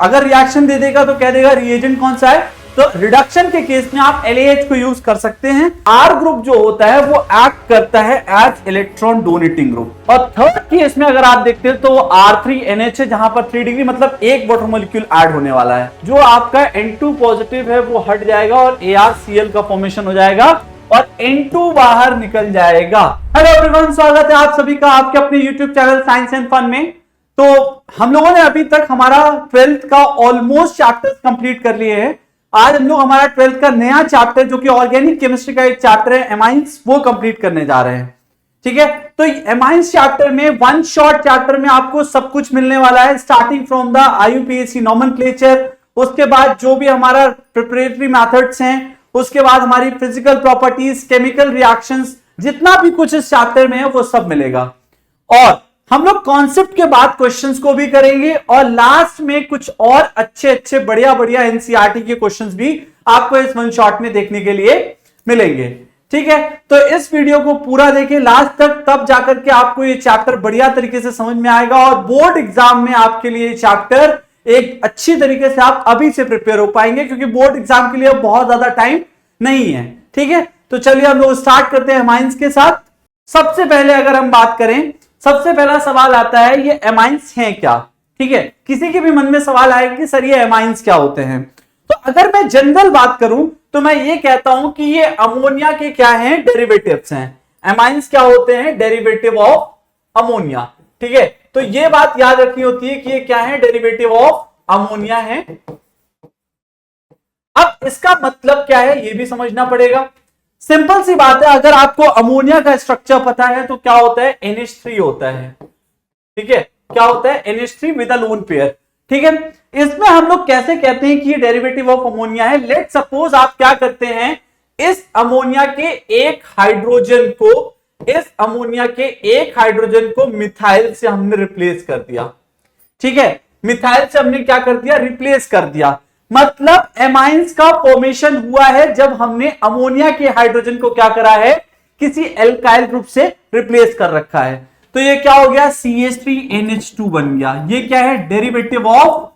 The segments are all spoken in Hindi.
अगर रिएक्शन दे देगा तो कह देगा रिएजेंट कौन सा है। तो रिडक्शन के केस में आप LAH को यूज कर सकते हैं। R ग्रुप जो होता है वो एक्ट करता है एज इलेक्ट्रॉन डोनेटिंग ग्रुप। और थर्ड केस में अगर आप देखते हैं तो वो R3NH है, जहां पर 3 डिग्री मतलब एक वाटर मॉलिक्यूल ऐड होने वाला है। जो आपका N2 पॉजिटिव है वो हट जाएगा और ArCl का फॉर्मेशन हो जाएगा और N2 बाहर निकल जाएगा। हेलो एवरीवन, स्वागत है आप सभी का आपके अपने YouTube channel science and fun में। तो हम लोगों ने अभी तक हमारा 12th का ऑलमोस्ट चैप्टर्स कंप्लीट कर लिए हैं। आज हम लोग हमारा 12th का नया चैप्टर जो कि ऑर्गेनिक केमिस्ट्री का एक चैप्टर है एमाइंस, वो कंप्लीट करने जा रहे हैं। ठीक है, तो एमाइंस चैप्टर में वन शॉट चैप्टर में आपको सब कुछ मिलने वाला है, starting from the IUPAC nomenclature, उसके बाद जो भी हमारा प्रिपरेटरी मेथड्स हैं, उसके बाद हमारी फिजिकल प्रॉपर्टीज, केमिकल रिएक्शंस, जितना भी कुछ इस चैप्टर में है वो सब मिलेगा। और हम लोग कॉन्सेप्ट के बाद क्वेश्चंस को भी करेंगे और लास्ट में कुछ और अच्छे बढ़िया NCERT के क्वेश्चंस भी आपको इस वन शॉट में देखने के लिए मिलेंगे। ठीक है, तो इस वीडियो को पूरा देखें लास्ट तक, तब जाकर के आपको ये चैप्टर बढ़िया तरीके से समझ में आएगा और बोर्ड एग्जाम में आपके लिए ये चैप्टर एक अच्छी तरीके से आप अभी से प्रिपेयर हो पाएंगे, क्योंकि बोर्ड एग्जाम के लिए बहुत ज्यादा टाइम नहीं है। ठीक है, तो चलिए हम लोग स्टार्ट करते हैं एमाइंस के साथ। सबसे पहले अगर हम बात करें, सबसे पहला सवाल आता है ये एमाइंस हैं क्या। ठीक है, किसी के भी मन में सवाल आएगा कि सर ये एमाइंस क्या होते हैं। तो अगर मैं जनरल बात करूं तो मैं ये कहता हूं कि ये अमोनिया के क्या हैं, डेरिवेटिव्स हैं। एमाइंस क्या होते हैं, डेरिवेटिव ऑफ अमोनिया। ठीक है, तो ये बात याद रखनी होती है कि ये क्या है, डेरिवेटिव ऑफ अमोनिया है। अब इसका मतलब क्या है ये भी समझना पड़ेगा। सिंपल सी बात है, अगर आपको अमोनिया का स्ट्रक्चर पता है तो क्या होता है, NH3 होता है। ठीक है, क्या होता है, NH3 with a lone pair. ठीक है, इसमें हम लोग कैसे कहते हैं कि ये डेरिवेटिव ऑफ अमोनिया है। लेट सपोज आप क्या करते हैं, इस अमोनिया के एक हाइड्रोजन को मिथाइल से हमने रिप्लेस कर दिया। ठीक है, मिथाइल से हमने क्या कर दिया, रिप्लेस कर दिया। मतलब एमाइंस का फॉर्मेशन हुआ है जब हमने अमोनिया के हाइड्रोजन को क्या करा है, किसी एल्काइल ग्रुप से रिप्लेस कर रखा है। तो ये क्या हो गया, CH3NH2 बन गया। ये क्या है, डेरिवेटिव ऑफ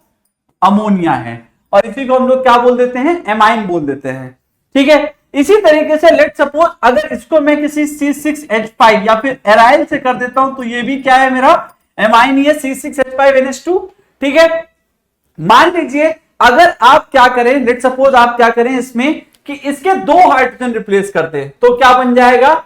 अमोनिया है और इसी को हम लोग क्या बोल देते हैं, एमाइन बोल देते हैं। ठीक है, इसी तरीके से लेट सपोज अगर इसको मैं किसी C6H5 या फिर एराइल से कर देता हूं तो ये भी क्या है, मेरा एमाइन ही है, C6H5NH2। ठीक है, मान लीजिए अगर आप क्या करें, लेट सपोज आप क्या करें इसमें कि इसके 2 हाइड्रोजन रिप्लेस करते हैं तो क्या बन जाएगा,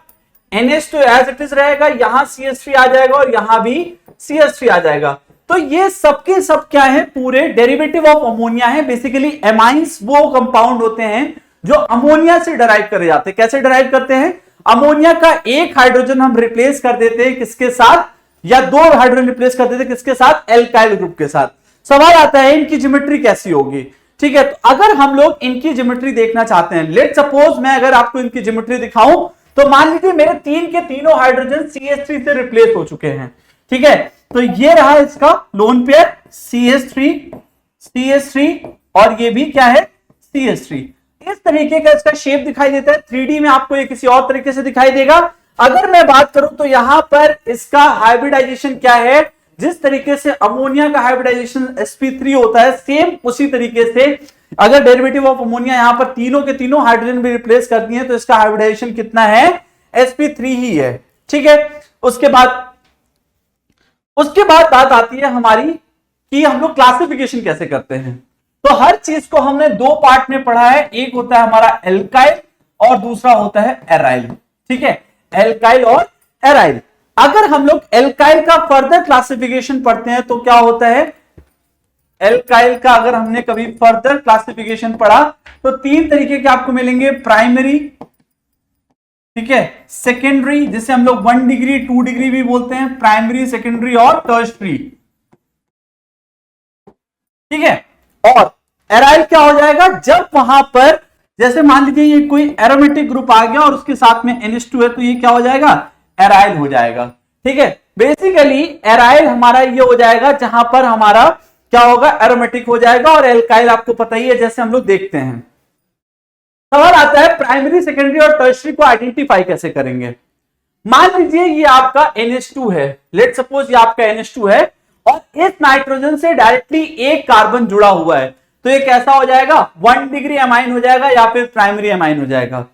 NH2 एज इट इज रहेगा, यहां CH3 आ जाएगा और यहां भी CH3 आ जाएगा। तो ये सबके सब क्या है, पूरे डेरिवेटिव ऑफ अमोनिया है। बेसिकली एमाइंस वो कंपाउंड होते हैं जो अमोनिया से डराइव करे जाते हैं। कैसे डराइव करते हैं, अमोनिया का एक हाइड्रोजन हम रिप्लेस कर देते हैं किसके साथ, या 2 हाइड्रोजन रिप्लेस कर देते हैं किसके साथ, एल्काइल ग्रुप के साथ। सवाल आता है इनकी ज्योमेट्री कैसी होगी। ठीक है, तो अगर हम लोग इनकी ज्योमेट्री देखना चाहते हैं, लेट सपोज मैं अगर आपको इनकी ज्योमेट्री दिखाऊं तो मान लीजिए मेरे 3 के तीनों हाइड्रोजन CH3 से रिप्लेस हो चुके हैं। ठीक है, तो ये रहा इसका लोन पेयर CH3 और ये भी क्या है, CH3। इस तरीके का इसका शेप दिखाई देता है। 3D में आपको ये किसी और तरीके से दिखाई देगा। अगर मैं बात करूं तो यहां पर इसका हाइब्रिडाइजेशन क्या है, जिस तरीके से अमोनिया का हाइब्रिडाइजेशन sp3 होता है, सेम उसी तरीके से अगर डेरिवेटिव ऑफ अमोनिया यहां पर तीनों के तीनों हाइड्रोजन भी रिप्लेस करती है तो इसका हाइब्रिडाइजेशन कितना है, sp3 ही है। ठीक है, उसके बाद बात आती है हमारी कि हम लोग क्लासिफिकेशन कैसे करते हैं। तो हर चीज को हमने 2 पार्ट में पढ़ा है, एक होता है हमारा एल्काइल और दूसरा होता है एराइल। ठीक है, एल्काइल और एराइल। अगर हम लोग एल्काइल का फर्दर क्लासिफिकेशन पढ़ते हैं तो क्या होता है, एल्काइल का अगर हमने कभी फर्दर क्लासिफिकेशन पढ़ा तो 3 तरीके के आपको मिलेंगे, प्राइमरी, ठीक है, सेकेंडरी, जिसे हम लोग 1 डिग्री 2 डिग्री भी बोलते हैं, प्राइमरी, सेकेंडरी और टर्शियरी। ठीक है, और एराइल क्या हो जाएगा, जब वहां पर जैसे मान लीजिए ये कोई एरोमेटिक ग्रुप आ गया और उसके साथ में NH2 है तो ये क्या हो जाएगा, एराइल हो जाएगा। ठीक है, बेसिकली एराइल हमारा ये हो जाएगा जहां पर हमारा क्या होगा, एरोमेटिक हो जाएगा, और एल्काइल आपको पता ही है जैसे हम लोग देखते हैं। सवाल आता है प्राइमरी, सेकेंडरी और टर्शियरी को आइडेंटिफाई कैसे करेंगे। मान लीजिए ये आपका NH2 है, लेट सपोज ये आपका NH2 है और इस नाइट्रोजन से डायरेक्टली एक कार्बन जुड़ा हुआ है, तो ये कैसा हो जाएगा, 1 डिग्री एमाइन हो जाएगा या फिर प्राइमरी एमाइन हो जाएगा।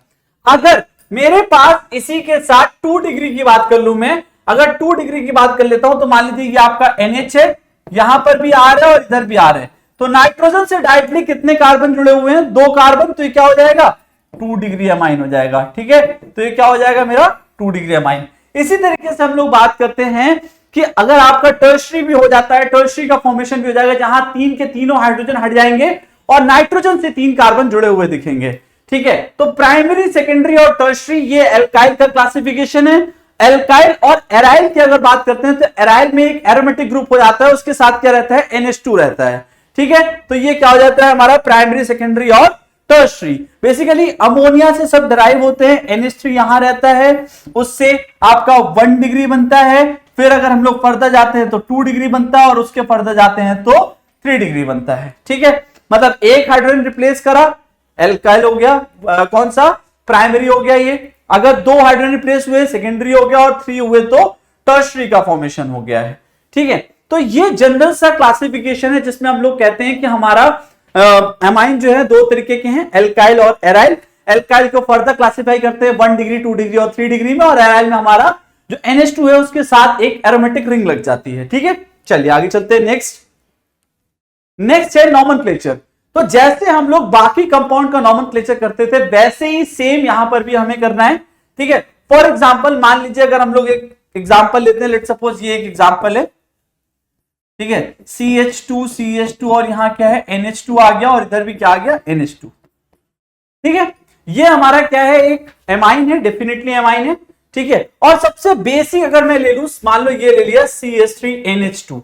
अगर मेरे पास इसी के साथ 2 डिग्री की बात कर लूं मैं, अगर 2 डिग्री की बात कर लेता हूं तो मान लीजिए ये आपका NH है, यहां पर भी R है और इधर भी R है, तो नाइट्रोजन से डायरेक्टली कितने कार्बन जुड़े हुए हैं, 2 कार्बन, तो ये क्या हो जाएगा, 2 डिग्री एमाइन हो जाएगा। ठीक है, तो ये क्या हो जाएगा मेरा 2 डिग्री एमाइन। इसी तरीके से हम लोग बात करते हैं कि अगर आपका टर्शरी भी हो जाता है, टर्शरी का फॉर्मेशन भी हो जाएगा, जहां 3 के तीनों हाइड्रोजन हट जाएंगे और नाइट्रोजन से 3 कार्बन जुड़े हुए दिखेंगे। ठीक है, तो प्राइमरी, सेकेंडरी और टर्शरी ये एल्काइल का क्लासिफिकेशन है। एल्काइल और एराइल की अगर बात करते हैं तो एराइल में एक एरोमेटिक ग्रुप हो जाता है, उसके साथ क्या रहता है, NH2 रहता है। ठीक है, तो ये क्या हो जाता है हमारा प्राइमरी, सेकेंडरी और टर्शरी। बेसिकली अमोनिया से सब डराइव होते हैं, NH3 यहां रहता है, उससे आपका 1 डिग्री बनता है, फिर अगर हम लोग फर्दर जाते हैं तो 2 डिग्री बनता है और उसके फर्दर जाते हैं तो 3 डिग्री बनता है। ठीक है, मतलब एक हाइड्रोजन रिप्लेस करा, एल्काइल हो गया, कौन सा, प्राइमरी हो गया ये। अगर 2 हाइड्रोजन रिप्लेस हुए, सेकेंडरी हो गया, और 3 हुए तो टर्शरी का फॉर्मेशन हो गया है। ठीक है, तो ये जनरल सा क्लासिफिकेशन है जिसमें हम लोग कहते हैं कि हमारा एमाइन जो है 2 तरीके के हैं, एल्काइल और एराइल। एल्काइल को फर्दर क्लासिफाई करते हैं 1 डिग्री, 2 डिग्री और 3 डिग्री में, और एराइल में हमारा जो NH2 है उसके साथ एक एरोमेटिक रिंग लग जाती है। ठीक है, चलिए आगे चलते हैं। नेक्स्ट है नॉमेनक्लेचर। तो जैसे हम लोग बाकी कंपाउंड का नॉमेनक्लेचर करते थे वैसे ही सेम यहां पर भी हमें करना है। ठीक है, फॉर एग्जांपल मान लीजिए अगर हम लोग एक एग्जांपल लेते हैं, लेट सपोज ये एक एग्जांपल है। ठीक है, CH2 और यहां क्या है, NH2 आ गया और इधर भी क्या आ गया, NH2। ठीक है, ये हमारा क्या है, एक एमाइन है, डेफिनेटली एमाइन है। ठीक है, और सबसे बेसिक अगर मैं ले लूं, मान लो ये ले लिया CH3NH2।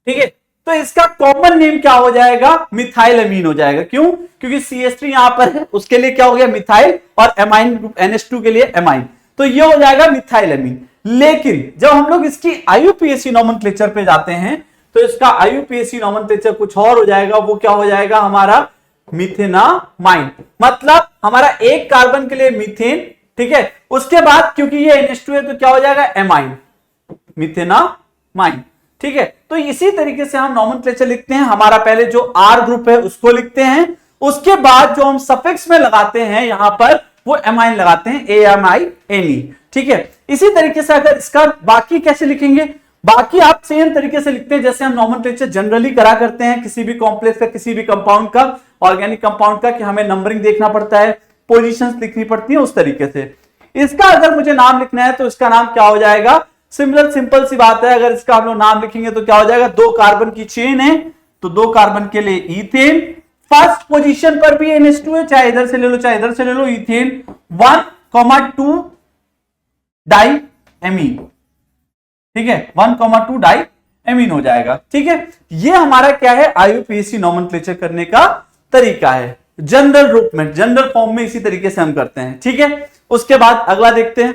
ठीक है, तो इसका कॉमन नेम क्या हो जाएगा, मिथाइल अमीन हो जाएगा। क्यों, क्योंकि CH3 यहां पर है, उसके लिए क्या हो गया, मिथाइल, और एमाइन ग्रुप NH2 के लिए एमाइन, तो ये हो जाएगा मिथाइल अमीन। लेकिन जब हम लोग इसकी IUPAC नॉमेनक्लेचर पे जाते हैं तो इसका IUPAC नॉमेनक्लेचर कुछ और हो जाएगा, वो क्या हो जाएगा हमारा मिथेनामाइन। मतलब हमारा एक कार्बन के लिए मीथेन, ठीक है, उसके बाद क्योंकि ये NH2 है तो क्या हो जाएगा, एमाइन, मिथेनामाइन। ठीक है, तो इसी तरीके से हम नॉमेनक्लेचर लिखते हैं। हमारा पहले जो R ग्रुप है उसको लिखते हैं, उसके बाद जो हम सफिक्स में लगाते हैं यहां पर वो एमाइन लगाते हैं, AMINE। ठीक है, इसी तरीके से अगर इसका बाकी कैसे लिखेंगे, बाकी आप सेम तरीके से लिखते हैं जैसे हम नॉमेनक्लेचर जनरली करा करते हैं किसी भी कॉम्प्लेक्स का, किसी भी कंपाउंड का, ऑर्गेनिक कंपाउंड का, कि हमें नंबरिंग देखना पड़ता है, पोजीशंस लिखनी पड़ती है, उस तरीके से। इसका अगर मुझे नाम लिखना है तो इसका नाम क्या हो जाएगा, सिंपल सी बात है, अगर इसका हम लोग नाम लिखेंगे तो क्या हो जाएगा, 2 कार्बन की चेन है तो 2 कार्बन के लिए इथेन, फर्स्ट पोजीशन पर भी NH2 है, चाहे इधर से ले लो चाहे इधर से ले लो, इथेन 1,2 डाई एमीन। ठीक है, 1,2 डाई एमीन हो जाएगा। ठीक है, ये हमारा क्या है, IUPAC नॉमेनक्लेचर करने का तरीका है, जनरल रूप में, जनरल फॉर्म में इसी तरीके से हम करते हैं। ठीक है, उसके बाद अगला देखते हैं।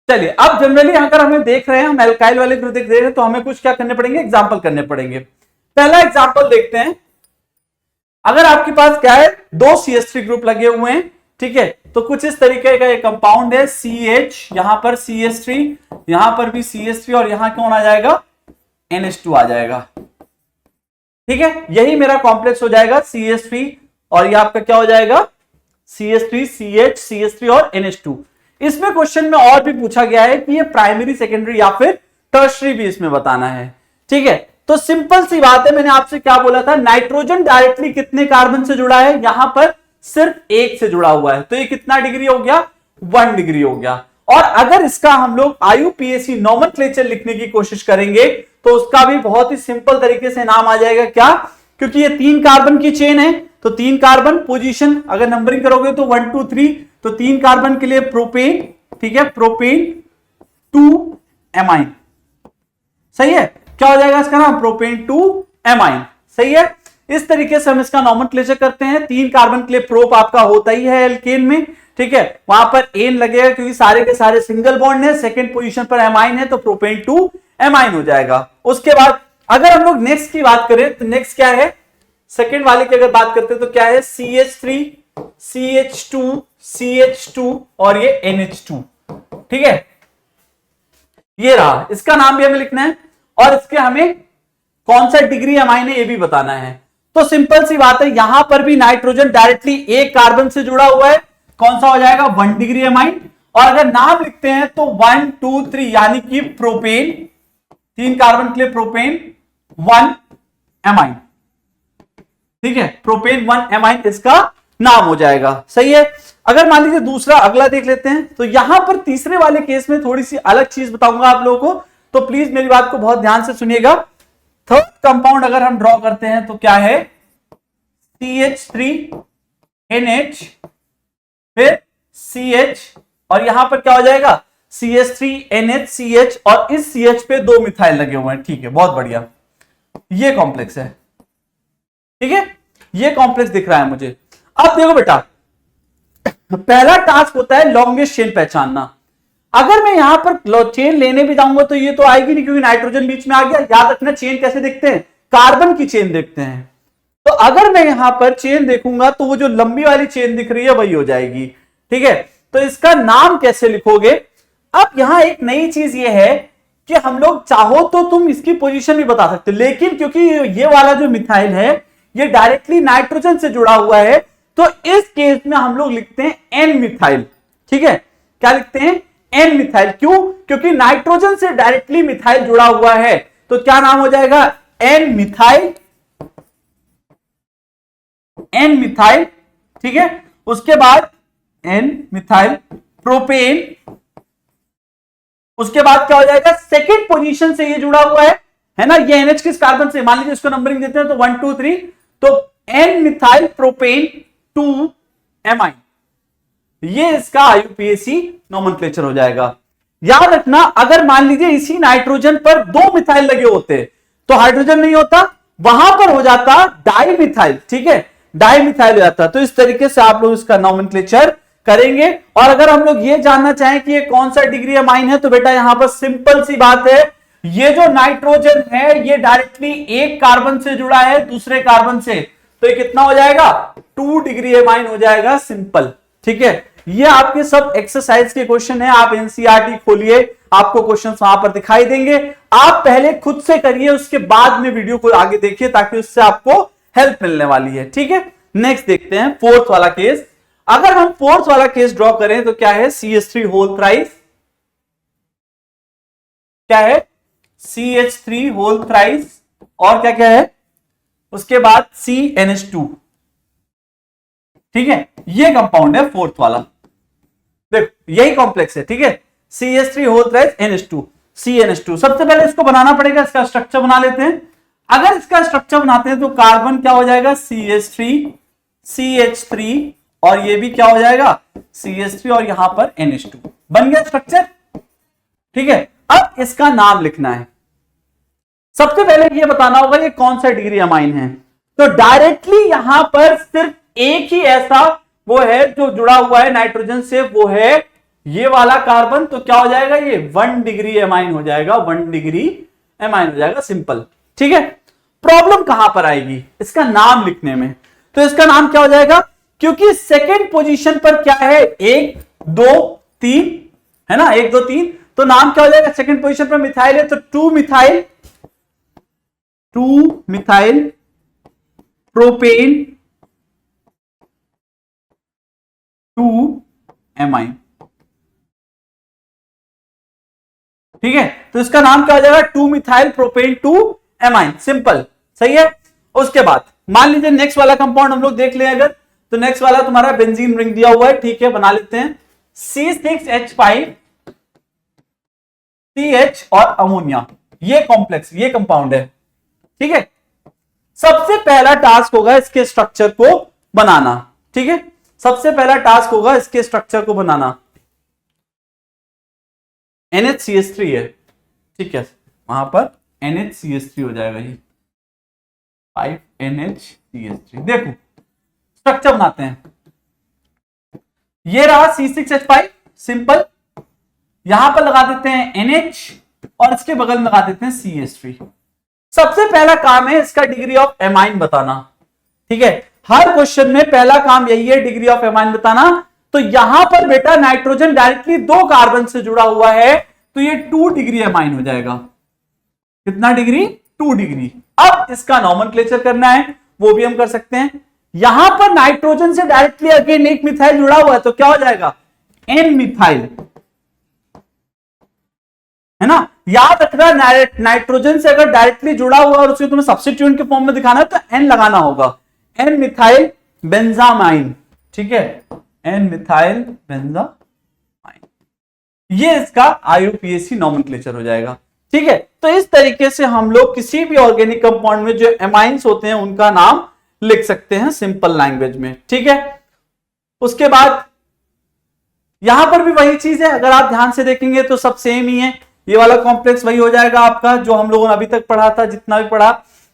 चलिए, अब जनरली अगर हमें देख रहे हैं, हम एल्काइल वाले ग्रुप देख रहे हैं, तो हमें कुछ क्या करने पड़ेंगे, एग्जांपल करने पड़ेंगे। पहला एग्जांपल देखते हैं। अगर आपके पास क्या है, 2 CH3 ग्रुप लगे हुए हैं, ठीक है, तो कुछ इस तरीके का एक कंपाउंड है, CH, यहां पर CH3, यहां पर भी CH3, और यहां कौन आ जाएगा, NH2 आ जाएगा। ठीक है, यही मेरा कॉम्प्लेक्स हो जाएगा CH3, और ये आपका क्या हो जाएगा, CH3, CH, CH3 और NH2। इसमें क्वेश्चन में और भी पूछा गया है कि ये प्राइमरी, सेकेंडरी या फिर टर्शरी भी इसमें बताना है। ठीक है, तो सिंपल सी बात है, मैंने आपसे क्या बोला था, नाइट्रोजन डायरेक्टली कितने कार्बन से जुड़ा है, यहां पर सिर्फ 1 से जुड़ा हुआ है, तो ये कितना डिग्री हो गया, 1 डिग्री हो गया। और अगर इसका हम लोग IUPAC नॉमेनक्लेचर लिखने की कोशिश करेंगे तो उसका भी बहुत ही सिंपल तरीके से नाम आ जाएगा, क्या, क्योंकि ये 3 कार्बन की चेन है, तो 3 कार्बन पोजीशन अगर नंबरिंग करोगे तो 1 2 3, तो 3 कार्बन के लिए प्रोपेन। ठीक है, प्रोपेन 2 एमाइन, सही है, क्या हो जाएगा इसका नाम, प्रोपेन 2 एमाइन। सही है, इस तरीके से हम इसका नॉमेनक्लेचर करते हैं। 3 कार्बन के लिए प्रोप आपका होता ही है एल्केन में। ठीक है, वहां पर एन लगेगा क्योंकि सारे के सारे सिंगल बॉन्ड है, सेकंड पोजीशन पर एमाइन है, तो प्रोपेन 2 एमाइन हो जाएगा। उसके बाद अगर हम लोग नेक्स्ट की बात करें तो नेक्स्ट क्या है, सेकंड वाले की अगर बात करते हैं तो क्या है, CH3, CH2 और ये NH2। ठीक है, ये रहा, इसका नाम भी हमें लिखना है और इसके हमें कौन सा डिग्री एमाइन है ये भी बताना है। तो सिंपल सी बात है, यहां पर भी नाइट्रोजन डायरेक्टली एक कार्बन से जुड़ा हुआ है, कौन सा हो जाएगा 1 डिग्री एमाइन। और अगर नाम लिखते हैं तो 1 2 3 यानी कि प्रोपेन, 3 कार्बन के लिए प्रोपेन 1 एमाइन, ठीक है, प्रोपेन 1 एमाइन इसका नाम हो जाएगा। सही है। अगर मान लीजिए दूसरा अगला देख लेते हैं, तो यहां पर तीसरे वाले केस में थोड़ी सी अलग चीज बताऊंगा आप लोगों को, तो प्लीज मेरी बात को बहुत ध्यान से सुनिएगा। थर्ड कंपाउंड अगर हम ड्रॉ करते हैं तो क्या है, CH3NH फिर CH और यहां पर क्या हो जाएगा CH3NHCH और इस CH पे 2 मिथाइल लगे हुए हैं। ठीक है, बहुत बढ़िया, ये कॉम्प्लेक्स है। ठीक है, ये कॉम्प्लेक्स दिख रहा है मुझे। अब देखो बेटा, पहला टास्क होता है लॉन्गेस्ट चेन पहचानना। अगर मैं यहां पर चेन लेने भी जाऊंगा तो ये तो आएगी नहीं, क्योंकि नाइट्रोजन बीच में आ गया। याद रखना चेन कैसे दिखते हैं, कार्बन की चेन देखते हैं। तो अगर मैं यहां पर चेन देखूंगा तो वो जो लंबी वाली चेन दिख रही है वही हो जाएगी। ठीक है, तो इसका नाम कैसे लिखोगे। अब यहां एक नई चीज ये है कि हम लोग चाहो तो तुम इसकी पोजीशन भी बता सकते हो, लेकिन क्योंकि ये वाला जो मिथाइल है ये डायरेक्टली नाइट्रोजन से जुड़ा हुआ है, तो इस केस में हम लोग लिखते हैं एन मिथाइल। ठीक है, क्या लिखते हैं एन मिथाइल। क्यों, क्योंकि नाइट्रोजन से डायरेक्टली मिथाइल जुड़ा हुआ है, तो क्या नाम हो जाएगा एन मिथाइल, एन मिथाइल। ठीक है, उसके बाद एन मिथाइल प्रोपेन, उसके बाद क्या हो जाएगा सेकेंड पोजीशन से ये जुड़ा हुआ है ना, ये NH किस कार्बन से, मान लीजिए इसको नंबरिंग देते हैं तो 1 2 3, तो एन मिथाइल प्रोपेन 2 एमाइन, ये इसका IUPAC नोमेनक्लेचर हो जाएगा। याद रखना, अगर मान लीजिए इसी नाइट्रोजन पर 2 मिथाइल लगे होते तो हाइड्रोजन नहीं होता, वहां पर हो जाता डाई मिथाइल। ठीक है, डाई मिथाइल हो जाता। तो इस तरीके से आप लोग इसका नोमेनक्लेचर करेंगे। और अगर हम लोग ये जानना चाहें कि ये कौन सा डिग्री एमाइन है, तो बेटा यहां पर सिंपल सी बात है, ये जो नाइट्रोजन है ये डायरेक्टली एक कार्बन से जुड़ा है दूसरे कार्बन से, तो ये कितना हो जाएगा 2 डिग्री एमाइन हो जाएगा, सिंपल। ठीक है, ये आपके सब एक्सरसाइज के क्वेश्चन है, आप एनसीईआरटी खोलिए, आपको क्वेश्चन वहां पर दिखाई देंगे। आप पहले खुद से करिए, उसके बाद में वीडियो को आगे देखिए, ताकि उससे आपको हेल्प मिलने वाली है। ठीक है, नेक्स्ट देखते हैं फोर्थ वाला केस। अगर हम फोर्थ वाला केस ड्रॉ करें तो क्या है CH3 होल थ्राइस, क्या है CH3 होल थ्राइस, और क्या क्या है उसके बाद CNH2। ठीक है, ये कंपाउंड है फोर्थ वाला, देखो यही कॉम्प्लेक्स है। ठीक है, CH3 whole thrice NH2 CNH2। सबसे पहले इसको बनाना पड़ेगा, इसका स्ट्रक्चर बना लेते हैं। अगर इसका स्ट्रक्चर बनाते हैं तो कार्बन क्या हो जाएगा CH3 CH3 और ये भी क्या हो जाएगा CH3 और यहां पर NH2, बन गया स्ट्रक्चर। ठीक है, अब इसका नाम लिखना है। सबसे पहले ये बताना होगा ये कौन सा डिग्री एमाइन है। तो डायरेक्टली यहां पर सिर्फ एक ही ऐसा वो है जो जुड़ा हुआ है नाइट्रोजन से, वो है ये वाला कार्बन। तो क्या हो जाएगा ये 1 डिग्री एमाइन हो जाएगा, 1 डिग्री एमाइन हो जाएगा, सिंपल। ठीक है, प्रॉब्लम कहां पर आएगी इसका नाम लिखने में। तो इसका नाम क्या हो जाएगा, क्योंकि सेकेंड पोजीशन पर क्या है 1 2 3 है ना, 1 2 3, तो नाम क्या हो जाएगा सेकेंड पोजीशन पर मिथाइल है, तो 2 मिथाइल प्रोपेन 2 एमाइन। ठीक है, तो इसका नाम क्या हो जाएगा 2 मिथाइल प्रोपेन 2 एमाइन, सिंपल। सही है। उसके बाद मान लीजिए नेक्स्ट वाला कंपाउंड हम लोग देख लें अगर, तो नेक्स्ट वाला तुम्हारा बेंजीन रिंग दिया हुआ है। ठीक है, बना लेते हैं C6H5 CH और अमोनिया, ये कॉम्प्लेक्स ये कंपाउंड है। ठीक है, सबसे पहला टास्क होगा इसके स्ट्रक्चर को बनाना। ठीक है, सबसे पहला टास्क होगा इसके स्ट्रक्चर को बनाना। NHCH3 है, ठीक है, वहां पर NHCH3 हो जाएगा, ये 5NHCH3। देखो स्ट्रक्चर बनाते हैं, ये रहा C6H5 सिंपल, यहां पर लगा देते हैं NH और इसके बगल में लगा देते हैं CH3। सबसे पहला काम है इसका डिग्री ऑफ एमाइन बताना। ठीक है, हर क्वेश्चन में पहला काम यही है, डिग्री ऑफ एमाइन बताना। तो यहां पर बेटा नाइट्रोजन डायरेक्टली 2 कार्बन से जुड़ा हुआ है, तो ये 2 डिग्री एमाइन हो जाएगा। कितना डिग्री? 2 डिग्री। अब इसका नॉमेनक्लेचर करना है, वो भी हम कर सकते हैं। यहां पर नाइट्रोजन से डायरेक्टली अगेन एक मिथाइल जुड़ा हुआ है, तो क्या हो जाएगा? एन मिथाइल, है ना। याद रखना, नाइट्रोजन से अगर डायरेक्टली जुड़ा हुआ और उसको तुम्हें सब्स्टिट्यूएंट के फॉर्म में दिखाना है तो एन लगाना होगा, एन मिथाइल बेंजामाइन, ठीक है, एन मिथाइल बेंजामाइन। ये इसका IUPAC नॉमेनक्लेचर हो जाएगा, ठीक है। तो इस तरीके से हम लोग किसी भी ऑर्गेनिक कंपाउंड में जो एमाइंस होते हैं उनका नाम लिख सकते हैं सिंपल लैंग्वेज में, ठीक है। उसके बाद यहां पर भी वही चीज है, अगर आप ध्यान से देखेंगे तो सब सेम ही है। ये वाला कॉम्प्लेक्स वही हो जाएगा आपका जो हम लोगों ने अभी तक पढ़ा था, जितना भी पढ़ा,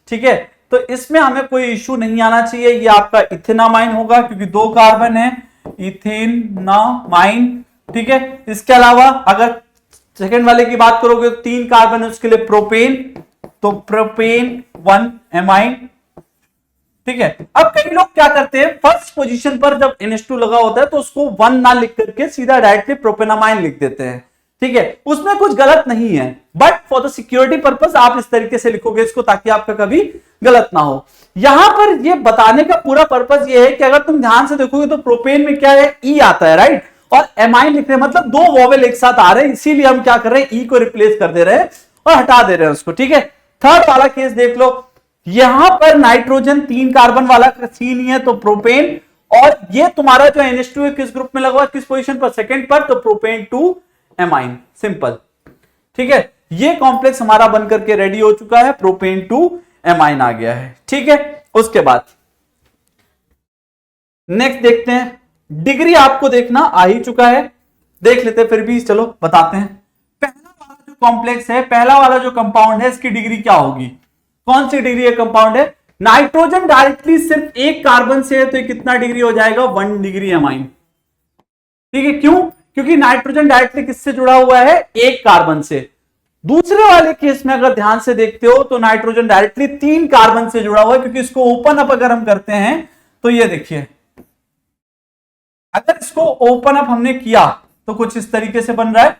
ठीक है। तो इसमें हमें कोई इश्यू नहीं आना चाहिए। ये आपका इथेनामाइन होगा क्योंकि 2 कार्बन है, इथेनामाइन, ठीक है। इसके अलावा अगर सेकेंड वाले की बात करोगे तो 3 कार्बन है, उसके लिए प्रोपेन, तो प्रोपेन 1 एमाइन, ठीक है। अब कई लोग क्या करते हैं, फर्स्ट पोजीशन पर जब NH2 लगा होता है तो उसको 1 ना लिख करके सीधा डायरेक्टली प्रोपेनामाइन लिख देते हैं, ठीक है। उसमें कुछ गलत नहीं है, but for the security purpose आप इस तरीके से लिखोगे इसको ताकि आपका कभी गलत ना हो। यहां पर ये बताने का पूरा पर्पस ये है कि अगर तुम ध्यान से देखोगे तो प्रोपेन में क्या है, ई आता है, राइट, और एमाइन लिख रहे हैं, मतलब 2 वोवेल एक साथ आ रहे हैं, इसीलिए हम क्या कर रहे हैं, ई को रिप्लेस कर दे रहे हैं और हटा दे रहे हैं उसको, ठीक है। थर्ड वाला केस देख लो, यहां पर नाइट्रोजन 3 कार्बन वाला सीन ही है, तो प्रोपेन, और ये तुम्हारा जो NH2 है किस ग्रुप में लगा हुआ, किस पोजीशन पर, सेकंड पर, तो प्रोपेन 2 एमाइन, सिंपल, ठीक है। ये कॉम्प्लेक्स हमारा बनकर के रेडी हो चुका है, प्रोपेन 2 एमाइन आ गया है, ठीक है। उसके बाद नेक्स्ट देखते हैं, डिग्री आपको देखना आ ही चुका है, देख लेते हैं, फिर भी चलो बताते हैं। पहला वाला जो कॉम्प्लेक्स है, पहला वाला जो कंपाउंड है, इसकी डिग्री क्या होगी, कौन सी डिग्री है कंपाउंड है, नाइट्रोजन डायरेक्टली सिर्फ 1 कार्बन से है, तो ये कितना डिग्री हो जाएगा, 1 डिग्री एमाइन, ठीक है। क्यों? क्योंकि नाइट्रोजन डायरेक्टली किससे जुड़ा हुआ है, 1 कार्बन से। दूसरे वाले केस में अगर ध्यान से देखते हो तो नाइट्रोजन डायरेक्टली 3 कार्बन से जुड़ा हुआ है, क्योंकि इसको ओपन अप अगर हम करते हैं तो ये देखिए, अगर इसको ओपन अप हमने किया तो कुछ इस तरीके से बन रहा है,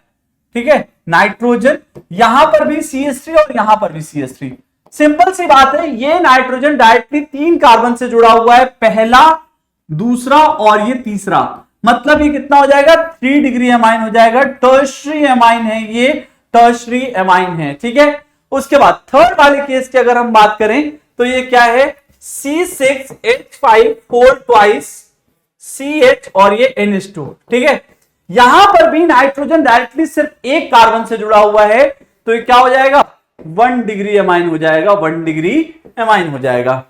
ठीक है। नाइट्रोजन यहां पर भी CH3 और यहां पर भी CH3, सिंपल सी बात है, ये नाइट्रोजन डायरेक्टली 3 कार्बन से जुड़ा हुआ है, पहला, दूसरा और ये तीसरा, मतलब ये कितना हो जाएगा, 3 डिग्री एमाइन हो जाएगा, टर्शरी एमाइन है, ये टर्शरी एमाइन है, ठीक है। उसके बाद थर्ड वाले केस की अगर हम बात करें तो ये क्या है, C6H5 ट्वाइस CH और ये NH2, ठीक है। यहां पर भी नाइट्रोजन डायरेक्टली सिर्फ 1 कार्बन से जुड़ा हुआ है, तो ये क्या हो जाएगा, 1 डिग्री एमाइन हो जाएगा, 1 डिग्री एमाइन हो जाएगा,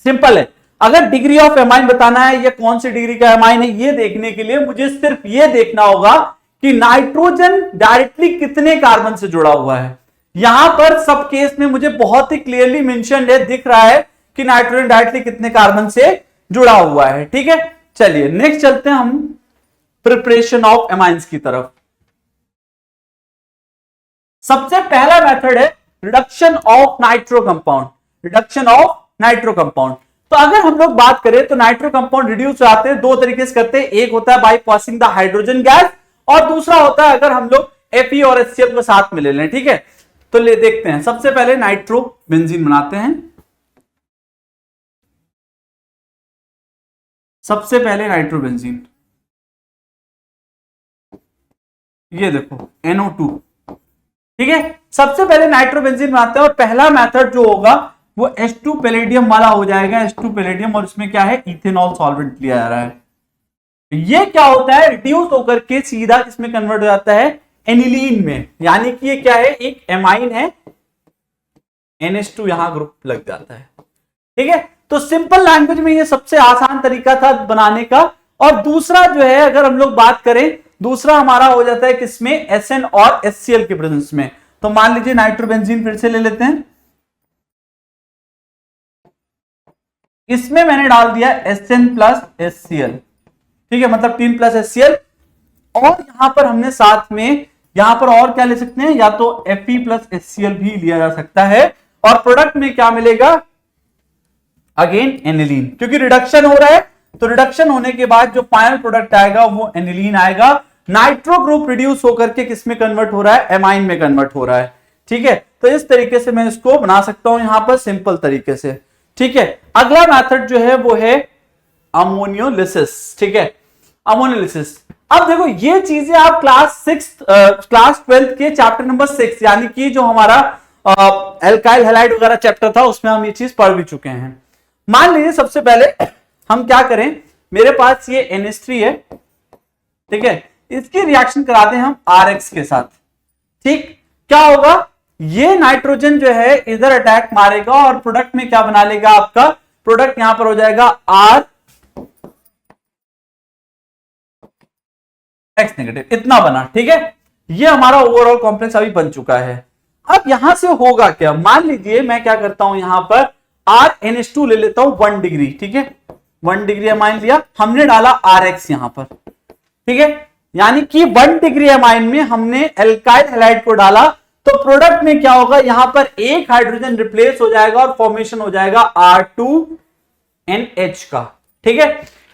सिंपल है। अगर डिग्री ऑफ एमाइन बताना है या कौन सी डिग्री का एमाइन है, ये देखने के लिए मुझे सिर्फ ये देखना होगा कि नाइट्रोजन डायरेक्टली कितने कार्बन से जुड़ा हुआ है। यहां पर सब केस में मुझे बहुत ही क्लियरली मेंशन्ड है, दिख रहा है कि नाइट्रोजन डायरेक्टली कितने कार्बन से जुड़ा हुआ है, ठीक है। चलिए नेक्स्ट चलते हैं हम प्रिपरेशन ऑफ एमाइंस की तरफ। सबसे पहला मेथड है reduction of nitro compound, reduction of nitro compound. तो अगर हम लोग बात करें तो नाइट्रो कंपाउंड रिड्यूस हो जाते हैं, 2 तरीके से करते हैं, एक होता है by passing the hydrogen gas और दूसरा होता है अगर हम लोग Fe और HCl को साथ में ले लें, ठीक है। तो ले देखते हैं, सबसे पहले नाइट्रो बेंजीन बनाते हैं, सबसे पहले नाइट्रो बेंजीन, ये देखो NO2, ठीक है। सबसे पहले नाइट्रो बेंजीन बनाते हैं और पहला मेथड जो होगा वो H2 पैलेडियम वाला हो जाएगा, H2 पैलेडियम, और इसमें क्या है, इथेनॉल सॉल्वेंट लिया जा रहा है। ये क्या होता है, रिड्यूस होकर के सीधा इसमें कन्वर्ट हो जाता है एनिलीन में, यानी कि ये क्या है, एक एमाइन है, NH2 यहां ग्रुप लग जाता है, ठीक है। तो सिंपल लैंग्वेज में ये सबसे आसान तरीका था बनाने का। और दूसरा जो है अगर हम लोग बात करें, दूसरा हमारा हो जाता है किसमें, SN और HCl के प्रेजेंस में। तो मान लीजिए नाइट्रोबेंजीन फिर से ले लेते हैं, इसमें मैंने डाल दिया SN प्लस HCl, ठीक है, मतलब 3 प्लस HCl, और यहां पर हमने साथ में यहां पर और क्या ले सकते हैं, या तो Fe प्लस HCl भी लिया जा सकता है, और प्रोडक्ट में क्या मिलेगा, अगेन एनिलीन, क्योंकि रिडक्शन हो रहा है, तो रिडक्शन होने के बाद जो फाइनल प्रोडक्ट आएगा वो एनिलीन आएगा। नाइट्रो ग्रुप रिड्यूस होकर के किस में कन्वर्ट हो रहा है, एमाइन में कन्वर्ट हो रहा है। ठीक है, तो इस तरीके से मैं इसको बना सकता हूं यहां पर सिंपल तरीके से। ठीक है, अगला मेथड जो है वो है अमोनियोलिसिस। ठीक है, अमोनियोलिसिस। अब देखो ये चीजें आप क्लास 12th के चैप्टर नंबर 6 यानी कि जो हमारा एल्काइल हैलाइड वगैरह चैप्टर था उसमें हम ये चीज पढ़ भी चुके हैं। मान लीजिए सबसे पहले हम क्या करें, मेरे पास ये NH3 है, ठीक है, इसकी रिएक्शन कराते हैं हम RX के साथ। ठीक, क्या होगा, ये नाइट्रोजन जो है इधर अटैक मारेगा और प्रोडक्ट में क्या बना लेगा, आपका प्रोडक्ट यहां पर हो जाएगा RX नेगेटिव, इतना बना। ठीक है, ये हमारा ओवरऑल कॉम्प्लेक्स अभी बन चुका है। अब यहां से होगा क्या, मान लीजिए मैं क्या करता हूं, यहां पर RNH2 ले लेता हूं 1 डिग्री। ठीक है, 1 डिग्री अमाइन लिया, हमने डाला RX यहां पर। ठीक है, यानी कि 1 डिग्री अमाइन में हमने एल्काइल हैलाइड को डाला, तो प्रोडक्ट में क्या होगा, यहां पर एक हाइड्रोजन रिप्लेस हो जाएगा और फॉर्मेशन हो जाएगा R2NH का। ठीक है,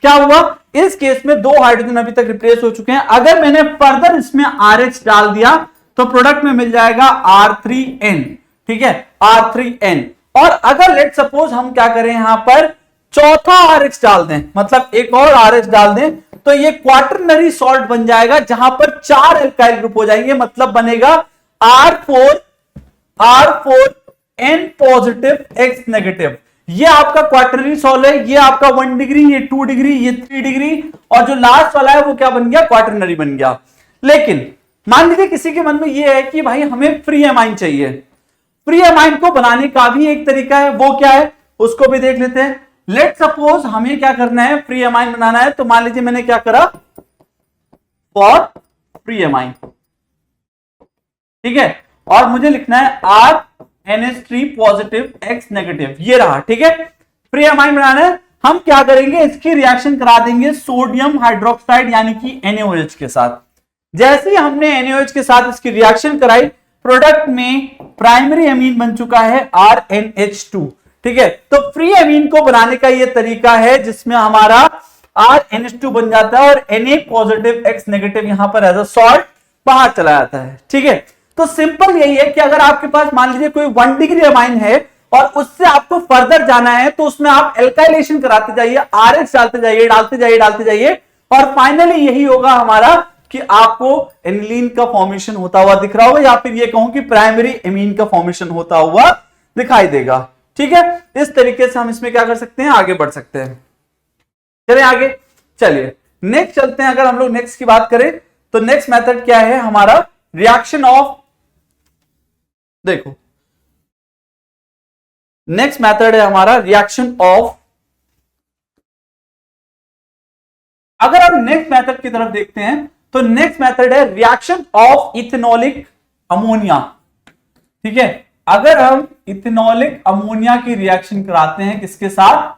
क्या हुआ, इस केस में 2 हाइड्रोजन अभी तक रिप्लेस हो चुके हैं। अगर मैंने फर्दर इसमें RH डाल दिया तो प्रोडक्ट में मिल जाएगा R3N। ठीक है, R3N। और अगर लेट सपोज हम क्या करें, यहां पर चौथा RH डाल दें, मतलब एक और RH डाल दें, तो ये क्वाटरनरी सॉल्ट बन जाएगा जहां पर 4 एल्काइल ग्रुप हो जाएंगे, मतलब बनेगा R4N पॉजिटिव X नेगेटिव। ये आपका क्वाटरनरी सॉल्ट है, ये आपका 1 डिग्री, ये 2 डिग्री, ये 3 डिग्री, और जो लास्ट वाला है वो क्या बन गया, क्वाटरनरी बन गया। लेकिन मान लीजिए किसी के मन में ये है कि भाई हमें फ्री एमाइन चाहिए। फ्री एमाइन को बनाने का भी एक तरीका है, वो क्या है उसको भी देख लेते हैं। लेट सपोज हमें क्या करना है, फ्री एमाइन बनाना है, तो मान लीजिए मैंने क्या करा, फॉर फ्री एमाइन। ठीक है, और मुझे लिखना है RNH3 पॉजिटिव X नेगेटिव, ये रहा। ठीक है, फ्री एमाइन बनाना है, हम क्या करेंगे, इसकी रिएक्शन करा देंगे सोडियम हाइड्रोक्साइड यानी कि NaOH के साथ। जैसे ही हमने NaOH के साथ इसकी रिएक्शन कराई, प्रोडक्ट में प्राइमरी एमीन बन चुका है RNH2। ठीक है, तो फ्री एमीन को बनाने का यह तरीका है जिसमें हमारा RNH2 बन जाता है और Na पॉजिटिव X नेगेटिव यहां पर एज अ सॉल्ट बाहर चला जाता है। ठीक है, तो सिंपल यही है कि अगर आपके पास मान लीजिए कोई 1 डिग्री अमाइन है और उससे आपको फर्दर जाना है, तो उसमें आप एल्काइलेशन कराते जाइए, RH डालते जाइए, डालते जाइए, डालते जाइए, और फाइनली यही होगा हमारा कि आपको एनिलीन का फॉर्मेशन होता हुआ दिख रहा होगा, या फिर ये कहूं कि प्राइमरी एमीन का फॉर्मेशन होता हुआ दिखाई देगा। ठीक है, इस तरीके से हम इसमें क्या कर सकते हैं, आगे बढ़ सकते हैं। चलिए आगे, चलिए नेक्स्ट चलते हैं। अगर हम लोग नेक्स्ट की बात करें तो नेक्स्ट मेथड क्या है हमारा, रिएक्शन ऑफ, देखो नेक्स्ट मेथड है हमारा रिएक्शन ऑफ। अगर हम नेक्स्ट मेथड की तरफ देखते हैं तो नेक्स्ट मेथड है रिएक्शन ऑफ इथेनॉलिक अमोनिया। ठीक है, अगर हम इथेनॉलिक अमोनिया की रिएक्शन कराते हैं किसके साथ,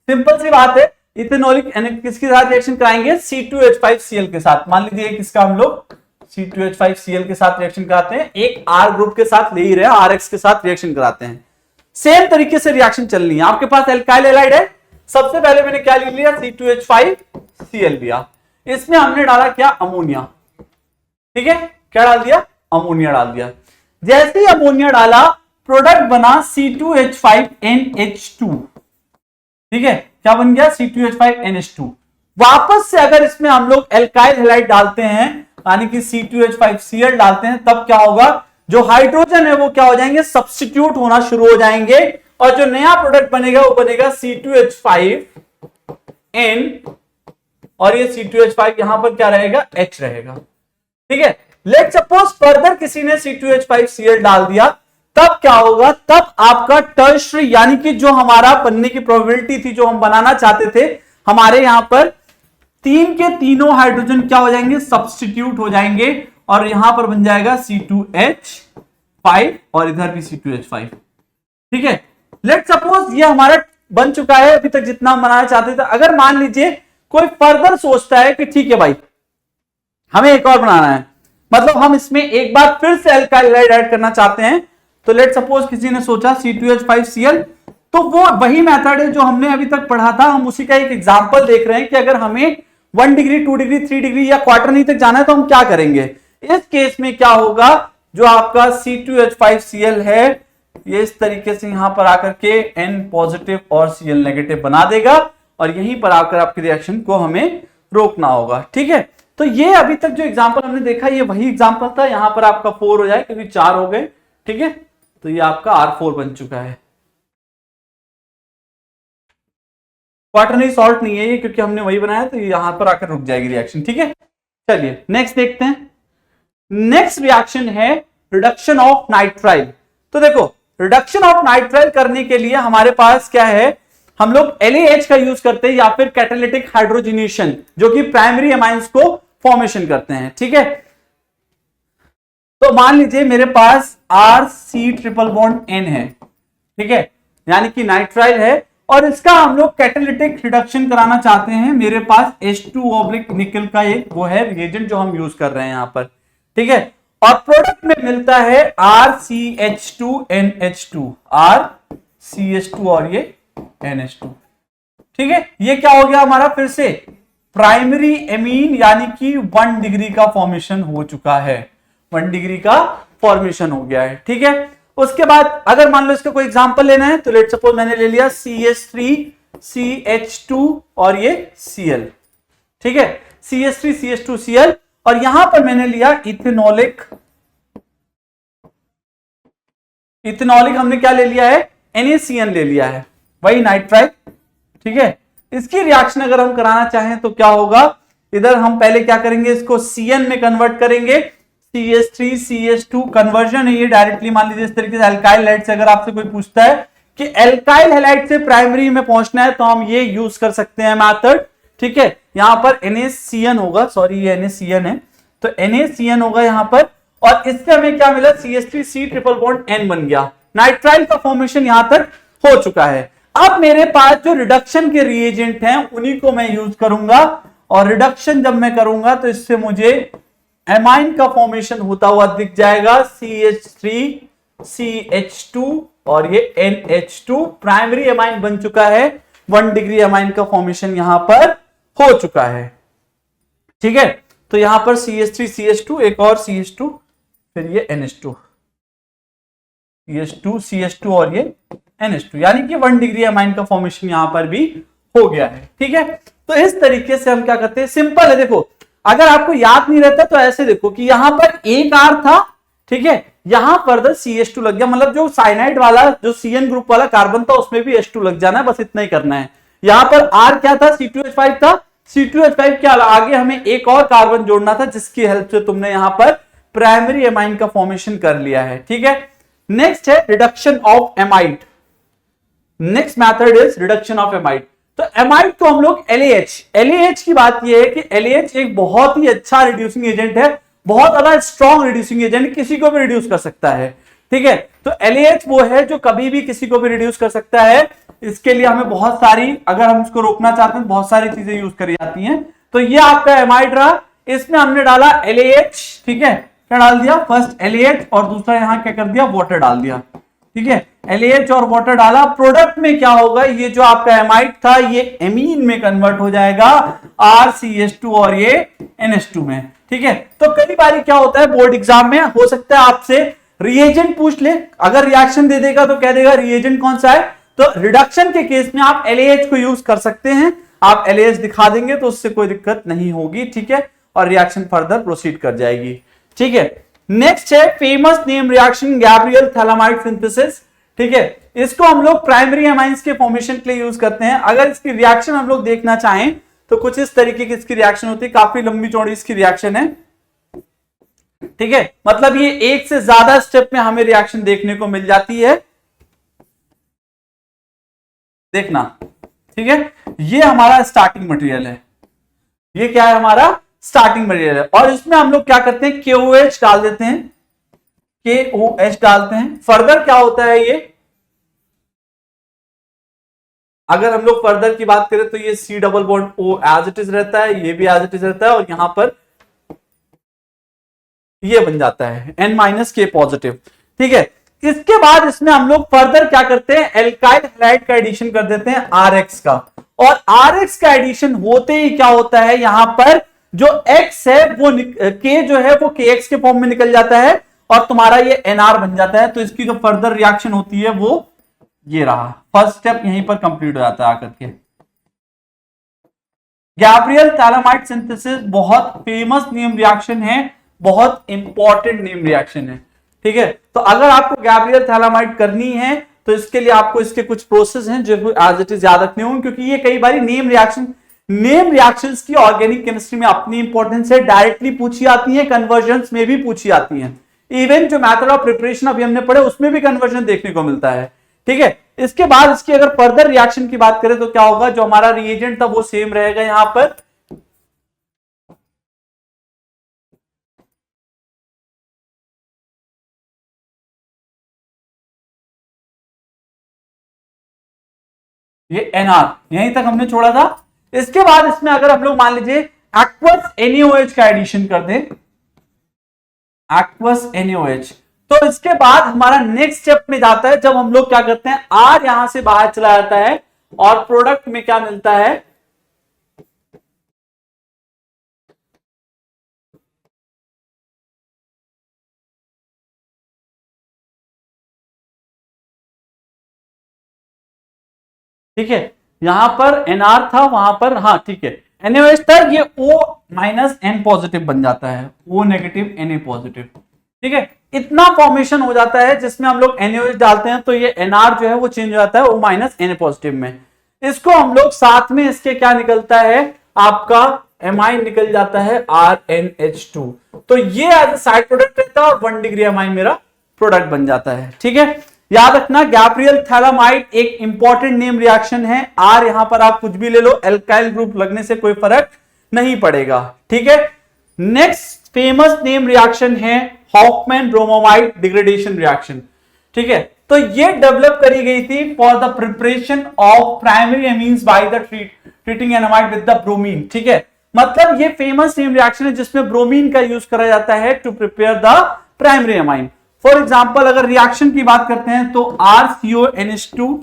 सिंपल सी बात है, इथेनॉलिक किसके साथ रिएक्शन कराएंगे, C2H5Cl के साथ। मान लीजिए किसका हम लोग C2H5Cl के साथ रिएक्शन कराते हैं, एक R ग्रुप के साथ ले ही रहे हैं, RX के साथ रिएक्शन कराते हैं। सेम तरीके से रिएक्शन चलनी है। आपके पास एल्काइल हैलाइड है, सबसे पहले मैंने क्या ले लिया, C2H5Cl लिया, इसमें हमने डाला क्या, अमोनिया। ठीक है, क्या डाल दिया, अमोनिया डाल दिया। जैसे ही अमोनिया डाला, प्रोडक्ट बना C2H5NH2। ठीक है, क्या बन गया, C2H5NH2। वापस से अगर इसमें हम लोग एल्काइल हैलाइड डालते हैं, यानी कि C2H5Cl डालते हैं, तब क्या होगा, जो हाइड्रोजन है वो क्या हो जाएंगे, सब्स्टिट्यूट होना शुरू हो जाएंगे, और जो नया प्रोडक्ट बनेगा वो बनेगा C2H5N, और ये C2H5 यहां पर क्या रहेगा, H रहेगा। ठीक है, लेट सपोज फर्दर किसी ने C2H5Cl डाल दिया, तब क्या होगा, तब आपका टर्शरी यानी कि जो हमारा बनने की प्रोबेबिलिटी थी, जो हम बनाना चाहते थे, हमारे यहां पर 3 के तीनों हाइड्रोजन क्या हो जाएंगे, सब्स्टिट्यूट हो जाएंगे, और यहां पर बन जाएगा C2H5 और इधर भी C2H5। ठीक है, लेट सपोज ये हमारा बन चुका है अभी तक जितना हम बनाना चाहते थे। अगर मान लीजिए कोई फर्दर सोचता है कि ठीक है भाई हमें एक और बनाना है, मतलब हम इसमें एक बार फिर से एल्काइल हैलाइड ऐड करना चाहते हैं, तो लेट सपोज किसी ने सोचा C2H5Cl, तो वो वही मेथड है जो हमने अभी तक पढ़ा था, हम उसी का एक एग्जांपल देख रहे हैं कि अगर हमें 1 डिग्री 2 डिग्री 3 डिग्री या क्वार्टरनी तक जाना है तो हम क्या करेंगे? इस केस में क्या होगा, जो आपका C2H5Cl है ये इस तरीके से यहां पर आकर के N पॉजिटिव और Cl नेगेटिव बना देगा और यहीं पर आकर आपके रिएक्शन को हमें रोकना होगा। ठीक है, तो ये अभी तक जो एग्जांपल हमने देखा ये वही एग्जांपल था। यहां पर आपका 4 हो जाए क्योंकि 4 हो गए। ठीक है, तो ये आपका R4 बन चुका है। क्वार्टरनरी सॉल्ट नहीं है ये क्योंकि हमने वही बनाया, तो यहां पर आकर रुक जाएगी रिएक्शन। ठीक है, चलिए नेक्स्ट देखते हैं। नेक्स्ट रिएक्शन है रिडक्शन ऑफ नाइट्राइल। तो देखो, रिडक्शन ऑफ नाइट्राइल करने के लिए हमारे पास क्या है, हम लोग LAH का यूज करते हैं या फिर कैटालिटिक हाइड्रोजनेशन, जो कि प्राइमरी एमाइंस को फॉर्मेशन करते हैं। ठीक है, तो मान लीजिए मेरे पास RC ट्रिपल बॉन्ड N है। ठीक है, यानी कि नाइट्राइल है और इसका हम लोग कैटालिटिक रिडक्शन कराना चाहते हैं। मेरे पास H2 निकल का एक वो है रिएजेंट जो हम यूज कर रहे हैं यहां पर। ठीक है, और प्रोडक्ट में मिलता है RCH2NH2, RCH2 और ये NH2। ठीक है, ये क्या हो गया हमारा, फिर से प्राइमरी एमीन यानी कि 1 डिग्री का फॉर्मेशन हो चुका है। 1 डिग्री का फॉर्मेशन हो गया है। ठीक है, उसके बाद अगर मान लो इसका कोई एग्जांपल लेना है तो लेट सपोज मैंने ले लिया CH3CH2 और ये Cl। ठीक है, CH3CH2Cl और यहां पर मैंने लिया इथेनॉलिक हमने क्या ले लिया है, NaCN ले लिया है, वही नाइट्राइल। ठीक है, इसकी रिएक्शन अगर हम कराना चाहें तो क्या होगा, इधर हम पहले क्या करेंगे, इसको CN में कन्वर्ट करेंगे। CH3CH2 कन्वर्जन है ये डायरेक्टली। मान लीजिए इस तरीके से एल्काइल हैलाइड से अगर आपसे कोई पूछता है कि एल्काइल हैलाइड से प्राइमरी में पहुंचना है तो हम ये यूज कर सकते हैं मेथड। ठीक है, यहां पर NaCN होगा, सॉरी ये NaCN है, तो NaCN होगा यहां पर, और इससे हमें क्या मिला, CH3C ट्रिपल बॉन्ड N बन गया। नाइट्राइल का फॉर्मेशन यहां तक हो चुका है। अब मेरे पास जो रिडक्शन के रिएजेंट हैं उन्हीं को मैं यूज करूंगा, और रिडक्शन जब मैं करूंगा तो इससे मुझे एमाइन का फॉर्मेशन होता हुआ दिख जाएगा। CH3CH2 और ये NH2 प्राइमरी एमाइन बन चुका है। 1 डिग्री एमाइन का फॉर्मेशन यहां पर हो चुका है। ठीक है, तो यहां पर CH3CH2 एक और CH2, फिर ये NH2, CH2 और ये NH2, यानी कि 1 डिग्री एमाइन का फॉर्मेशन यहां पर भी हो गया है। ठीक है, तो इस तरीके से हम क्या करते हैं, सिंपल है। देखो, अगर आपको याद नहीं रहता तो ऐसे देखो कि यहां पर एक R था। ठीक है, यहां फर्दर CH2 लग गया, मतलब जो साइनाइड वाला जो CN ग्रुप वाला कार्बन था उसमें भी H2 लग जाना है, बस इतना ही करना है। यहां पर R क्या था, C2H5 था। C2H5 के आगे हमें एक और कार्बन जोड़ना था, जिसकी हेल्प से तुमने यहां पर प्राइमरी एमाइन का फॉर्मेशन कर लिया है। ठीक है, नेक्स्ट है reduction of amide. Next method is reduction of amide. तो एमाइड को हम लोग LAH की बात यह है कि LAH एक बहुत ही अच्छा रिड्यूसिंग एजेंट है, बहुत ज्यादा स्ट्रॉन्ग रिड्यूसिंग एजेंट, किसी को भी रिड्यूस कर सकता है। ठीक है, तो LAH वो है जो कभी भी किसी को भी रिड्यूस कर सकता है। इसके लिए हमें बहुत सारी, अगर हम इसको रोकना चाहते हैं, बहुत सारी चीजें यूज करी जाती हैं। तो ये आपका एमाइड रहा, इसमें हमने डाला LAH। ठीक है, क्या डाल दिया, फर्स्ट LAH और दूसरा यहां क्या कर दिया, वाटर डाल दिया। ठीक है, LAH और वाटर डाला, प्रोडक्ट में क्या होगा, ये जो आपका एमाइड था ये एमीन में कन्वर्ट हो जाएगा RCH2 और ये NH2 में। ठीक है, तो कई बार क्या होता है बोर्ड एग्जाम में, हो सकता है आपसे रिएजेंट पूछ ले, अगर रिएक्शन दे देगा तो कह देगा रिएजेंट कौन सा है। तो रिडक्शन के केस में आप LAH को यूज कर सकते हैं, आप LAH दिखा देंगे तो उससे कोई दिक्कत नहीं होगी। ठीक है, और रिएक्शन फर्दर प्रोसीड कर जाएगी। ठीक है, नेक्स्ट है famous name reaction Gabriel phthalimide synthesis. ठीक है, इसको हम लोग प्राइमरी एमाइंस के फॉर्मेशन के लिए यूज करते हैं। अगर इसकी रिएक्शन हम लोग देखना चाहें तो कुछ इस तरीके की इसकी रिएक्शन होती है, काफी लंबी चौड़ी इसकी रिएक्शन है। ठीक है, मतलब ये एक से ज्यादा स्टेप में हमें रिएक्शन देखने को मिल जाती है, देखना। ठीक है, ये हमारा स्टार्टिंग मटेरियल है, ये क्या है हमारा स्टार्टिंग मटेरियल है, और इसमें हम लोग क्या करते हैं, KOH डाल देते हैं, KOH डालते हैं। फर्दर क्या होता है ये, अगर हम लोग फर्दर की बात करें तो ये C double bond O as it is रहता है, ये भी एज इट इज रहता है, और यहां पर ये बन जाता है N-K पॉजिटिव। ठीक है, इसके बाद इसमें हम लोग फर्दर क्या करते हैं, एल्काइल हैलाइड का एडिशन कर देते हैं RX का, और RX का एडिशन होते ही क्या होता है, यहां पर जो X है वो K जो है वो KX के फॉर्म में निकल जाता है और तुम्हारा ये NR बन जाता है। तो इसकी जो फर्दर रिएक्शन होती है वो ये रहा, फर्स्ट स्टेप यहीं पर कंप्लीट हो जाता है आकर के। गैब्रियल थैलामाइड सिंथेसिस बहुत फेमस नेम रिएक्शन है, बहुत इंपॉर्टेंट नेम रिएक्शन है, ठीक है। तो अगर आपको गैब्रियल थैलामाइड करनी है तो इसके लिए आपको इसके कुछ प्रोसेस हैं जो एज इट इज याद रखने होंगे, क्योंकि ये कई बार नेम रिएक्शंस की ऑर्गेनिक केमिस्ट्री में अपनी इंपॉर्टेंस है, डायरेक्टली पूछी आती है, कन्वर्जन्स में भी पूछी आती है। इवन जो मेथड ऑफ प्रिपरेशन अभी हमने पढ़े उसमें भी कन्वर्जन देखने को मिलता है, ठीक है। इसके बाद इसकी अगर फर्दर रिएक्शन की बात करें तो क्या होगा, जो हमारा रिएजेंट था वो सेम रहेगा यहां पर, ये NR यहीं तक हमने छोड़ा था। इसके बाद इसमें अगर हम लोग मान लीजिए एक्वस NaOH का एडिशन कर दें, एक्वस NaOH, तो इसके बाद हमारा नेक्स्ट स्टेप में जाता है जब हम लोग क्या करते हैं, R यहां से बाहर चला जाता है और प्रोडक्ट में क्या मिलता है, ठीक है। यहां पर NR था, वहां पर हाँ ठीक है NaOH था, ये O माइनस N पॉजिटिव बन जाता है, O नेगेटिव Na पॉजिटिव, ठीक है। इतना फॉर्मेशन हो जाता है जिसमें हम लोग NaOH डालते हैं तो ये NR जो है वो चेंज हो जाता है O माइनस Na पॉजिटिव में। इसको हम लोग साथ में इसके क्या निकलता है, आपका एमाइन निकल जाता है RnH2, तो ये एज साइड प्रोडक्ट रहता है और 1 डिग्री एमाइन मेरा प्रोडक्ट बन जाता है, ठीक है। याद रखना गैब्रियल थैलामाइड एक इंपॉर्टेंट नेम रिएक्शन है, R यहां पर आप कुछ भी ले लो, एल्काइल ग्रुप लगने से कोई फर्क नहीं पड़ेगा, ठीक है। नेक्स्ट फेमस नेम रिएक्शन है हॉफमैन ब्रोमोमाइड डिग्रेडेशन रिएक्शन, ठीक है। तो ये डेवलप करी गई थी for the preparation of primary amines by the treating an amide with the bromine, ठीक है। मतलब ये फेमस नेम रिएक्शन है जिसमें ब्रोमीन का यूज करा जाता है to prepare the primary amine. For example अगर रिएक्शन की बात करते हैं तो RCONH2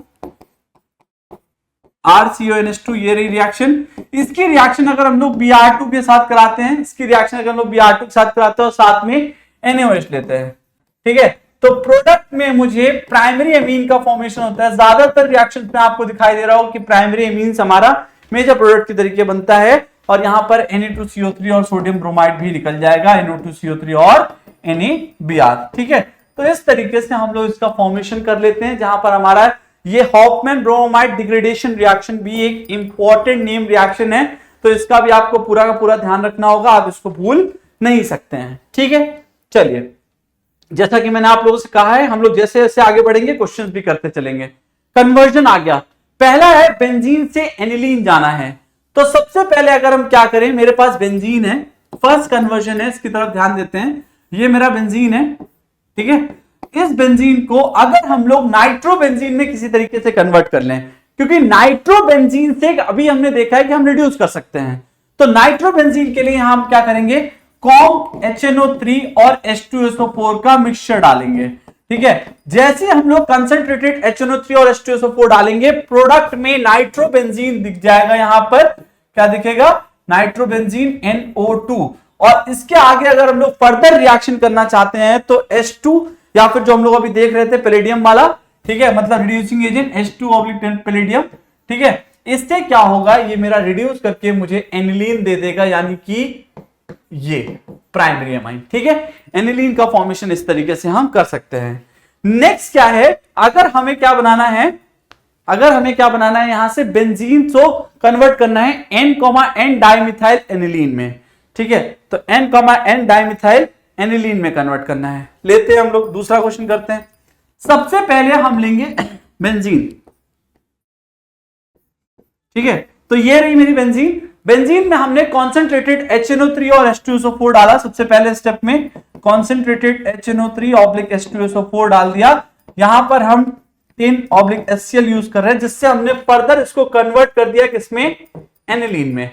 ये रही रिएक्शन। इसकी रिएक्शन अगर हम लोग Br2 के साथ कराते हैं, इसकी रिएक्शन अगर हम लोग Br2 के साथ कराते हैं और साथ में NaOH लेते हैं, ठीक है, तो प्रोडक्ट में मुझे प्राइमरी एमीन का फॉर्मेशन होता है। ज्यादातर रिएक्शन में आपको दिखाई दे रहा हो कि प्राइमरी एमीन्स हमारा मेजर प्रोडक्ट के तरीके बनता है और यहां पर Na2CO3 और सोडियम ब्रोमाइड भी निकल जाएगा, NO2CO3 और NaBr, ठीक है। तो इस तरीके से हम लोग इसका फॉर्मेशन कर लेते हैं, जहां पर हमारा ये हॉफमैन ब्रोमाइड डिग्रेडेशन रिएक्शन भी एक इंपॉर्टेंट नेम रिएक्शन है, तो इसका भी आपको पूरा का पूरा ध्यान रखना होगा, आप इसको भूल नहीं सकते हैं, ठीक है। चलिए, जैसा कि मैंने आप लोगों से कहा है, हम लोग जैसे जैसे आगे बढ़ेंगे क्वेश्चंस भी करते चलेंगे। कन्वर्जन आ गया, पहला है बेंजीन से एनिलीन जाना है। तो सबसे पहले अगर हम क्या करें, मेरे पास बेंजीन है, फर्स्ट कन्वर्जन है, इसकी तरफ ध्यान देते हैं। ये मेरा बेंजीन है, ठीक है। इस बेंजीन को अगर हम लोग नाइट्रोबेंजीन में किसी तरीके से कन्वर्ट कर लें, क्योंकि नाइट्रोबेंजीन से अभी हमने देखा है कि हम रिड्यूस कर सकते हैं, तो नाइट्रोबेंजीन के लिए हम क्या करेंगे, कॉम्प HNO3 और H2SO4 का मिक्सचर डालेंगे, ठीक है। जैसे हम लोग कंसंट्रेटेड HNO3 और H2SO4 डालेंगे, प्रोडक्ट में नाइट्रोबेंजीन दिख जाएगा, यहां पर क्या दिखेगा, नाइट्रोबेंजीन NO2। और इसके आगे अगर हम लोग फर्दर रिएक्शन करना चाहते हैं तो H2 या फिर जो हम लोग अभी देख रहे थे पैलेडियम वाला, ठीक है, मतलब रिड्यूसिंग एजेंट H2 पैलेडियम, ठीक है। इससे क्या होगा, ये मेरा रिड्यूस करके मुझे एनिलीन दे देगा, यानी कि ये प्राइमरी एमाइन, ठीक है। एनिलीन का फॉर्मेशन इस तरीके से हम कर सकते हैं। नेक्स्ट क्या है, अगर हमें क्या बनाना है, यहां से बेंजीन को कन्वर्ट करना है N डाइमिथाइल एनिलीन में, ठीक है। तो N डाइमिथाइल एनिलीन में कन्वर्ट करना है। लेते हैं हम लोग दूसरा क्वेश्चन करते हैं। सबसे पहले हम लेंगे बेंजीन, ठीक है। तो ये रही मेरी बेंजीन। बेंजीन में हमने कॉन्सेंट्रेटेड HNO3 और H2SO4 डाला। सबसे पहले स्टेप में कॉन्सेंट्रेटेड HNO3 ऑब्लिक H2SO4 डाल दिया। यहां पर हम 10-HCl यूज कर रहे हैं, जिससे हमने फर्दर इसको कन्वर्ट कर दिया किसमें, एनिलीन में,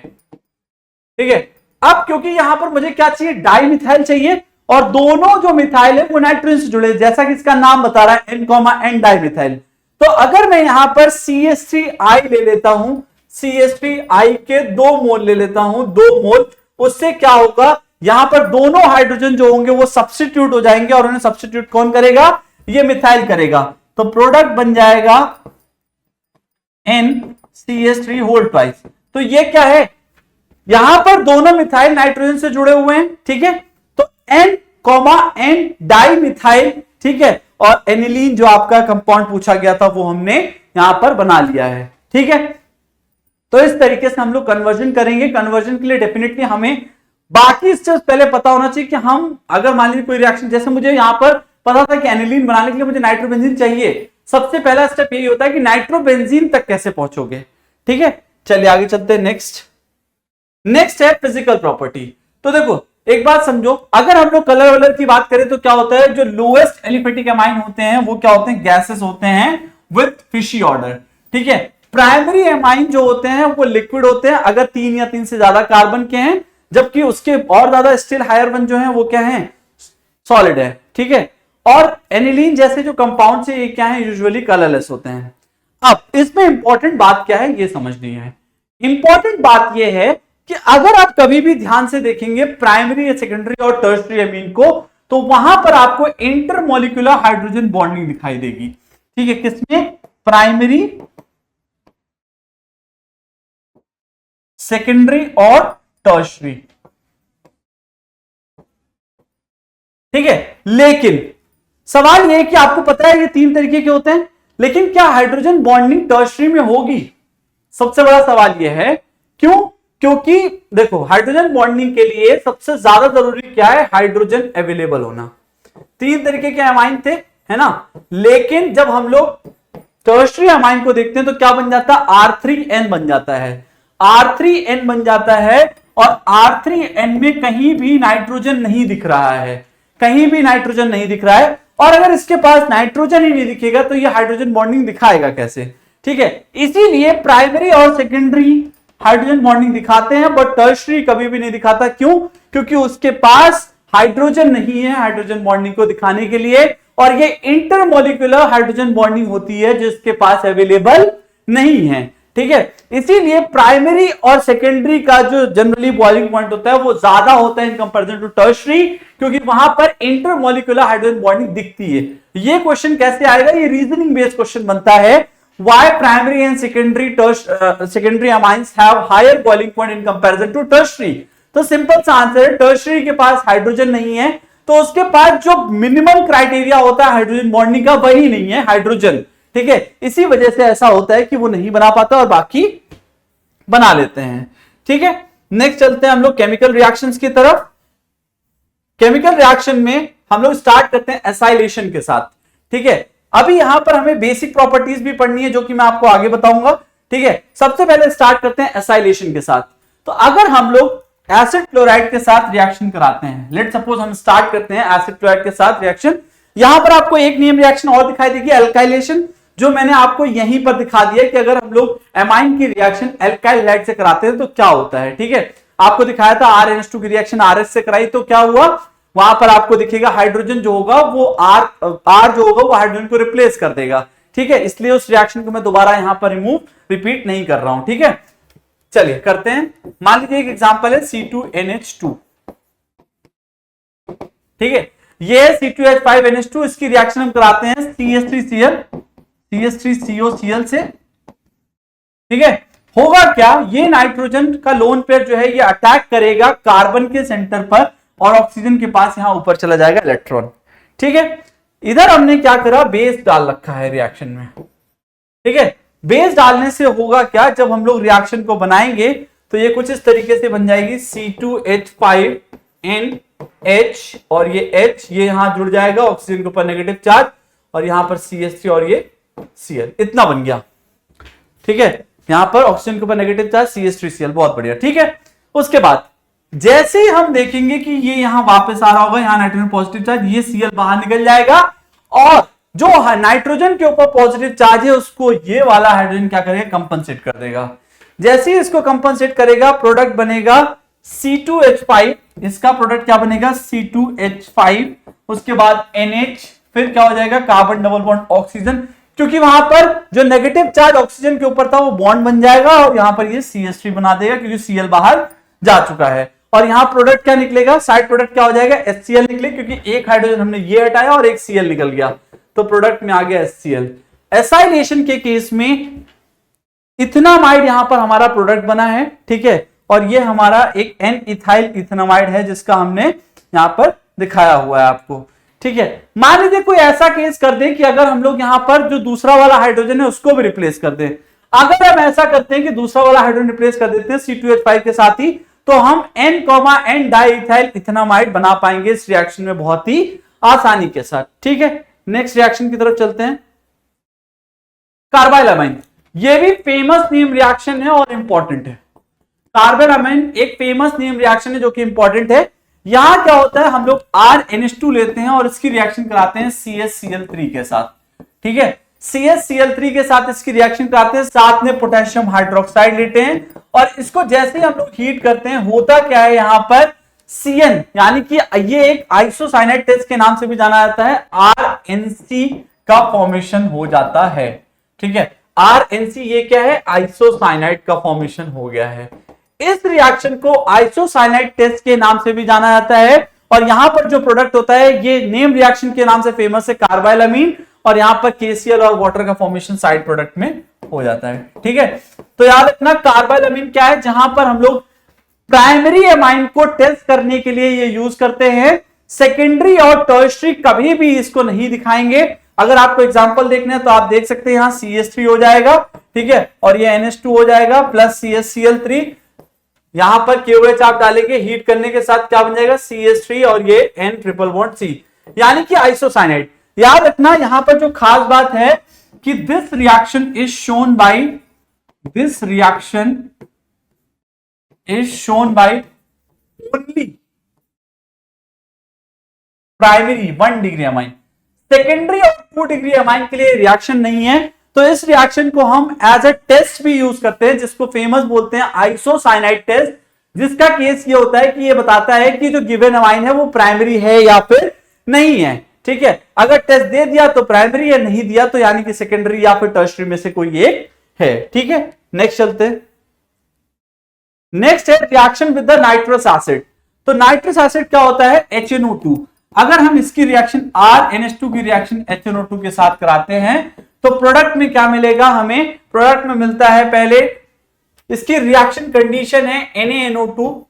ठीक है। अब क्योंकि यहां पर मुझे क्या चाहिए, डाइमिथाइल चाहिए, और दोनों जो मिथाइल है वो नाइट्रोजन से जुड़े, जैसा कि इसका नाम बता रहा है N डाइमिथाइल। तो अगर मैं यहां पर CH3I ले लेता हूं, CH3I के 2 मोल ले लेता हूं, 2 मोल। उससे क्या होगा, यहां पर दोनों हाइड्रोजन जो होंगे वो सब्स्टिट्यूट हो जाएंगे, और उन्हें सब्स्टिट्यूट कौन करेगा, ये मिथाइल करेगा। तो प्रोडक्ट बन जाएगा NCH3 होल ट्वाइस। तो ये क्या है, यहां पर दोनों मिथाइल नाइट्रोजन से जुड़े हुए हैं, ठीक है। तो N N डाई मिथाइल, ठीक है, और एनिलीन जो आपका कंपाउंड पूछा गया था वो हमने यहां पर बना लिया है, ठीक है। तो इस तरीके से हम लोग कन्वर्जन करेंगे। कन्वर्जन के लिए डेफिनेटली हमें बाकी स्टेप्स पहले पता होना चाहिए कि हम अगर मान लीजिए कोई रिएक्शन, जैसे मुझे यहां पर पता था कि एनिलीन बनाने के लिए मुझे नाइट्रोबेंजीन चाहिए, सबसे पहला स्टेप यही होता है कि नाइट्रोबेंजीन तक कैसे पहुंचोगे, ठीक है। चलिए आगे चलते हैं। नेक्स्ट है फिजिकल प्रॉपर्टी। तो देखो एक बात समझो, अगर हम लोग कलर वलर की बात करें तो क्या होता है, जो लोएस्ट एलिफेटिक एमाइन होते हैं वो क्या होते हैं, गैसेस होते हैं विथ फिशी ऑर्डर, ठीक है। प्राइमरी एमाइन जो होते हैं वो लिक्विड होते हैं अगर 3 या 3 से ज्यादा कार्बन के हैं, जबकि उसके और ज्यादा स्टिल हायर वन जो है वो क्या है, सॉलिड है, ठीक है। और एनिलीन जैसे जो कंपाउंड से ये क्या है, यूजुअली कलरलेस होते हैं। अब इसमें इंपॉर्टेंट बात क्या है ये समझनी है। इंपॉर्टेंट बात यह है कि अगर आप कभी भी ध्यान से देखेंगे प्राइमरी या सेकेंडरी और टर्शियरी एमीन को, तो वहां पर आपको इंटरमोलिकुलर हाइड्रोजन बॉन्डिंग दिखाई देगी, ठीक है। किसमें, प्राइमरी, सेकेंडरी और टर्शियरी, ठीक है। लेकिन सवाल यह है कि आपको पता है ये 3 तरीके के होते हैं, लेकिन क्या हाइड्रोजन बॉन्डिंग टर्शियरी में होगी, सबसे बड़ा सवाल यह है। क्यों, क्योंकि देखो हाइड्रोजन बॉन्डिंग के लिए सबसे ज्यादा जरूरी क्या है, हाइड्रोजन अवेलेबल होना। 3 तरीके के अमाइन थे, है ना, लेकिन जब हम लोग टर्शियरी अमाइन को देखते हैं तो क्या बन जाता है, R3N बन जाता है, R3N बन जाता है। और R3N में कहीं भी नाइट्रोजन नहीं दिख रहा है, कहीं भी नाइट्रोजन नहीं दिख रहा है। और अगर इसके पास नाइट्रोजन ही नहीं दिखेगा तो ये हाइड्रोजन बॉन्डिंग दिखाएगा कैसे, ठीक है। इसीलिए प्राइमरी और सेकेंडरी हाइड्रोजन बॉन्डिंग दिखाते हैं, बट टर्शियरी कभी भी नहीं दिखाता। क्यों, क्योंकि उसके पास हाइड्रोजन नहीं है हाइड्रोजन बॉन्डिंग को दिखाने के लिए, और ये इंटरमोलिकुलर हाइड्रोजन बॉन्डिंग होती है जिसके पास अवेलेबल नहीं है, ठीक है। इसीलिए प्राइमरी और सेकेंडरी का जो जनरली बॉइलिंग पॉइंट होता है वो ज्यादा होता है इन कंपैरिजन टू टर्शियरी, क्योंकि वहां पर इंटरमोलिकुलर हाइड्रोजन बॉन्डिंग दिखती है। ये क्वेश्चन कैसे आएगा, ये रीजनिंग बेस्ड क्वेश्चन बनता है। Why primary and secondary amines have higher boiling point in comparison to tertiary? तो सिंपल सा आंसर है, टर्शियरी के पास हाइड्रोजन नहीं है तो उसके पास जो मिनिमम क्राइटेरिया होता है हाइड्रोजन बॉन्डिंग का वही नहीं है, हाइड्रोजन, ठीक है। इसी वजह से ऐसा होता है कि वो नहीं बना पाता और बाकी बना लेते हैं, ठीक है। नेक्स्ट चलते हैं हम लोग केमिकल रिएक्शंस की तरफ। केमिकल रिएक्शन में हम लोग स्टार्ट करते हैं एसाइलेशन के साथ, ठीक है। अभी यहां पर हमें बेसिक प्रॉपर्टीज भी पढ़नी है जो कि मैं आपको आगे बताऊंगा, ठीक है। सबसे पहले स्टार्ट करते हैं एसाइलेशन के साथ। तो अगर हम लोग एसिड क्लोराइड के साथ रिएक्शन कराते हैं, लेट सपोज हम स्टार्ट करते हैं एसिड क्लोराइड के साथ रिएक्शन, यहां पर आपको एक नियम रिएक्शन और दिखाई देगी, एल्काइलेशन, जो मैंने आपको यहीं पर दिखा दिया कि अगर हम लोग एमाइन की रिएक्शन एल्काइल हैलाइड से कराते हैं तो क्या होता है, ठीक है। आपको दिखाया था RNH2 की रिएक्शन RS से कराई तो क्या हुआ, वहां पर आपको दिखेगा हाइड्रोजन जो होगा वो R जो होगा वो हाइड्रोजन को रिप्लेस कर देगा, ठीक है। इसलिए उस रिएक्शन को मैं दोबारा यहां पर रिपीट नहीं कर रहा हूं, ठीक है। चलिए करते हैं। मान लीजिए एक एग्जांपल है C2NH2, ठीक है। ये C2H5NH2, इसकी रिएक्शन हम कराते हैं CH3ClCH3COCl से, ठीक है। होगा क्या, ये नाइट्रोजन का लोन पेयर जो है ये अटैक करेगा कार्बन के सेंटर पर और ऑक्सीजन के पास यहां ऊपर चला जाएगा इलेक्ट्रॉन, ठीक है। इधर हमने क्या करा, बेस डाल रखा है रिएक्शन में, ठीक है। बेस डालने से होगा क्या, जब हम लोग रिएक्शन को बनाएंगे तो ये कुछ इस तरीके से बन जाएगी C2H5NH, और ये H ये यहां जुड़ जाएगा ऑक्सीजन के ऊपर नेगेटिव चार्ज, और यहां पर CH3 और ये Cl, इतना बन गया, ठीक है। यहां पर ऑक्सीजन के ऊपर नेगेटिव चार्ज CH3Cl, बहुत बढ़िया, ठीक है। उसके बाद जैसे ही हम देखेंगे कि ये यहां वापस आ रहा होगा, यहां नाइट्रोजन पॉजिटिव चार्ज, ये Cl बाहर निकल जाएगा, और जो नाइट्रोजन के ऊपर पॉजिटिव चार्ज है उसको ये वाला हाइड्रोजन क्या करेगा, कंपनसेट कर देगा। जैसे ही इसको कंपनसेट करेगा प्रोडक्ट बनेगा C2H5, इसका प्रोडक्ट क्या बनेगा C2H5, उसके बाद NH, फिर क्या हो जाएगा कार्बन डबल बॉन्ड ऑक्सीजन, क्योंकि वहां पर जो नेगेटिव चार्ज ऑक्सीजन के ऊपर था वो बॉन्ड बन जाएगा और यहां पर ये CH3 बना देगा क्योंकि Cl बाहर जा चुका है। और यहां प्रोडक्ट क्या निकलेगा, साइड प्रोडक्ट क्या हो जाएगा, HCl निकले, क्योंकि एक हाइड्रोजन हमने ये हटाया और एक Cl निकल गया, तो प्रोडक्ट में आ गया HCl। एसाइलेशन के केस में इथेनामाइड यहां पर हमारा प्रोडक्ट बना है, ठीक है, और ये हमारा एक एन इथाइल इथेनामाइड है जिसका हमने यहां पर दिखाया हुआ है आपको, ठीक है। मान लीजिए कोई ऐसा केस कर दे कि अगर हम लोग यहां पर जो दूसरा वाला हाइड्रोजन है उसको भी रिप्लेस कर दें, अगर हम ऐसा करते हैं कि दूसरा वाला हाइड्रोजन रिप्लेस कर देते हैं C2H5 के साथ ही, तो हम N, डाइइथाइल इथेनामाइड बना पाएंगे इस रिएक्शन में बहुत ही आसानी के साथ, ठीक है। नेक्स्ट रिएक्शन की तरफ चलते हैं, कार्बाइलामाइन। ये भी फेमस नेम रिएक्शन है और इंपॉर्टेंट है। कार्बाइलामाइन एक फेमस नेम रिएक्शन है जो कि इंपॉर्टेंट है। यहां क्या होता है, हम लोग RNH2 लेते हैं और इसकी रिएक्शन कराते हैं CHCl3 के साथ, ठीक है। CHCl3 के साथ इसकी रिएक्शन कराते हैं, साथ में पोटेशियम हाइड्रोक्साइड लेते हैं और इसको जैसे ही हम लोग हीट करते हैं, होता क्या है यहां पर CN, यानी कि ये एक आइसोसाइनाइड टेस्ट के नाम से भी जाना जाता है, RNC का फॉर्मेशन हो जाता है, ठीक है। RNC ये क्या है, आइसोसाइनाइड का फॉर्मेशन हो गया है। इस रिएक्शन को आइसोसाइनाइड टेस्ट के नाम से भी जाना जाता है और यहां पर जो प्रोडक्ट होता है ये नेम रिएक्शन के नाम से फेमस है, कार्बाइलामीन, और यहां पर KCl और वाटर का फॉर्मेशन साइड प्रोडक्ट में हो जाता है, ठीक है। तो याद रखना कार्बाइलामीन क्या है, जहां पर हम लोग प्राइमरी एमाइन को टेस्ट करने के लिए ये यूज करते हैं, सेकेंडरी और टर्शियरी कभी भी इसको नहीं दिखाएंगे। अगर आपको एग्जांपल देखना है तो आप देख सकते हैं, यहां CH3 हो जाएगा, ठीक है, और ये NH2 हो जाएगा प्लस CHCl3, यहां पर KOH आप डालेंगे, हीट करने के साथ क्या बन जाएगा, CH3 और ये N ट्रिपल बॉन्ड C, यानी कि आइसोसाइनाइड। याद रखना यहां पर जो खास बात है कि this reaction is shown by only primary 1 degree amine, secondary और 2 डिग्री अमाइन के लिए रिएक्शन नहीं है। तो इस रिएक्शन को हम एज अ टेस्ट भी यूज करते हैं, जिसको फेमस बोलते हैं आइसोसाइनाइड टेस्ट, जिसका केस ये होता है कि ये बताता है कि जो गिवन अमाइन है वो प्राइमरी है या फिर नहीं है, ठीक है। अगर टेस्ट दे दिया तो प्राइमरी है, नहीं दिया तो यानी कि सेकेंडरी या फिर टर्शियरी में से कोई एक है, ठीक है। नेक्स्ट चलते हैं, नेक्स्ट है reaction with the nitrous acid. तो नाइट्रस एसिड क्या होता है, HNO2। अगर हम इसकी रिएक्शन RNH2 की रिएक्शन HNO2 के साथ कराते हैं तो प्रोडक्ट में क्या मिलेगा, हमें प्रोडक्ट में मिलता है, पहले इसकी रिएक्शन कंडीशन है NaNO2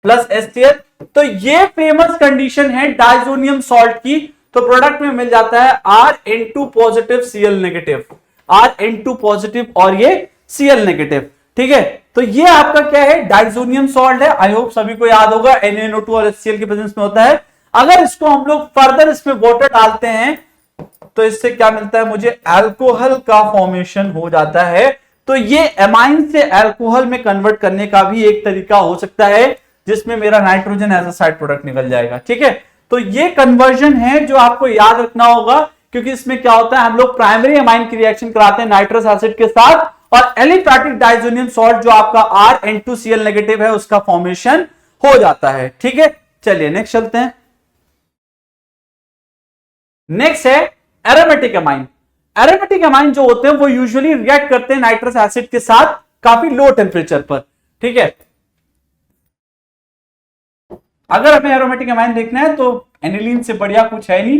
प्लस HCl, तो ये फेमस कंडीशन है डाइजोनियम सॉल्ट की, तो प्रोडक्ट में मिल जाता है RN2 positive Cl negative, RN2 positive और ये Cl नेगेटिव, ठीक है। तो ये आपका क्या है, डाइजोनियम सॉल्ट है। आई होप सभी को याद होगा, NaNO2 और HCl की प्रेजेंस में होता है। अगर इसको हम लोग फर्दर इसमें वाटर डालते हैं तो इससे क्या मिलता है, मुझे अल्कोहल का फॉर्मेशन हो जाता है। तो ये एमाइन से अल्कोहल में कन्वर्ट करने का भी एक तरीका हो सकता है, जिसमें मेरा nitrogen as a side product निकल जाएगा, ठीक है। तो ये कन्वर्जन है जो आपको याद रखना होगा, क्योंकि इसमें क्या होता है, हम लोग प्राइमरी एमाइन की रिएक्शन कराते हैं नाइट्रस एसिड के साथ और एलिफैटिक डाइजोनियम सॉल्ट जो आपका RN2Cl नेगेटिव है उसका फॉर्मेशन हो जाता है, ठीक है। चलिए नेक्स्ट चलते हैं, नेक्स्ट है एरोमेटिक एमाइन। एरोमेटिक एमाइन जो होते हैं वो यूजुअली रिएक्ट करते हैं नाइट्रस एसिड के साथ काफी लो टेम्परेचर पर, ठीक है। अगर हमें एरोमेटिक एमाइन देखना है तो एनिलीन से बढ़िया कुछ है नहीं,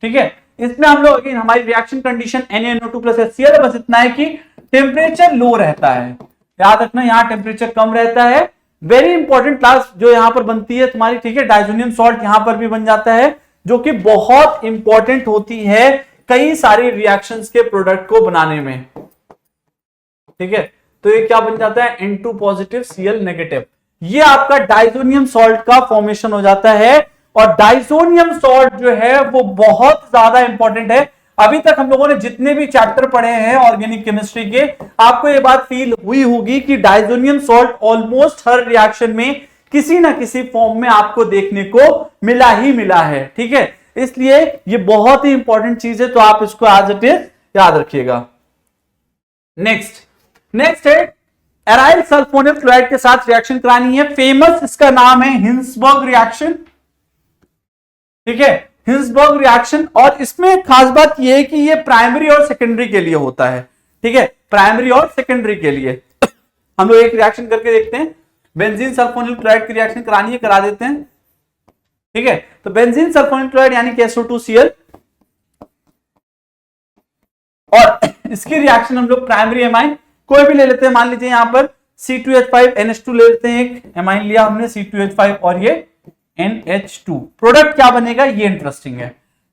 ठीक है। इसमें हम लोग अगेन हमारी reaction condition NaNO2 plus HCl, बस इतना है कि टेम्परेचर लो रहता है। याद रखना यहां टेम्परेचर कम रहता है। वेरी इंपॉर्टेंट क्लास जो यहां पर बनती है तुम्हारी, ठीक है, डाइजोनियम सॉल्ट यहां पर भी बन जाता है, जो कि बहुत इंपॉर्टेंट होती है कई सारी रिएक्शंस के प्रोडक्ट को बनाने में, ठीक है। तो ये क्या बन जाता है, N2 पॉजिटिव Cl नेगेटिव, ये आपका डाइजोनियम सॉल्ट का फॉर्मेशन हो जाता है। और डाइजोनियम सॉल्ट जो है वो बहुत ज्यादा इंपॉर्टेंट है। अभी तक हम लोगों ने जितने भी चैप्टर पढ़े हैं ऑर्गेनिक केमिस्ट्री के, आपको ये बात फील हुई होगी कि डाइजोनियम सॉल्ट ऑलमोस्ट हर रिएक्शन में किसी ना किसी फॉर्म में आपको देखने को मिला ही मिला है, ठीक है। इसलिए ये बहुत ही इंपॉर्टेंट चीज है, तो आप इसको एज इट इज याद रखिएगा। नेक्स्ट है एराइल सल्फोनिल क्लोराइड के साथ रिएक्शन करानी है। फेमस इसका नाम है हिंसबर्ग रिएक्शन, ठीक है। हिल्सबर्ग रिएक्शन, और इसमें खास बात यह है कि ये प्राइमरी और सेकेंडरी के लिए होता है, ठीक है, प्राइमरी और सेकेंडरी के लिए। हम लोग एक रिएक्शन करके देखते हैं, बेंजीन सल्फोनिल क्लोराइड की रिएक्शन करानी है, करा देते हैं, ठीक है। तो बेंजीन सल्फोनिल क्लोराइड यानी कि SO2Cl, और इसकी रिएक्शन हम लोग प्राइमरी एमाइन कोई भी ले लेते हैं, मान लीजिए यहां पर C2H5NH2 ले लेते हैं, एक एमाइन लिया हमने C2H5 और ये NH2, प्रोडक्ट क्या बनेगा ये इंटरेस्टिंग है,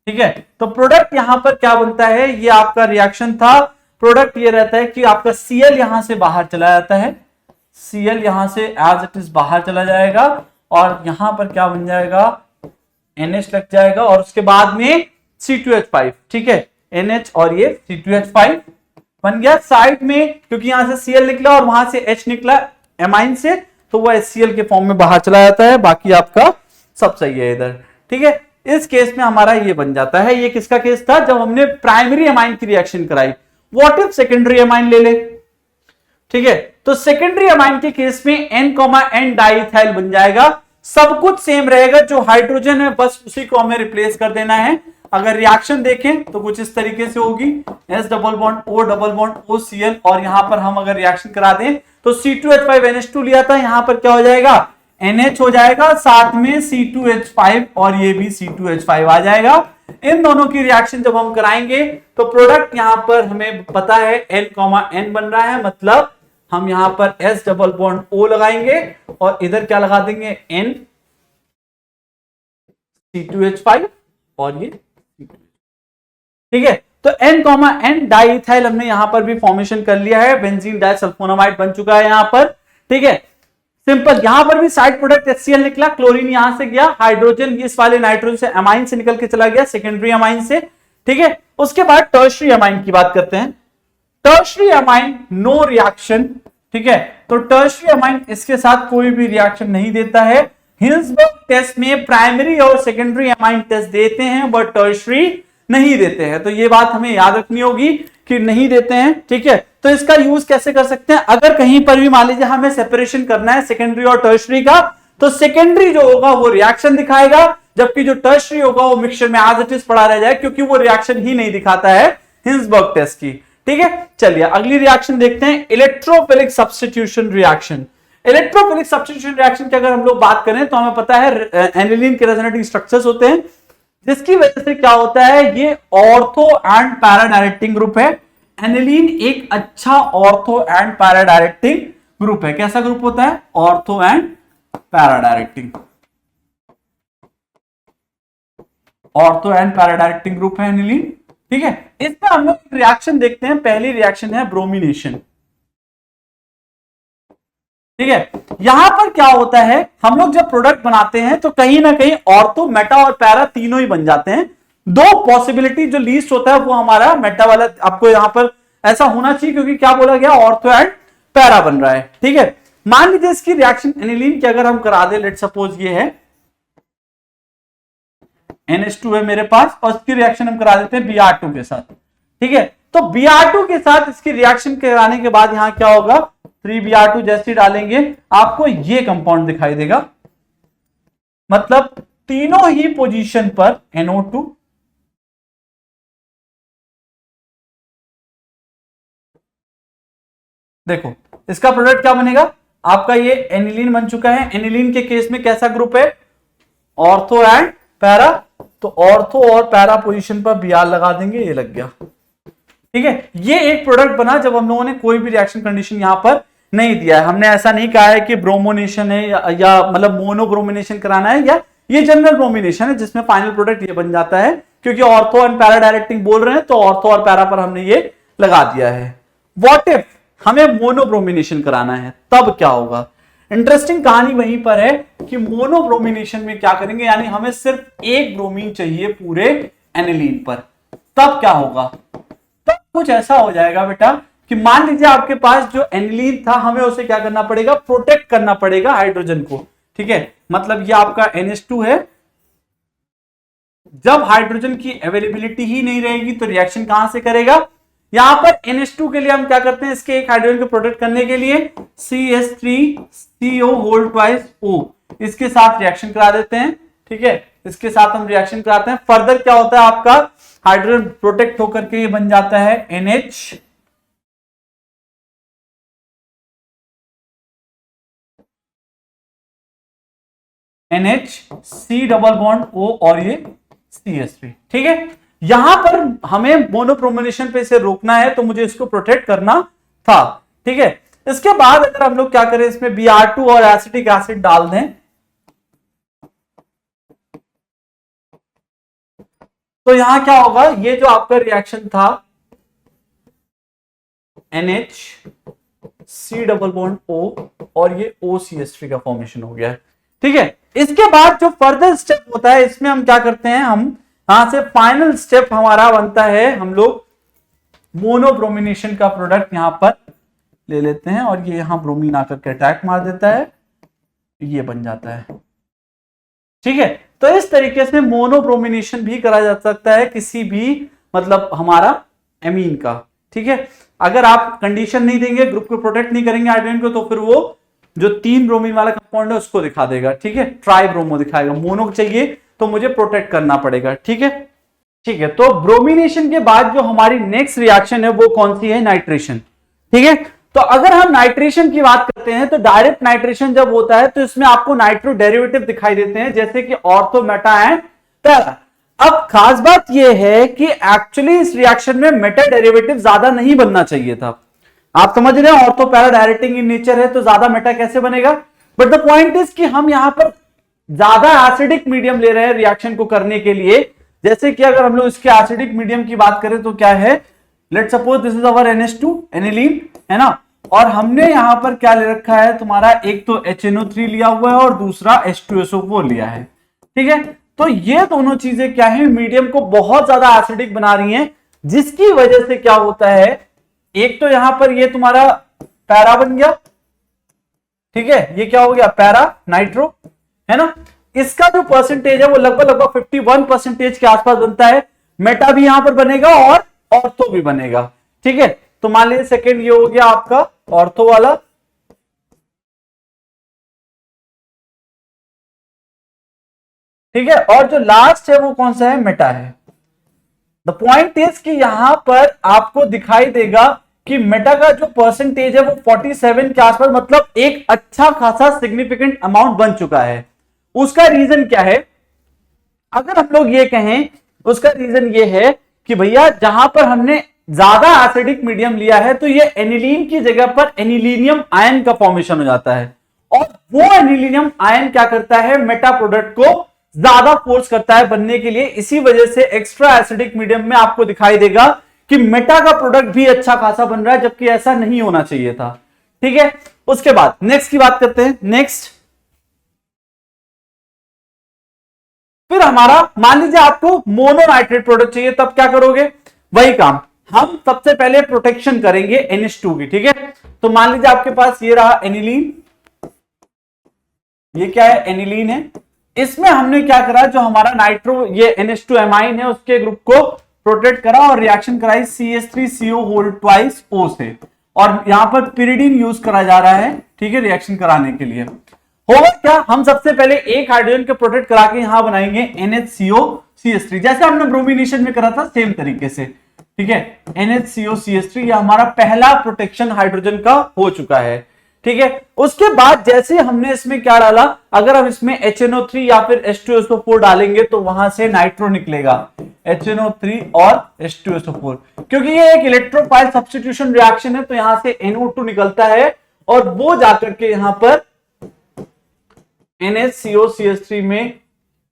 ठीक है। तो प्रोडक्ट यहां पर क्या बनता है, ये आपका रिएक्शन था, प्रोडक्ट ये रहता है कि आपका Cl यहां से बाहर चला जाता है, Cl यहां से एज इट इज बाहर चला जाएगा, और यहां पर क्या बन जाएगा, NH लग जाएगा, और उसके बाद में C2H5, ठीक है, NH और ये C2H5 बन गया साइड में, क्योंकि यहां से Cl निकला और वहां से H निकला एमाइन से, तो वह HCl के फॉर्म में बाहर चला जाता है, बाकी आपका सब सही है इधर, ठीक है। इस केस में हमारा ये बन जाता है। ये किसका केस था, जब हमने प्राइमरी एमाइन की रिएक्शन कराई। व्हाट इफ सेकेंडरी एमाइन ले ले, ठीक है, तो सेकेंडरी एमाइन के केस में N, डाइइथाइल बन जाएगा, सब कुछ सेम रहेगा, जो हाइड्रोजन है बस उसी को हमें रिप्लेस कर देना है। अगर रिएक्शन देखें तो कुछ इस तरीके से होगी, S double bond O double bond O Cl, और यहां पर हम अगर रिएक्शन करा दें तो C2H5NH2 लिया था, यहां पर क्या हो जाएगा, NH हो जाएगा, साथ में C2H5 और ये भी C2H5 आ जाएगा। इन दोनों की रिएक्शन जब हम कराएंगे तो प्रोडक्ट यहां पर हमें पता है N, बन रहा है, मतलब हम यहां पर S डबल बॉन्ड O लगाएंगे और इधर क्या लगा देंगे, N C2H5 और ये, ठीक है। तो N, डाइइथाइल हमने यहां पर भी फॉर्मेशन कर लिया है, बेंजीन डाइसल्फोनामाइड बन चुका है यहां पर, ठीक है। सिंपल, यहां पर भी साइड प्रोडक्ट HCl निकला, क्लोरीन यहां से गया, हाइड्रोजन इस वाले नाइट्रोजन से अमाइन से निकल के चला गया, सेकेंडरी अमाइन से, ठीक है। उसके बाद टर्शरी अमाइन की बात करते हैं। टर्शरी अमाइन नो रिएक्शन, ठीक है, तो टर्शरी अमाइन इसके साथ कोई भी रिएक्शन नहीं देता है। हिल्सबर्ग टेस्ट में प्राइमरी और सेकेंडरी अमाइन टेस्ट देते हैं बट टर्शरी नहीं देते हैं, तो ये बात हमें याद रखनी होगी कि नहीं देते हैं, ठीक है। तो इसका यूज कैसे कर सकते हैं, अगर कहीं पर भी मान लीजिए हमें सेपरेशन करना है सेकेंडरी और टर्शरी का, तो सेकेंडरी जो होगा वो रिएक्शन दिखाएगा, जबकि जो टर्शरी होगा वो मिक्सचर में एज इट इज पड़ा रह जाए, क्योंकि वो रिएक्शन ही नहीं दिखाता है हिल्सबर्ग टेस्ट की, ठीक है। चलिए अगली रिएक्शन देखते हैं, electrophilic substitution reaction. Electrophilic substitution reaction की अगर हम लोग बात करें तो हमें पता है एनिलीन के रेजोनेटिंग स्ट्रक्चर्स होते हैं, जिसकी वजह से क्या होता है, ये ortho and para directing group है। एनिलीन एक अच्छा ortho and para directing group है। कैसा ग्रुप होता है, ortho and para directing, ortho and para directing group है एनिलीन, ठीक है। इसमें हम लोग रिएक्शन देखते हैं, पहली रिएक्शन है ब्रोमिनेशन, ठीक है। यहां पर क्या होता है, हम लोग जब प्रोडक्ट बनाते हैं तो कहीं ना कहीं ऑर्थो, मेटा और पैरा तीनों ही बन जाते हैं। दो पॉसिबिलिटी जो लीस्ट होता है वो हमारा मेटा वाला, आपको यहां पर ऐसा होना चाहिए, क्योंकि क्या बोला गया, ऑर्थो एंड पैरा बन रहा है, ठीक है। मान लीजिए इसकी रिएक्शन एनिलीन की अगर हम करा दे, लेट सपोज ये है NH2 है मेरे पास, और इसकी रिएक्शन हम करा देते हैं Br2 के साथ, ठीक है। तो Br2 के साथ इसकी रिएक्शन कराने के बाद यहां क्या होगा, 3Br2 जैसे डालेंगे आपको ये कंपाउंड दिखाई देगा, मतलब तीनों ही पोजीशन पर NO2, देखो इसका प्रोडक्ट क्या बनेगा आपका, ये एनिलीन बन चुका है। एनिलीन के केस में कैसा ग्रुप है, ऑर्थो एंड पैरा, तो ऑर्थो और पैरा पोजीशन पर Br लगा देंगे, ये लग गया, ठीक है। ये एक प्रोडक्ट बना जब हम लोगों ने कोई भी रिएक्शन कंडीशन यहां पर नहीं दिया है। हमने ऐसा नहीं कहा है कि ब्रोमोनेशन है या मतलब मोनोब्रोमिनेशन कराना है, या ये जनरल ब्रोमिनेशन है जिसमें फाइनल प्रोडक्ट ये बन जाता है, क्योंकि ऑर्थो एंड पैरा डायरेक्टिंग बोल रहे हैं तो ऑर्थो और पैरा पर हमने ये लगा दिया है। व्हाट इफ हमें मोनोब्रोमिनेशन कराना है, तब क्या होगा। इंटरेस्टिंग कहानी वहीं पर है कि मोनोब्रोमिनेशन में क्या करेंगे, यानी हमें सिर्फ एक ब्रोमीन चाहिए पूरे एनिलीन पर, तब क्या होगा, तब कुछ ऐसा हो जाएगा बेटा कि मान लीजिए आपके पास जो एनिलीन था, हमें उसे क्या करना पड़ेगा, प्रोटेक्ट करना पड़ेगा हाइड्रोजन को, ठीक है। मतलब ये आपका NH2 है, जब हाइड्रोजन की अवेलेबिलिटी ही नहीं रहेगी तो रिएक्शन कहां से करेगा, यहां पर NH2 के लिए हम क्या करते हैं, इसके एक हाइड्रोजन को प्रोटेक्ट करने के लिए CH3CO2O इसके साथ रिएक्शन करा देते हैं, ठीक है। इसके साथ हम रिएक्शन कराते हैं। फर्दर क्या होता है आपका, हाइड्रोजन प्रोटेक्ट होकर के ये बन जाता है NH C double bond O और ये CH3। ठीक है, यहां पर हमें मोनोब्रोमिनेशन पे इसे रोकना है, तो मुझे इसको प्रोटेक्ट करना था। ठीक है, इसके बाद अगर हम लोग क्या करें, इसमें Br2 और एसिटिक एसिड डाल दें, तो यहां क्या होगा, ये जो आपका रिएक्शन था NH C double bond O और ये OCH3 का फॉर्मेशन हो गया है। ठीक है, इसके बाद जो फर्दर स्टेप होता है, इसमें हम क्या करते हैं, हम यहां से फाइनल स्टेप हमारा बनता है, हम लोग मोनोब्रोमिनेशन का प्रोडक्ट यहां पर ले लेते हैं और ये यहां ब्रोमीन आकर के अटैक मार देता है, ये बन जाता है। ठीक है, तो इस तरीके से मोनोब्रोमिनेशन भी करा जा सकता है किसी भी मतलब हमारा एमीन का। ठीक है, अगर आप कंडीशन नहीं देंगे, ग्रुप को प्रोटेक्ट नहीं करेंगे हाइड्रोजन को, तो फिर वो जो 3 ब्रोमीन वाला कंपाउंड है उसको दिखा देगा। ठीक है, ट्राई ब्रोमो दिखाएगा, मोनो चाहिए तो मुझे प्रोटेक्ट करना पड़ेगा। ठीक है, ठीक है, तो ब्रोमिनेशन के बाद जो हमारी नेक्स्ट रिएक्शन है वो कौन सी है, नाइट्रेशन। ठीक है, तो अगर हम नाइट्रेशन की बात करते हैं, तो डायरेक्ट नाइट्रेशन जब होता है तो इसमें आपको नाइट्रो डेरिवेटिव दिखाई देते हैं, जैसे कि ऑर्थो, मेटा एंड पैरा। अब खास बात यह है कि एक्चुअली इस रिएक्शन में मेटा डेरिवेटिव ज्यादा नहीं बनना चाहिए था। आप समझ रहे हैं, ortho para directing in nature है, तो ज्यादा मेटा कैसे बनेगा। बट द पॉइंट इज कि हम यहां पर ज्यादा एसिडिक मीडियम ले रहे हैं रिएक्शन को करने के लिए। जैसे कि अगर हम लोग इसके एसिडिक मीडियम की बात करें तो क्या है, let suppose this is our NH2 aniline, है ना, और हमने यहां पर क्या ले रखा है तुम्हारा, एक तो HNO3 लिया हुआ है और दूसरा H2SO4 लिया है। ठीक है, तो ये दोनों चीजें क्या है, मीडियम को बहुत ज्यादा एसिडिक बना रही हैं, जिसकी वजह से क्या होता है, एक तो यहां पर ये तुम्हारा पैरा बन गया। ठीक है, ये क्या हो गया, पैरा नाइट्रो, है ना। इसका जो परसेंटेज है वो लगभग 51% के आसपास बनता है। मेटा भी यहां पर बनेगा और ऑर्थो भी बनेगा। ठीक है, तो मान लीजिए सेकेंड ये हो गया आपका ऑर्थो वाला। ठीक है, और जो लास्ट है वो कौन सा है, मेटा है। द पॉइंट इज कि यहां पर आपको दिखाई देगा कि मेटा का जो परसेंटेज है वो 47 के आसपास, मतलब एक अच्छा खासा सिग्निफिकेंट अमाउंट बन चुका है। उसका रीजन क्या है, अगर हम लोग ये कहें, उसका रीजन ये है कि भैया जहां पर हमने ज्यादा एसिडिक मीडियम लिया है, तो ये एनिलीन की जगह पर एनिलीनियम आयन का फॉर्मेशन हो जाता है, और वो एनिलीनियम आयन क्या करता है, मेटा प्रोडक्ट को ज्यादा फोर्स करता है बनने के लिए। इसी वजह से एक्स्ट्रा एसिडिक मीडियम में आपको दिखाई देगा कि मेटा का प्रोडक्ट भी अच्छा खासा बन रहा है, जबकि ऐसा नहीं होना चाहिए था। ठीक है, उसके बाद नेक्स्ट की बात करते हैं। नेक्स्ट फिर हमारा, मान लीजिए आपको मोनोनाइट्रेट प्रोडक्ट चाहिए, तब क्या करोगे, वही काम हम सबसे पहले प्रोटेक्शन करेंगे NH2 की। ठीक है, तो मान लीजिए आपके पास ये रहा एनिलीन, ये क्या है, एनिलीन है। इसमें हमने क्या करा, जो हमारा नाइट्रो ये NH2 एमाइन है उसके ग्रुप को प्रोटेक्ट करा और रिएक्शन कराई CH3CO होल ट्वाइस O से, और यहां पर पिरिडीन यूज करा जा रहा है। ठीक है, रिएक्शन कराने के लिए होगा क्या, हम सबसे पहले एक हाइड्रोजन को प्रोटेक्ट करा के यहां बनाएंगे NHCOCH3, जैसे हमने ब्रोमिनेशन में करा था सेम तरीके से। ठीक है, NHCOCH3 ये हमारा पहला प्रोटेक्शन हाइड्रोजन का हो चुका है। ठीक है, उसके बाद जैसे हमने इसमें क्या डाला, अगर हम इसमें HNO3 या फिर H2SO4 डालेंगे तो वहां से नाइट्रो निकलेगा, HNO3 और H2SO4, क्योंकि ये एक इलेक्ट्रोफाइल सब्स्टिट्यूशन रिएक्शन है, तो यहां से NO2 निकलता है और वो जाकर के यहां पर NHCOCH3 में,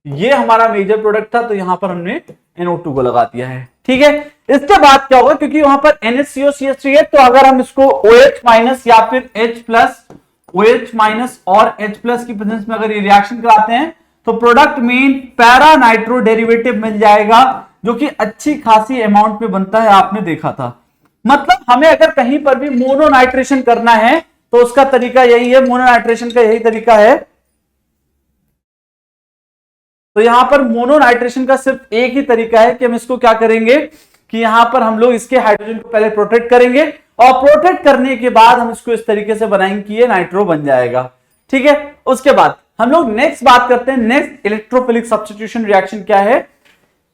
ये हमारा मेजर प्रोडक्ट था, तो यहां पर हमने NO2 को लगा दिया है। ठीक है, इसके बाद क्या होगा, क्योंकि वहां पर NHCOCH3 है, तो अगर हम इसको OH माइनस या फिर H प्लस, OH माइनस और H प्लस की प्रेजेंस में अगर ये रिएक्शन कराते हैं, तो प्रोडक्ट में पैरा नाइट्रो डेरिवेटिव मिल जाएगा, जो कि अच्छी खासी अमाउंट में बनता है, आपने देखा था। मतलब हमें अगर कहीं पर भी मोनोनाइट्रेशन करना है तो उसका तरीका यही है, मोनोनाइट्रेशन का यही तरीका है। तो यहां पर मोनोनाइट्रेशन का सिर्फ एक ही तरीका है कि हम इसको क्या करेंगे कि यहां पर हम लोग इसके हाइड्रोजन को पहले प्रोटेक्ट करेंगे, और प्रोटेक्ट करने के बाद हम इसको इस तरीके से बनाएंगे कि ये नाइट्रो बन जाएगा। ठीक है, उसके बाद हम लोग नेक्स्ट बात करते हैं, नेक्स्ट इलेक्ट्रोफिलिक सब्स्टिट्यूशन रिएक्शन क्या है।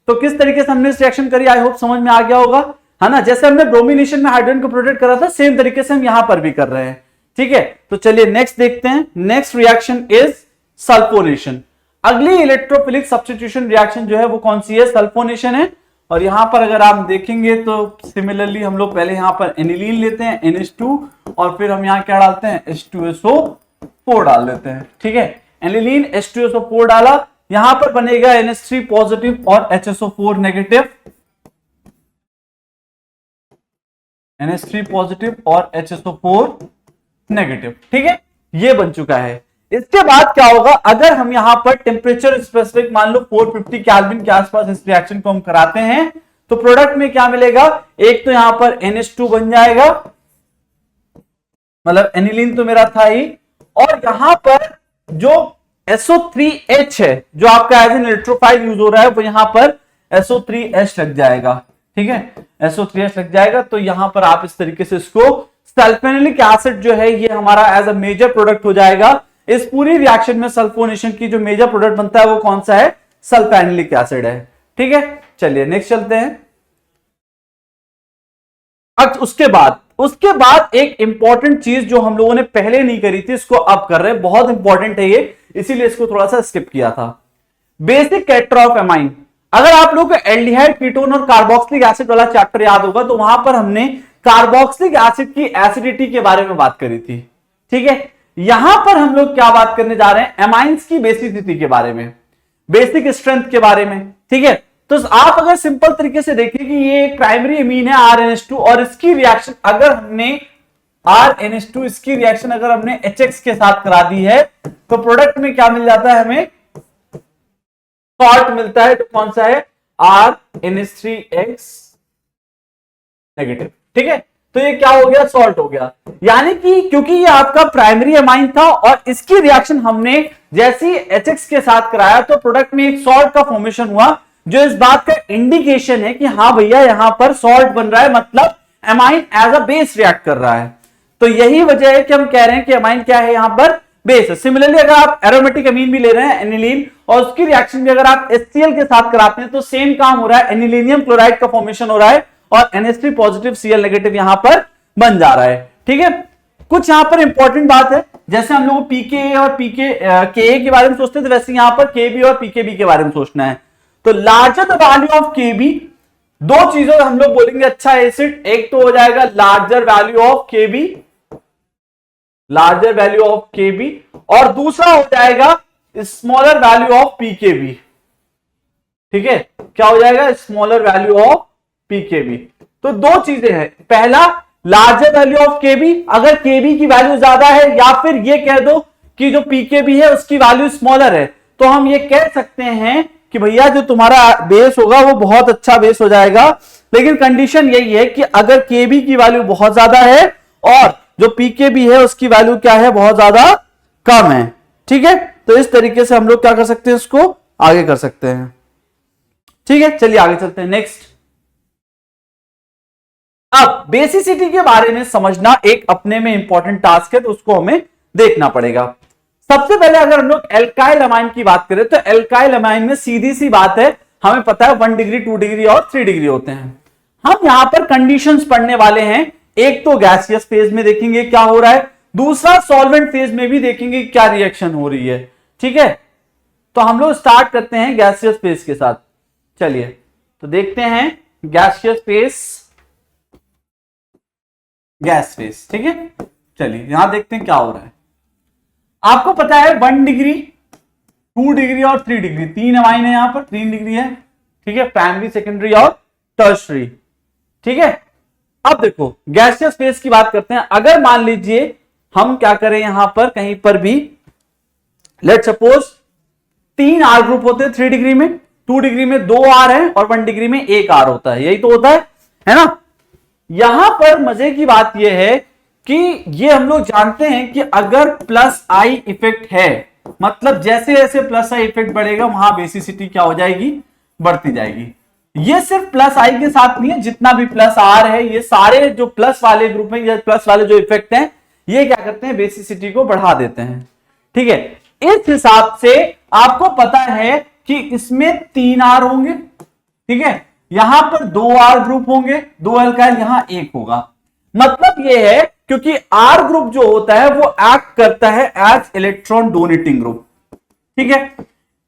तो किस तरीके से हमने इस रिएक्शन करी, आई होप समझ में आ गया होगा, है ना। जैसे हमने ब्रोमिनेशन में हाइड्रोजन को प्रोटेक्ट करा था, सेम तरीके से हम यहां पर भी कर रहे हैं, ठीक है। तो चलिए नेक्स्ट देखते हैं। Next reaction is sulphonation. अगली इलेक्ट्रोफिलिक सब्स्टिट्यूशन रिएक्शन जो है वो कौन सी है, सल्फोनेशन है। और यहां पर अगर आप देखेंगे तो सिमिलरली हम लोग पहले यहां पर एनिलीन लेते हैं NH2 और फिर हम यहां क्या डालते हैं, H2SO4 डाल देते हैं, ठीक है। एनिलीन H2SO4 डाला, यहां पर बनेगा NH3 पॉजिटिव और HSO4 नेगेटिव, NH3 पॉजिटिव और HSO4 नेगेटिव, ठीक है। ये बन चुका है। इसके बाद क्या होगा, अगर हम यहां पर टेम्परेचर स्पेसिफिक मान लो 450 केल्विन के आसपास इस रिएक्शन को हम कराते हैं, तो प्रोडक्ट में क्या मिलेगा, एक तो यहां पर NH2 बन जाएगा, मतलब एनिलीन तो मेरा था ही, और यहां पर जो SO3H है जो आपका एज एन इलेक्ट्रोफाइल यूज हो रहा है, वो यहां पर SO3H लग जाएगा, ठीक है, SO3H लग जाएगा। तो यहां पर आप इस तरीके से इसको सल्फेनिलिक एसिड जो है ये हमारा एज अ मेजर प्रोडक्ट हो जाएगा। इस पूरी रिएक्शन में सल्फोनेशन की जो मेजर प्रोडक्ट बनता है वो कौन सा है, सल्फेनिलिक एसिड है, ठीक है। चलिए नेक्स्ट चलते हैं। अब उसके बाद एक इंपॉर्टेंट चीज जो हम लोगों ने पहले नहीं करी थी, इसको अब कर रहे हैं, बहुत इंपॉर्टेंट है ये, इसीलिए इसको थोड़ा सा स्किप किया था। Basic character of amine. अगर आप लोगों को एल्डिहाइड, कीटोन और कार्बोक्सिलिक एसिड वाला चैप्टर याद होगा, तो वहां पर हमने कार्बोक्सिलिक एसिड की एसिडिटी के बारे में बात करी थी, ठीक है। यहां पर हम लोग क्या बात करने जा रहे हैं, एमाइंस की बेसिसिटी के बारे में, बेसिक स्ट्रेंथ के बारे में, ठीक है। तो आप अगर सिंपल तरीके से देखिए कि ये एक प्राइमरी अमीन है RNH2 और इसकी रिएक्शन अगर हमने RNH2 इसकी रिएक्शन अगर हमने HX के साथ करा दी है, तो प्रोडक्ट में क्या मिल जाता है, हमें सॉल्ट मिलता है। तो कौन सा है, RNH3X नेगेटिव, ठीक है। तो ये क्या हो गया, सॉल्ट हो गया। यानी कि क्योंकि ये आपका प्राइमरी अमाइन था और इसकी रिएक्शन हमने जैसी HX के साथ कराया, तो प्रोडक्ट में एक सॉल्ट का फॉर्मेशन हुआ, जो इस बात का इंडिकेशन है कि हाँ भैया यहां पर सॉल्ट बन रहा है, मतलब amine as a base react कर रहा है। तो यही वजह है कि हम कह रहे हैं कि अमाइन क्या है, यहां पर बेस है। सिमिलरली अगर आप एरोमेटिक अमीन भी ले रहे हैं एनिलीन, और उसकी रिएक्शन भी अगर आप HCl के साथ कराते हैं, तो सेम काम हो रहा है, एनिलीनियम क्लोराइड का फॉर्मेशन हो रहा है और NH3 पॉजिटिव Cl नेगेटिव यहां पर बन जा रहा है, ठीक है। कुछ यहां पर इंपॉर्टेंट बात है, जैसे हम लोग pKa और Ka के बारे में सोचते हैं, तो वैसे यहां पर Kb और pKb के बारे में सोचना है। तो larger the value of Kb, दो चीजों हम लोग बोलेंगे अच्छा एसिड, एक तो हो जाएगा larger value of Kb, larger value of Kb, और दूसरा हो जाएगा स्मॉलर वैल्यू ऑफ pKb, ठीक है। क्या हो जाएगा, स्मॉलर वैल्यू ऑफ pKb। तो दो चीजें हैं, पहला लार्जर वैल्यू ऑफ Kb, अगर Kb की वैल्यू ज्यादा है, या फिर ये कह दो कि जो pKb है उसकी वैल्यू स्मॉलर है, तो हम ये कह सकते हैं कि भैया जो तुम्हारा बेस होगा वो बहुत अच्छा बेस हो जाएगा। लेकिन कंडीशन यही है कि अगर Kb की वैल्यू बहुत ज्यादा है और जो pKb है उसकी वैल्यू क्या है, बहुत ज्यादा कम है, ठीक है। तो इस तरीके से हम लोग क्या कर सकते हैं, इसको आगे कर सकते हैं, ठीक है। चलिए आगे चलते हैं नेक्स्ट। अब बेसिसिटी के बारे में समझना एक अपने में इंपॉर्टेंट टास्क है, तो उसको हमें देखना पड़ेगा। सबसे पहले अगर हम लोग एल्काइल अमाइन की बात करें, तो एल्काइल अमाइन में सीधी सी बात है, हमें पता है 1 डिग्री 2 डिग्री और 3 डिग्री होते हैं। हम यहां पर कंडीशंस पढ़ने वाले हैं, एक तो गैसियस फेज में देखेंगे क्या हो रहा है, दूसरा सॉल्वेंट फेज में भी देखेंगे क्या रिएक्शन हो रही है, ठीक है। तो हम लोग स्टार्ट करते हैं गैसियस फेज के साथ। चलिए तो देखते हैं गैसियस फेज, गैस फेज, ठीक है। चलिए यहां देखते हैं क्या हो रहा है। आपको पता है 1 डिग्री 2 डिग्री और 3 डिग्री, 3 अमाइन है, यहां पर 3 डिग्री है, ठीक है, प्राइमरी सेकेंडरी और टर्शरी, ठीक है। अब देखो गैसियस फेज की बात करते हैं। अगर मान लीजिए हम क्या करें, यहां पर कहीं पर भी लेट सपोज 3 R ग्रुप होते हैं 3 डिग्री में, 2 डिग्री में 2 R है और 1 डिग्री में 1 R होता है, यही तो होता है ना। यहां पर मजे की बात यह है कि ये हम लोग जानते हैं कि अगर प्लस आई इफेक्ट है, मतलब जैसे जैसे प्लस आई इफेक्ट बढ़ेगा वहां बेसिसिटी क्या हो जाएगी, बढ़ती जाएगी। ये सिर्फ प्लस आई के साथ नहीं है, जितना भी प्लस आर है, ये सारे जो प्लस वाले ग्रुप में या प्लस वाले जो इफेक्ट हैं, ये क्या करते हैं, बेसिसिटी को बढ़ा देते हैं, ठीक है। इस हिसाब से आपको पता है कि इसमें 3 R होंगे, ठीक है, यहां पर 2 R ग्रुप होंगे, 2 अल्काइल, यहां 1 होगा। मतलब यह है क्योंकि R ग्रुप जो होता है वो एक्ट करता है एज इलेक्ट्रॉन डोनेटिंग ग्रुप, ठीक है।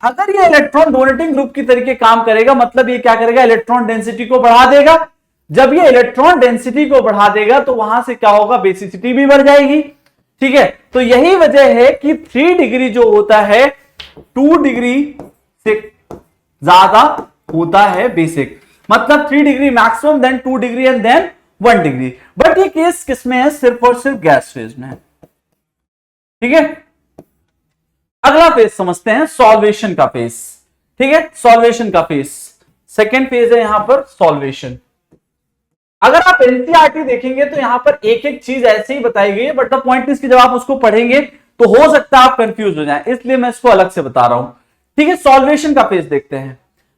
अगर ये इलेक्ट्रॉन डोनेटिंग ग्रुप की तरीके काम करेगा, मतलब ये क्या करेगा, इलेक्ट्रॉन डेंसिटी को बढ़ा देगा। जब ये इलेक्ट्रॉन डेंसिटी को बढ़ा देगा तो वहां से क्या होगा, बेसिसिटी भी बढ़ जाएगी, ठीक है। तो यही वजह है कि 3 डिग्री जो होता है 2 डिग्री से ज्यादा होता है बेसिक, मतलब 3 degree maximum, then 2 degree and then 1 degree. But ये केस किसमें है, सिर्फ और सिर्फ गैस फेज में है, ठीक है। अगला फेज समझते हैं, सॉल्वेशन का फेज, ठीक है। सॉल्वेशन का फेज सेकेंड फेज है यहां पर सॉल्वेशन। अगर आप एनसीईआरटी देखेंगे तो यहां पर एक एक चीज ऐसे ही बताई गई है, बट द पॉइंट इज कि जब आप उसको पढ़ेंगे तो हो सकता है आप कंफ्यूज हो जाएं, इसलिए मैं इसको अलग से बता रहा हूं, ठीक है। सॉल्वेशन का फेज देखते हैं।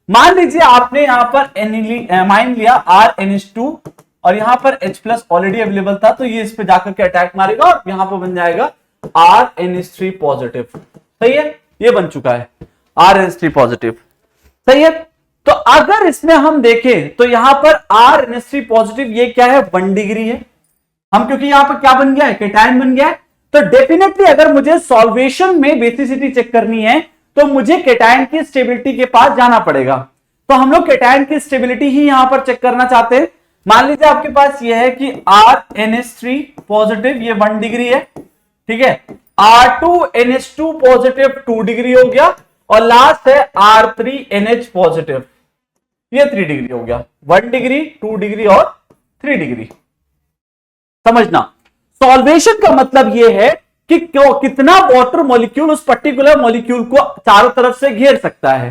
मान लीजिए आपने यहां पर मान लिया RNH2 और यहां पर H+ ऑलरेडी अवेलेबल था, तो ये इस पे जाकर के अटैक मारेगा और यहां पर बन जाएगा RNH3 पॉजिटिव, सही है, ये बन चुका है RNH3 पॉजिटिव, सही है। तो अगर इसमें हम देखें तो यहां पर RNH3 पॉजिटिव ये क्या है, 1 डिग्री है, हम क्योंकि यहां पर क्या बन गया है, कैटायन बन गया है। तो डेफिनेटली अगर मुझे सॉल्वेशन में बेसिसिटी चेक करनी है तो मुझे कैटायन की स्टेबिलिटी के पास जाना पड़ेगा। तो हम लोग कैटायन की स्टेबिलिटी ही यहां पर चेक करना चाहते हैं। मान लीजिए आपके पास यह है कि RNH3 पॉजिटिव ये 1 डिग्री है, ठीक है। R2NH2 पॉजिटिव 2 डिग्री हो गया और लास्ट है R3NH पॉजिटिव, ये 3 डिग्री हो गया। 1 डिग्री, 2 डिग्री और 3 डिग्री। समझना, सॉल्वेशन का मतलब यह है कि कितना वाटर मॉलिक्यूल उस पर्टिकुलर मॉलिक्यूल को चारों तरफ से घेर सकता है,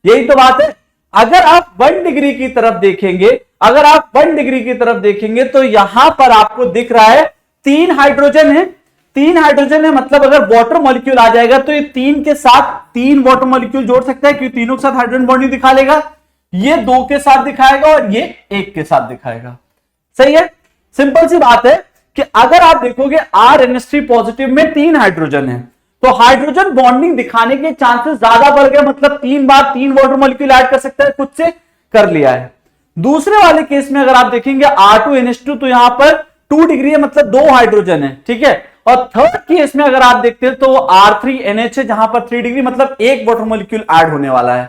यही तो बात है। अगर आप 1 डिग्री की तरफ देखेंगे, अगर आप 1 डिग्री की तरफ देखेंगे तो यहां पर आपको दिख रहा है 3 हाइड्रोजन है, 3 हाइड्रोजन है, मतलब अगर वाटर मॉलिक्यूल आ जाएगा तो ये 3 के साथ 3 वाटर मॉलिक्यूल जोड़ सकता है, क्योंकि तीनों के साथ हाइड्रोजन बॉन्डिंग दिखा लेगा। ये 2 के साथ दिखाएगा और ये 1 के साथ दिखाएगा, सही है। सिंपल सी बात है कि अगर आप देखोगे RNH3 पॉजिटिव में 3 हाइड्रोजन है तो हाइड्रोजन बॉन्डिंग दिखाने के चांसेस ज्यादा बढ़ गए, मतलब 3 बार 3 वाटर मॉलिक्यूल ऐड कर सकता है, खुद से कर लिया है। दूसरे वाले केस में अगर आप देखेंगे R2NH2 तो यहां पर 2 डिग्री है, मतलब 2 हाइड्रोजन है, ठीक है। और थर्ड केस में अगर आप देखते हैं तो R3NH है जहां पर 3 डिग्री, मतलब 1 वाटर मॉलिक्यूल ऐड होने वाला है,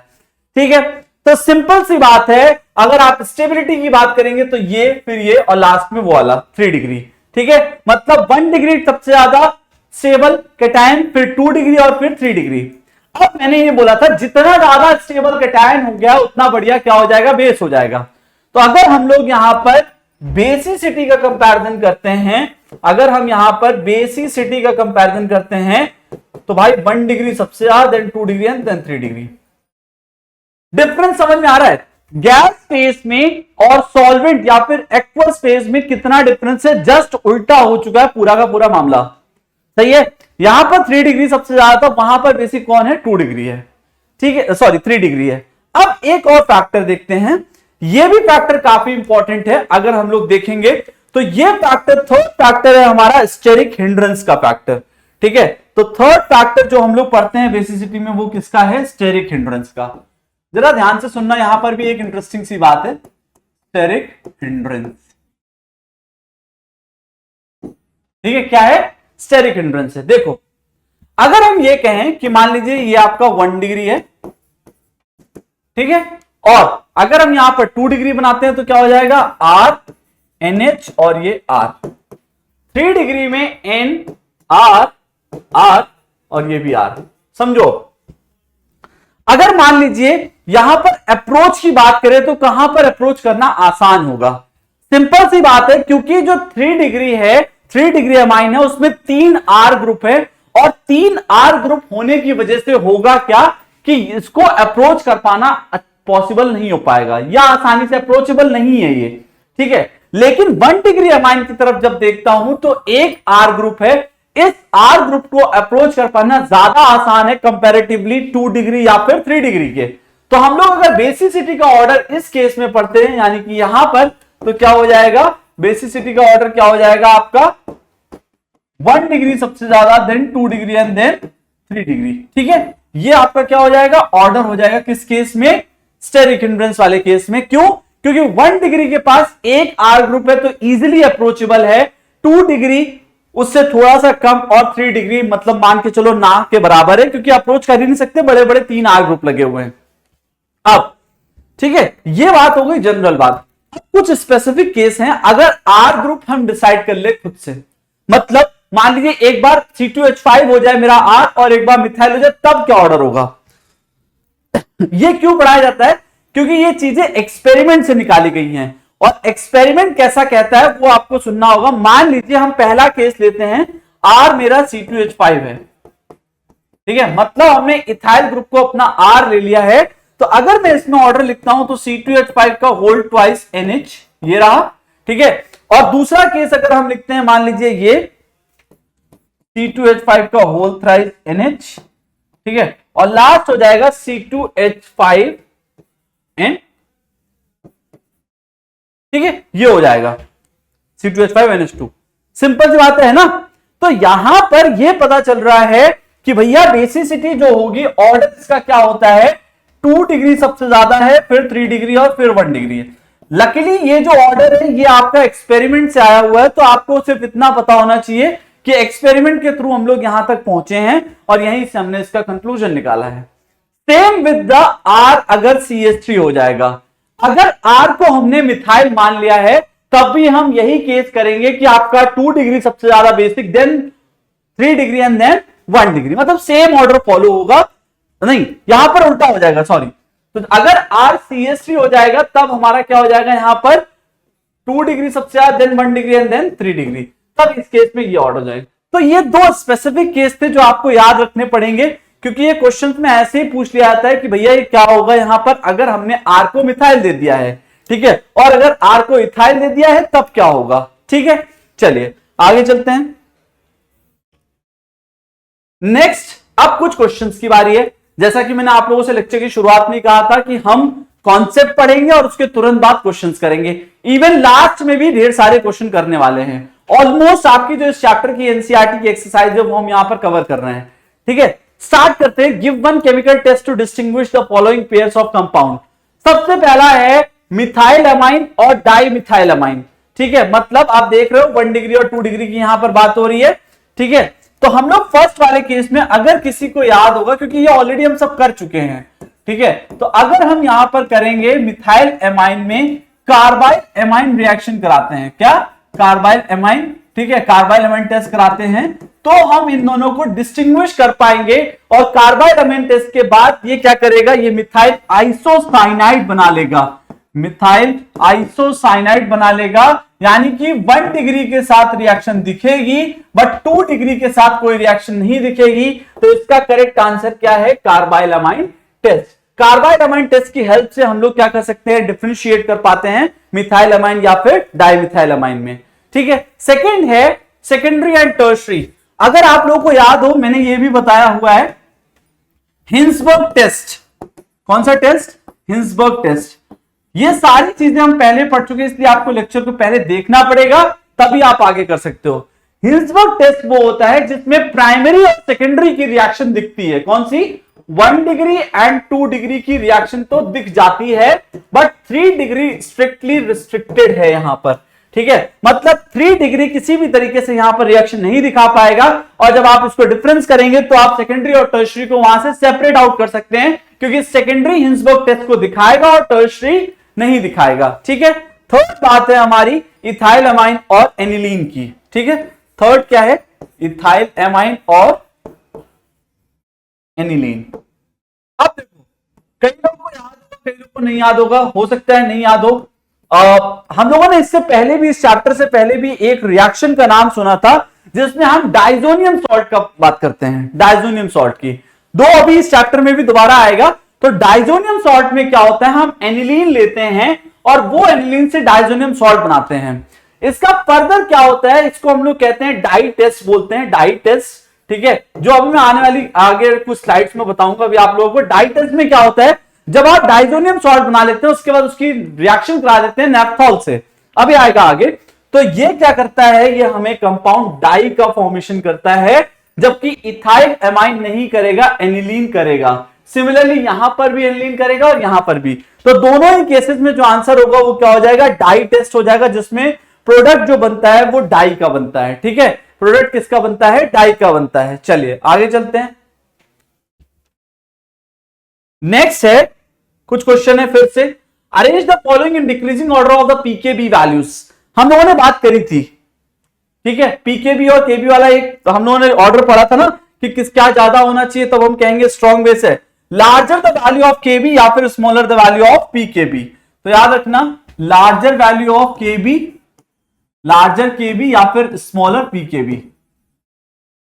ठीक है। तो सिंपल सी बात है, अगर आप स्टेबिलिटी की बात करेंगे तो ये, फिर ये और लास्ट में वो वाला 3 डिग्री, ठीक है। मतलब 1 डिग्री सबसे ज्यादा स्टेबल कैटायन, फिर 2 डिग्री और फिर 3 डिग्री। अब मैंने ये बोला था जितना ज्यादा स्टेबल कैटायन हो गया उतना बढ़िया क्या हो जाएगा, बेस हो जाएगा। तो अगर हम लोग यहां पर बेसिसिटी का कंपैरिजन करते हैं, अगर हम यहां पर बेसिसिटी का कंपैरिजन करते हैं तो भाई 1 डिग्री सबसे ज्यादा, then 2 degree and then 3 degree. Difference समझ में आ रहा है? गैस फेज में और सॉल्वेंट या फिर एक्वस फेज में कितना डिफरेंस है, जस्ट उल्टा हो चुका है पूरा का पूरा मामला, सही है। यहां पर 3 डिग्री सबसे ज्यादा था, वहां पर बेसिक कौन है, 2 डिग्री है, ठीक है, सॉरी 3 डिग्री है। अब एक और फैक्टर देखते हैं, यह भी फैक्टर काफी इंपॉर्टेंट है। अगर हम लोग देखेंगे तो यह फैक्टर थर्ड फैक्टर है हमारा स्टेरिक हिंड्रेंस का फैक्टर, ठीक है। तो थर्ड फैक्टर जो हम लोग पढ़ते हैं बेसिसिटी में वो किसका है, स्टेरिक हिंड्रेंस का। जरा ध्यान से सुनना, यहां पर भी एक इंटरेस्टिंग सी बात है, स्टेरिक हिंड्रेंस, ठीक है। क्या है, स्टेरिक हिंड्रेंस है। देखो अगर हम ये कहें कि मान लीजिए ये आपका 1 डिग्री है, ठीक है, और अगर हम यहां पर 2 डिग्री बनाते हैं तो क्या हो जाएगा, RNH और ये R। 3 डिग्री में N R R और ये भी R, समझो। अगर मान लीजिए यहां पर अप्रोच की बात करें तो कहां पर अप्रोच करना आसान होगा, सिंपल सी बात है, क्योंकि जो 3 डिग्री है, 3 डिग्री अमाइन है, उसमें 3 R ग्रुप है और 3 R ग्रुप होने की वजह से होगा क्या कि इसको अप्रोच कर पाना पॉसिबल नहीं हो पाएगा, या आसानी से अप्रोचेबल नहीं है ये, ठीक है। लेकिन 1 डिग्री अमाइन की तरफ जब देखता हूं तो एक R ग्रुप है, इस R ग्रुप को अप्रोच कर पाना ज्यादा आसान है कंपैरेटिवली 2 डिग्री या फिर 3 डिग्री के। तो हम लोग अगर बेसिसिटी का ऑर्डर इस केस में पढ़ते हैं, यानी कि यहां पर, तो क्या हो जाएगा, बेसिसिटी का ऑर्डर क्या हो जाएगा आपका, 1 डिग्री सबसे ज्यादा, then 2 degree and then 3 degree. ठीक है, ये आपका क्या हो जाएगा, ऑर्डर हो जाएगा किस केस में, स्टेरिक हिंड्रेंस वाले केस में। क्यों, क्योंकि 1 डिग्री के पास एक आर ग्रुप है तो इजीली अप्रोचेबल है। 2 डिग्री उससे थोड़ा सा कम और 3 डिग्री मतलब मान के चलो ना के बराबर है, क्योंकि अप्रोच कर ही नहीं सकते, बड़े बड़े 3 आर ग्रुप लगे हुए हैं। अब ठीक है, ये बात हो गई जनरल बात। कुछ स्पेसिफिक केस हैं, अगर आर ग्रुप हम डिसाइड कर ले खुद से, मतलब मान लीजिए एक बार C2H5 हो जाए मेरा आर और एक बार मिथाइल हो जाए, तब क्या ऑर्डर होगा। ये क्यों पढ़ाया जाता है, क्योंकि ये चीजें एक्सपेरिमेंट से निकाली गई हैं, और एक्सपेरिमेंट कैसा कहता है वो आपको सुनना होगा। मान लीजिए हम पहला केस लेते हैं, आर मेरा C2H5 है, ठीक है, मतलब हमने इथाइल ग्रुप को अपना आर ले लिया है। तो अगर मैं इसमें ऑर्डर लिखता हूं तो C2H5 का होल ट्वाइस NH ये रहा, ठीक है। और दूसरा केस अगर हम लिखते हैं, मान लीजिए ये C2H5 का होल थ्राइस NH, ठीक है, और लास्ट हो जाएगा C2H5N, ठीक है, ये हो जाएगा C2H5NH2। सिंपल सी बात है ना। तो यहां पर यह पता चल रहा है कि भैया बेसिसिटी जो होगी, ऑर्डर इसका क्या होता है, 2 डिग्री सबसे ज्यादा है, फिर 3 डिग्री और फिर 1 डिग्री है। लकीली ये जो ऑर्डर है ये आपका एक्सपेरिमेंट से आया हुआ है, तो आपको सिर्फ इतना पता होना चाहिए कि एक्सपेरिमेंट के थ्रू हम लोग यहां तक पहुंचे हैं और यहीं से हमने इसका कंक्लूजन निकाला है। सेम विद द आर, अगर CH3 हो जाएगा, अगर आर को हमने मिथाइल मान लिया है, तब भी हम यही केस करेंगे कि आपका 2 डिग्री सबसे ज्यादा basic, then 3 degree and then 1 degree, मतलब सेम ऑर्डर फॉलो होगा। नहीं, यहां पर उल्टा हो जाएगा, सॉरी। तो अगर आर CH3 हो जाएगा तब हमारा क्या हो जाएगा, यहां पर 2 डिग्री सबसे ज्यादा, then 1 degree and then 3 degree, तब इस केस में ये ऑर्डर हो जाएगा। तो ये 2 स्पेसिफिक केस थे जो आपको याद रखने पड़ेंगे, क्योंकि ये क्वेश्चन में ऐसे ही पूछ लिया जाता है कि भैया ये क्या होगा यहां पर अगर हमने आर को मिथाइल दे दिया है, ठीक है, और अगर आर को इथाइल दे दिया है तब क्या होगा। ठीक है, चलिए आगे चलते हैं। नेक्स्ट, अब कुछ क्वेश्चंस की बारी है। जैसा कि मैंने आप लोगों से लेक्चर की शुरुआत में कहा था कि हम कॉन्सेप्ट पढ़ेंगे और उसके तुरंत बाद क्वेश्चंस करेंगे। इवन लास्ट में भी ढेर सारे क्वेश्चन करने वाले हैं। ऑलमोस्ट आपकी जो इस चैप्टर की एनसीईआरटी की एक्सरसाइज है वो हम यहां पर कवर कर रहे हैं। ठीक है, स्टार्ट करते हैं। Give one chemical test to distinguish the following pairs of compound. सबसे पहला है मिथाइल अमाइन और डाई मिथाइल अमाइन। ठीक है, मतलब आप देख रहे हो 1 डिग्री और 2 डिग्री की यहां पर बात हो रही है। ठीक है, तो हम लोग फर्स्ट वाले केस में, अगर किसी को याद होगा, क्योंकि ये ऑलरेडी हम सब कर चुके हैं, ठीक है, तो अगर हम यहां पर करेंगे मिथाइल एमाइन में कार्बाइल एमाइन रिएक्शन कराते हैं, क्या, कार्बाइल एमाइन, ठीक है, कार्बाइल एमाइन टेस्ट कराते हैं, तो हम इन दोनों को डिस्टिंग्विश कर पाएंगे। और कार्बाइल एमाइन टेस्ट के बाद ये क्या करेगा, ये मिथाइल आइसोसाइनाइड बना लेगा, मिथाइल आइसोसाइनाइड बना लेगा, यानी कि 1 डिग्री के साथ रिएक्शन दिखेगी बट 2 डिग्री के साथ कोई रिएक्शन नहीं दिखेगी। तो इसका करेक्ट आंसर क्या है, carbylamine test. Carbylamine test की हेल्प से हम लोग क्या कर सकते हैं, डिफरेंशिएट कर पाते हैं मिथाइल अमाइन या फिर डाइमिथाइल अमाइन में। ठीक है, सेकंड है सेकेंडरी एंड टर्शरी। अगर आप लोगों को याद हो, मैंने ये भी बताया हुआ है हिंसबर्ग टेस्ट। कौन सा टेस्ट, हिंसबर्ग टेस्ट। ये सारी चीजें हम पहले पढ़ चुके हैं, इसलिए आपको लेक्चर को पहले देखना पड़ेगा, तभी आप आगे कर सकते हो। हिंसबर्ग टेस्ट वो होता है जिसमें प्राइमरी और सेकेंडरी की रिएक्शन दिखती है। कौन सी, 1 डिग्री एंड 2 डिग्री की रिएक्शन तो दिख जाती है, बट 3 डिग्री स्ट्रिक्टली रिस्ट्रिक्टेड है यहां पर। ठीक है, मतलब 3 डिग्री किसी भी तरीके से यहां पर रिएक्शन नहीं दिखा पाएगा। और जब आप इसको डिफरेंस करेंगे तो आप सेकेंडरी और टर्शरी को वहां से सेपरेट आउट कर सकते हैं, क्योंकि सेकेंडरी हिंसबर्ग टेस्ट को दिखाएगा और टर्शरी नहीं दिखाएगा। ठीक है, थर्ड बात है हमारी इथाइल अमाइन और एनिलीन की। ठीक है, थर्ड क्या है, इथाइल अमाइन और एनिलीन। अब देखो, कई लोगों को याद होगा, कई लोगों को नहीं याद होगा, हो सकता है नहीं याद हो। हम लोगों ने इससे पहले भी, इस चैप्टर से पहले भी एक रिएक्शन का नाम सुना था जिसमें हम डाइजोनियम सॉल्ट का बात करते हैं, डाइजोनियम सॉल्ट की। अभी इस चैप्टर में भी दोबारा आएगा। तो डाइजोनियम सॉल्ट में क्या होता है, हम एनिलीन लेते हैं और वो एनिलीन से डाइजोनियम सॉल्ट बनाते हैं। इसका फर्दर क्या होता है, इसको हम लोग कहते हैं डाई टेस्ट बोलते हैं, डाई टेस्ट। ठीक है, जो अभी मैं आने वाली आगे कुछ स्लाइड्स में बताऊंगा अभी आप लोगों को। डाई टेस्ट में क्या होता है, जब आप डाइजोनियम सॉल्ट बना लेते हैं उसके बाद उसकी रिएक्शन करा देते हैं नेप्थॉल से, अभी आएगा आगे। तो ये क्या करता है, ये हमें कंपाउंड डाई का फॉर्मेशन करता है, जबकि इथाइल एमाइन नहीं करेगा, एनिलीन करेगा। सिमिलरली यहां पर भी एनिलीन करेगा और यहां पर भी। तो दोनों ही केसेस में जो आंसर होगा वो क्या हो जाएगा, डाई टेस्ट हो जाएगा, जिसमें प्रोडक्ट जो बनता है वो डाई का बनता है। ठीक है, प्रोडक्ट किसका बनता है, डाई का बनता है। चलिए आगे चलते हैं। नेक्स्ट है, कुछ क्वेश्चन है फिर से। Arrange the following in decreasing order of the pKb values. हम लोगों ने बात करी थी, ठीक है, पीकेबी और केबी वाला एक हम लोगों ने ऑर्डर पढ़ा था ना कि किस क्या ज्यादा होना चाहिए, तब हम कहेंगे स्ट्रॉन्ग बेस है। Larger the value of Kb या फिर smaller the value of pKb. तो याद रखना, larger value of Kb, larger Kb या फिर स्मॉलर पीकेबी।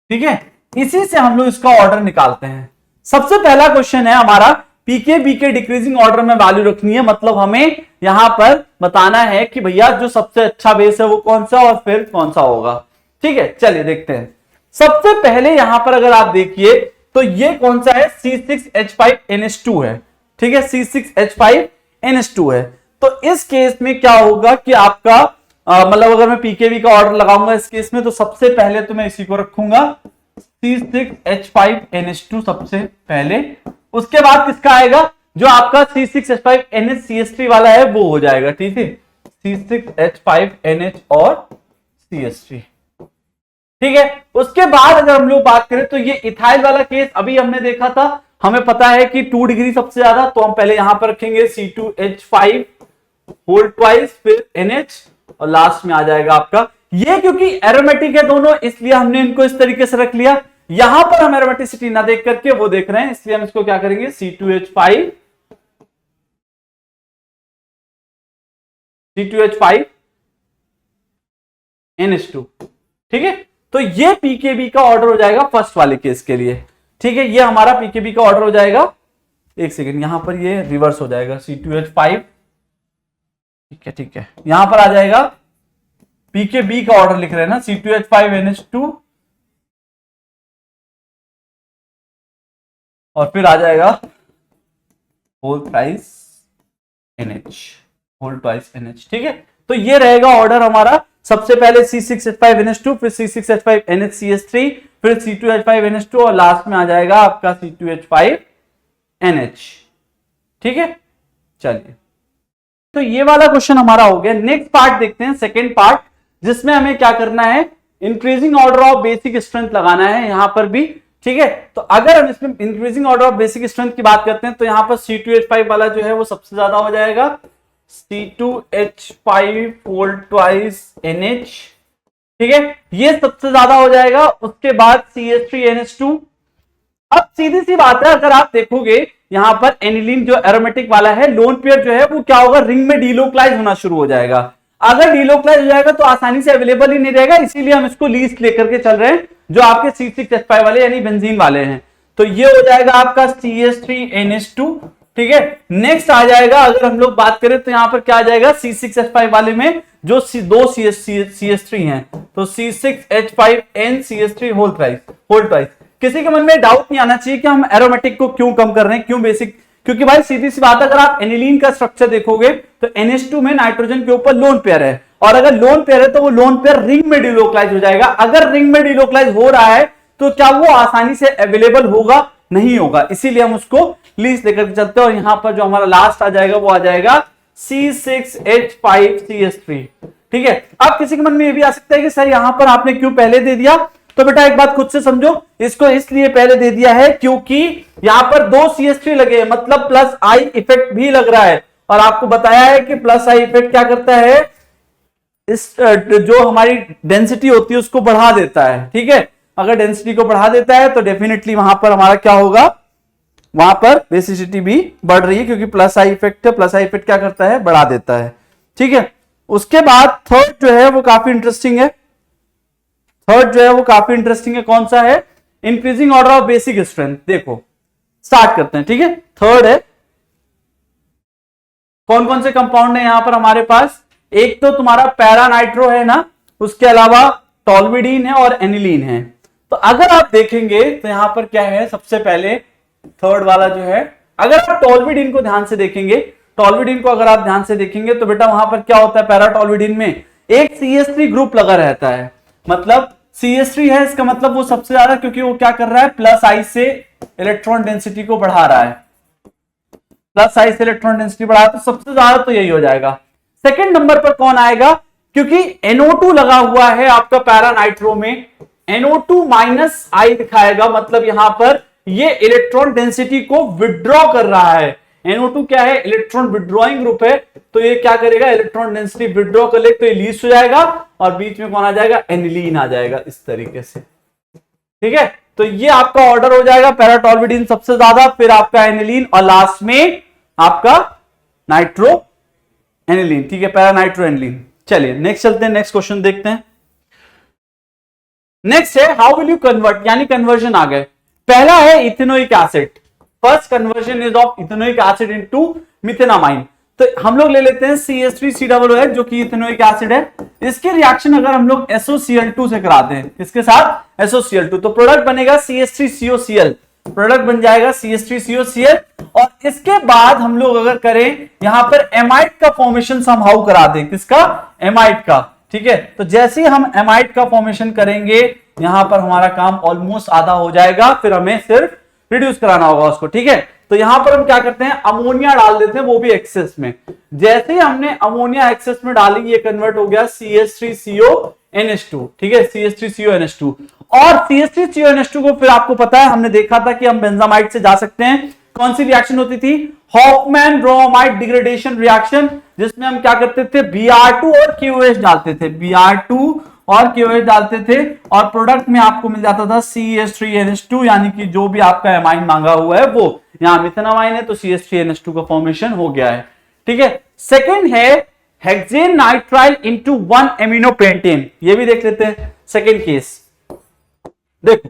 ठीक है, इसी से हम लोग इसका ऑर्डर निकालते हैं। सबसे पहला क्वेश्चन है हमारा, पीकेबी के डिक्रीजिंग ऑर्डर में वैल्यू रखनी है, मतलब हमें यहां पर बताना है कि भैया जो सबसे अच्छा बेस है वो कौन सा और फिर कौन सा होगा। ठीक है, चलिए देखते हैं। सबसे पहले यहां पर अगर आप देखिए तो ये कौन सा है, C6H5NH2 है। ठीक है, C6H5NH2 है। तो इस केस में क्या होगा कि आपका मतलब अगर मैं पीकेबी का ऑर्डर लगाऊंगा इस केस में, तो सबसे पहले तो मैं इसी को रखूंगा C6H5NH2 सबसे पहले। उसके बाद किसका आएगा, जो आपका C6H5NHCH3 वाला है वो हो जाएगा। ठीक है, C6H5NH और CH3। ठीक है, उसके बाद अगर हम लोग बात करें तो ये इथाइल वाला केस अभी हमने देखा था, हमें पता है कि 2 डिग्री सबसे ज्यादा, तो हम पहले यहां पर रखेंगे C2H5 होल ट्वाइस, फिर NH और लास्ट में आ जाएगा आपका ये। क्योंकि एरोमेटिक है दोनों, इसलिए हमने इनको इस तरीके से रख लिया। यहां पर हम एरोमेटिसिटी ना देख करके वो देख रहे हैं, इसलिए हम इसको क्या करेंगे, C2H5 NH2। ठीक है, तो ये पीकेबी का ऑर्डर हो जाएगा फर्स्ट वाले केस के लिए। ठीक है, ये हमारा पीकेबी का ऑर्डर हो जाएगा। एक सेकेंड, यहां पर ये रिवर्स हो जाएगा, C2H5। ठीक है, ठीक है, यहां पर आ जाएगा पीकेबी का ऑर्डर लिख रहे हैं ना, C2H5NH2 और फिर आ जाएगा whole twice NH, whole twice NH। ठीक है, तो ये रहेगा ऑर्डर हमारा। सबसे पहले C6H5NH2, फिर C6H5NHCH3, फिर C2H5NH2 और लास्ट में आ जाएगा आपका C2H5NH। ठीक है, चलिए, तो ये वाला क्वेश्चन हमारा हो गया। नेक्स्ट पार्ट देखते हैं, सेकेंड पार्ट, जिसमें हमें क्या करना है, increasing order of basic strength लगाना है यहां पर भी। ठीक है, तो अगर हम इसमें increasing order of basic strength की बात करते हैं तो यहां पर C2H5 वाला जो है वो सबसे ज्यादा हो जाएगा, C2H5 होल ट्वाइस NH। ठीक है, ये सबसे ज्यादा हो जाएगा। उसके बाद CH3NH2। अब सीधी सी बात है, अगर आप देखोगे यहां पर एनिलीन जो एरोमेटिक वाला है, लोन पेयर जो है वो क्या होगा, रिंग में डीलोकलाइज होना शुरू हो जाएगा। अगर डीलोकलाइज हो जाएगा तो आसानी से अवेलेबल ही नहीं रहेगा, इसीलिए हम इसको लीस्ट लेकर के चल रहे हैं, जो आपके C6H5 वाले यानी बेंजीन वाले हैं। तो ये हो जाएगा आपका CH3NH2। ठीक है, नेक्स्ट आ जाएगा, अगर हम लोग बात करें तो यहां पर क्या आ जाएगा, C6H5 वाले में जो दो CH3 हैं, तो C6H5NCH3 होल ट्वाइस। किसी के मन में डाउट नहीं आना चाहिए कि हम एरोमेटिक को क्यों कम कर रहे हैं, क्यों बेसिक, क्योंकि भाई सीधी सी बात है, अगर आप एनिलीन का स्ट्रक्चर देखोगे तो NH2 में नाइट्रोजन के ऊपर लोन पेयर है, और अगर लोन पेयर है तो वो लोन पेयर रिंग में डिलोकलाइज हो जाएगा। अगर रिंग में डिलोकलाइज हो रहा है तो क्या वो आसानी से अवेलेबल होगा, नहीं होगा, इसीलिए हम उसको लीस्ट लेकर के चलते हैं। और यहां पर जो हमारा लास्ट आ जाएगा वो आ जाएगा C6H5CH3। ठीक है, अब किसी के मन में ये भी आ सकता है कि सर यहां पर आपने क्यों पहले दे दिया, तो बेटा एक बात खुद से समझो, इसको इसलिए पहले दे दिया है क्योंकि यहां पर 2 CH3 लगे हैं, मतलब प्लस आई इफेक्ट भी लग रहा है। और आपको बताया है कि प्लस आई इफेक्ट क्या करता है, इस जो हमारी डेंसिटी होती है उसको बढ़ा देता है। ठीक है, अगर डेंसिटी को बढ़ा देता है तो डेफिनेटली वहां पर हमारा क्या होगा, वहां पर बेसिसिटी भी बढ़ रही है, क्योंकि प्लस आई इफेक्ट है। प्लस आई इफेक्ट क्या करता है, बढ़ा देता है। ठीक है, उसके बाद थर्ड जो है वो काफी इंटरेस्टिंग है। कौन सा है, increasing order of basic strength. देखो स्टार्ट करते हैं। ठीक है, थर्ड है, कौन कौन से कंपाउंड है यहां पर हमारे पास, एक तो तुम्हारा पैरानाइट्रो है ना, उसके अलावा टॉल्विडीन है और एनिलीन है। तो अगर आप देखेंगे तो यहां पर क्या है, सबसे पहले थर्ड वाला जो है, अगर आप टॉल्विडीन को ध्यान से देखेंगे, तो बेटा वहां पर क्या होता है, पैराटॉल्विडीन में एक CH3 ग्रुप लगा रहता है, मतलब CH3 है, इसका मतलब वो सबसे ज्यादा, क्योंकि वो क्या कर रहा है, प्लस आई से इलेक्ट्रॉन डेंसिटी को बढ़ा रहा है, प्लस आई से इलेक्ट्रॉन डेंसिटी बढ़ा, तो सबसे ज्यादा तो यही हो जाएगा। सेकंड नंबर पर कौन आएगा, क्योंकि NO2 लगा हुआ है आपका पैरा नाइट्रो में, NO2 माइनस आई दिखाएगा, मतलब यहां पर ये इलेक्ट्रॉन डेंसिटी को विड्रॉ कर रहा है। NO2 क्या है, इलेक्ट्रॉन विड्रॉइंग ग्रुप है, तो ये क्या करेगा, इलेक्ट्रॉन डेंसिटी विड्रॉ कर ले, तो ये लीस्ट हो जाएगा और बीच में कौन आ जाएगा, एनिलीन आ जाएगा, इस तरीके से। ठीक है, तो ये आपका ऑर्डर हो जाएगा, पैराटॉल्विडिन सबसे ज्यादा, फिर आपका एनिलीन और लास्ट में आपका नाइट्रो एनिलीन। ठीक है, पैरा नाइट्रो एनिलीन। चलिए नेक्स्ट चलते हैं, नेक्स्ट क्वेश्चन देखते हैं। नेक्स्ट है हाउ विल यू कन्वर्ट, यानी कन्वर्जन आ गए। पहला है ethanoic acid, first conversion is of ethanoic acid into methenamine. तो हम लोग ले लेते हैं CH3COOH जो कि इथेनोइक एसिड है, इसके रिएक्शन अगर हम लोग SOCl2 से कराते हैं, इसके साथ SOCl2, तो प्रोडक्ट बनेगा CH3COCl, प्रोडक्ट बन जाएगा CH3COCl। और इसके बाद हम लोग अगर करें यहां पर एमाइड का फॉर्मेशन समहाउ करा दें, किसका, एमाइड का। ठीक है, तो जैसे ही हम एमाइड का फॉर्मेशन करेंगे यहां पर हमारा काम ऑलमोस्ट आधा हो जाएगा, फिर हमें सिर्फ रिड्यूस कराना होगा उसको। ठीक है, तो यहां पर हम क्या करते हैं, अमोनिया डाल देते हैं, वो भी एक्सेस में। जैसे ही हमने अमोनिया एक्सेस में डाली, ये कन्वर्ट हो गया CH3CONH2। ठीक है, CH3CONH2। और CH3CONH2 को फिर आपको पता है, हमने देखा था कि हम बेंजामाइड से जा सकते हैं। कौन सी रिएक्शन होती थी, हॉफमैन ब्रोमाइड डिग्रेडेशन रिएक्शन, जिसमें हम क्या करते थे, Br2 और KOH डालते थे, Br2 और KOH डालते थे, और प्रोडक्ट में आपको मिल जाता था CH3NH2, यानी कि जो भी आपका एमाइन मांगा हुआ है वो, यहां मिथेनामाइन है तो CH3NH2 का फॉर्मेशन हो गया है। ठीक है, सेकंड है hexane nitrile into 1 amino pentane, ये भी देख लेते हैं। सेकंड केस देखो,